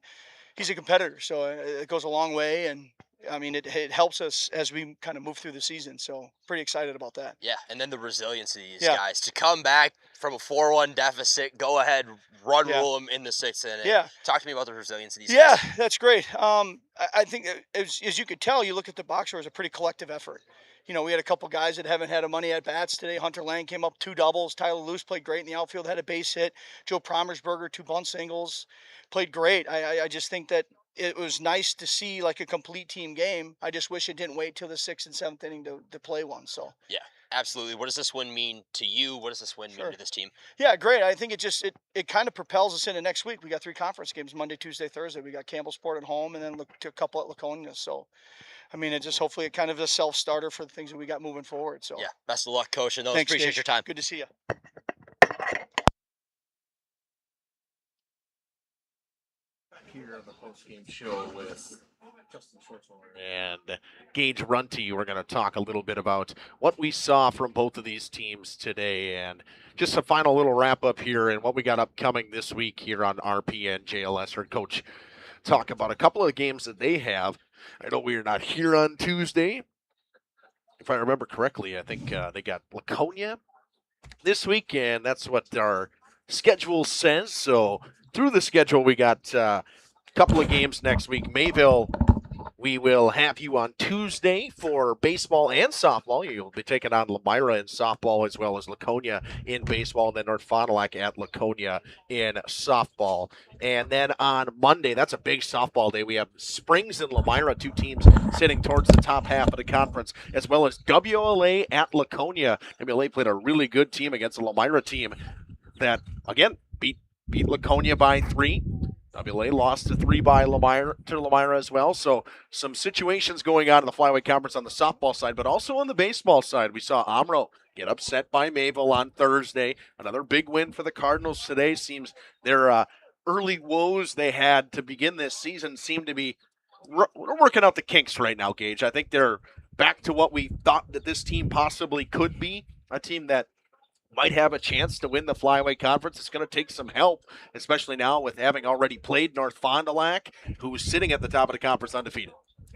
he's a competitor, so it goes a long way. And I mean, it helps us as we kind of move through the season. So pretty excited about that. Yeah, and then the resilience of these guys to come back from a 4-1 deficit, go ahead, run rule them in the sixth inning. Yeah. Talk to me about the resilience of these guys. Yeah, that's great. I think as you could tell, you look at the box score, it was a pretty collective effort. We had a couple guys that haven't had a money at bats today. Hunter Lang came up 2 doubles. Tyler Luce played great in the outfield, had a base hit. Joe Promersberger, 2 bunt singles, played great. I just think that it was nice to see like a complete team game. I just wish it didn't wait till the 6th and 7th inning to play one. So yeah, absolutely. What does this win mean to you? What does this win mean to this team? Yeah, great. I think it kind of propels us into next week. We got 3 conference games, Monday, Tuesday, Thursday. We got Campbellsport at home and then a couple at Laconia. So I mean, hopefully it kind of a self-starter for the things that we got moving forward. So yeah, best of luck, Coach, and those. Thanks, appreciate Dave. your time. Good to see you. Here on the post-game show with Justin Schwartzwalder and Gage Runty. We're going to talk a little bit about what we saw from both of these teams today, and just a final little wrap-up here and what we got upcoming this week here on RPN JLS. Heard Coach talk about a couple of games that they have. I know we are not here on Tuesday. If I remember correctly, I think they got Laconia this week, and that's what our schedule says. So through the schedule, we got a couple of games next week. Mayville, we will have you on Tuesday for baseball and softball. You'll be taking on Lamira in softball as well as Laconia in baseball, and then North Fond du Lac at Laconia in softball. And then on Monday, that's a big softball day. We have Springs and Lamira, 2 teams sitting towards the top half of the conference, as well as WLA at Laconia. WLA played a really good team against the Lamira team that, again, beat Laconia by 3. WLA lost to 3 by Lamira as well. So some situations going on in the Flyweight Conference on the softball side, but also on the baseball side. We saw Amro get upset by Mayville on Thursday. Another big win for the Cardinals today. Seems their early woes they had to begin this season seem to be working out the kinks right now, Gage. I think they're back to what we thought that this team possibly could be, a team that might have a chance to win the Flyweight Conference. It's going to take some help, especially now with having already played North Fond du Lac, who's sitting at the top of the conference undefeated.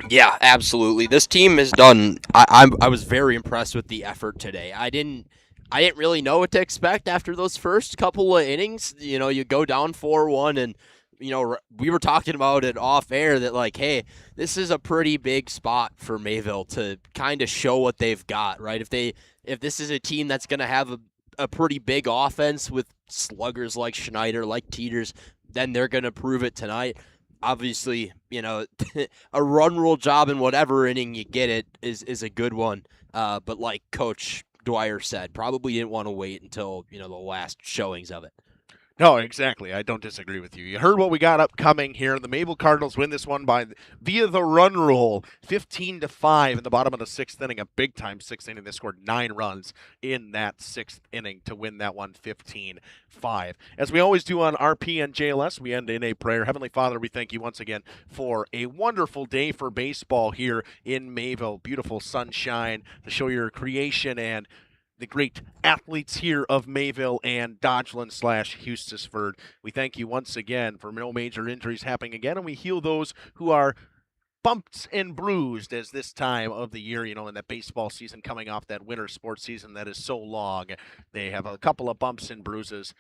Yeah, absolutely. This team has done. I was very impressed with the effort today. I didn't really know what to expect after those first couple of innings. You go down 4-1 and we were talking about it off air that, like, hey, this is a pretty big spot for Mayville to kind of show what they've got, right? If this is a team that's going to have a pretty big offense with sluggers like Schneider, like Teeters, then they're going to prove it tonight. Obviously, a run rule job in whatever inning you get it is a good one. But like Coach Dwyer said, probably didn't want to wait until, the last showings of it. No, exactly. I don't disagree with you. You heard what we got upcoming here. The Mayville Cardinals win this one via the run rule, 15-5 in the bottom of the sixth inning, a big-time sixth inning. They scored 9 runs in that sixth inning to win that one 15-5. As we always do on RP and JLS, we end in a prayer. Heavenly Father, we thank you once again for a wonderful day for baseball here in Mayville. Beautiful sunshine to show your creation and the great athletes here of Mayville and Dodgeland / Hustisford. We thank you once again for no major injuries happening again, and we heal those who are bumped and bruised as this time of the year, in that baseball season coming off that winter sports season that is so long. They have a couple of bumps and bruises.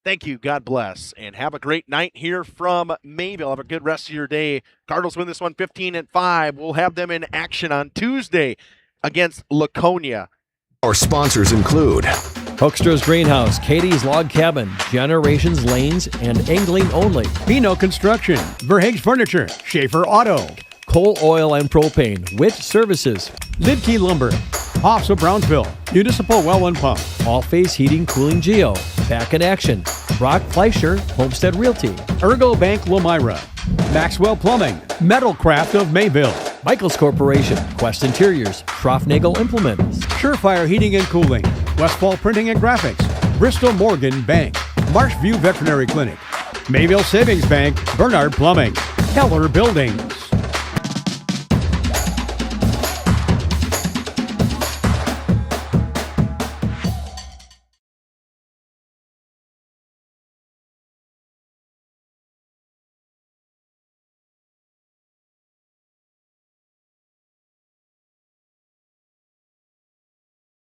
Thank you. God bless. And have a great night here from Mayville. Have a good rest of your day. Cardinals win this one 15-5. We'll have them in action on Tuesday against Laconia. Our sponsors include Hoekstra's Greenhouse, Katie's Log Cabin, Generations Lanes, and Angling Only. Pino Construction, Verhaeg's Furniture, Schaefer Auto, Coal Oil and Propane, Witt Services, Lidkey Lumber, Hoffs of Brownsville, Municipal Well and Pump, All Face Heating Cooling Geo, Back in Action, Brock Fleischer, Homestead Realty, Ergo Bank Lomira, Maxwell Plumbing, Metalcraft of Mayville, Michaels Corporation, Quest Interiors, Schroffnagel Implements, Surefire Heating and Cooling, Westfall Printing and Graphics, Bristol Morgan Bank, Marshview Veterinary Clinic, Mayville Savings Bank, Bernard Plumbing, Keller Building,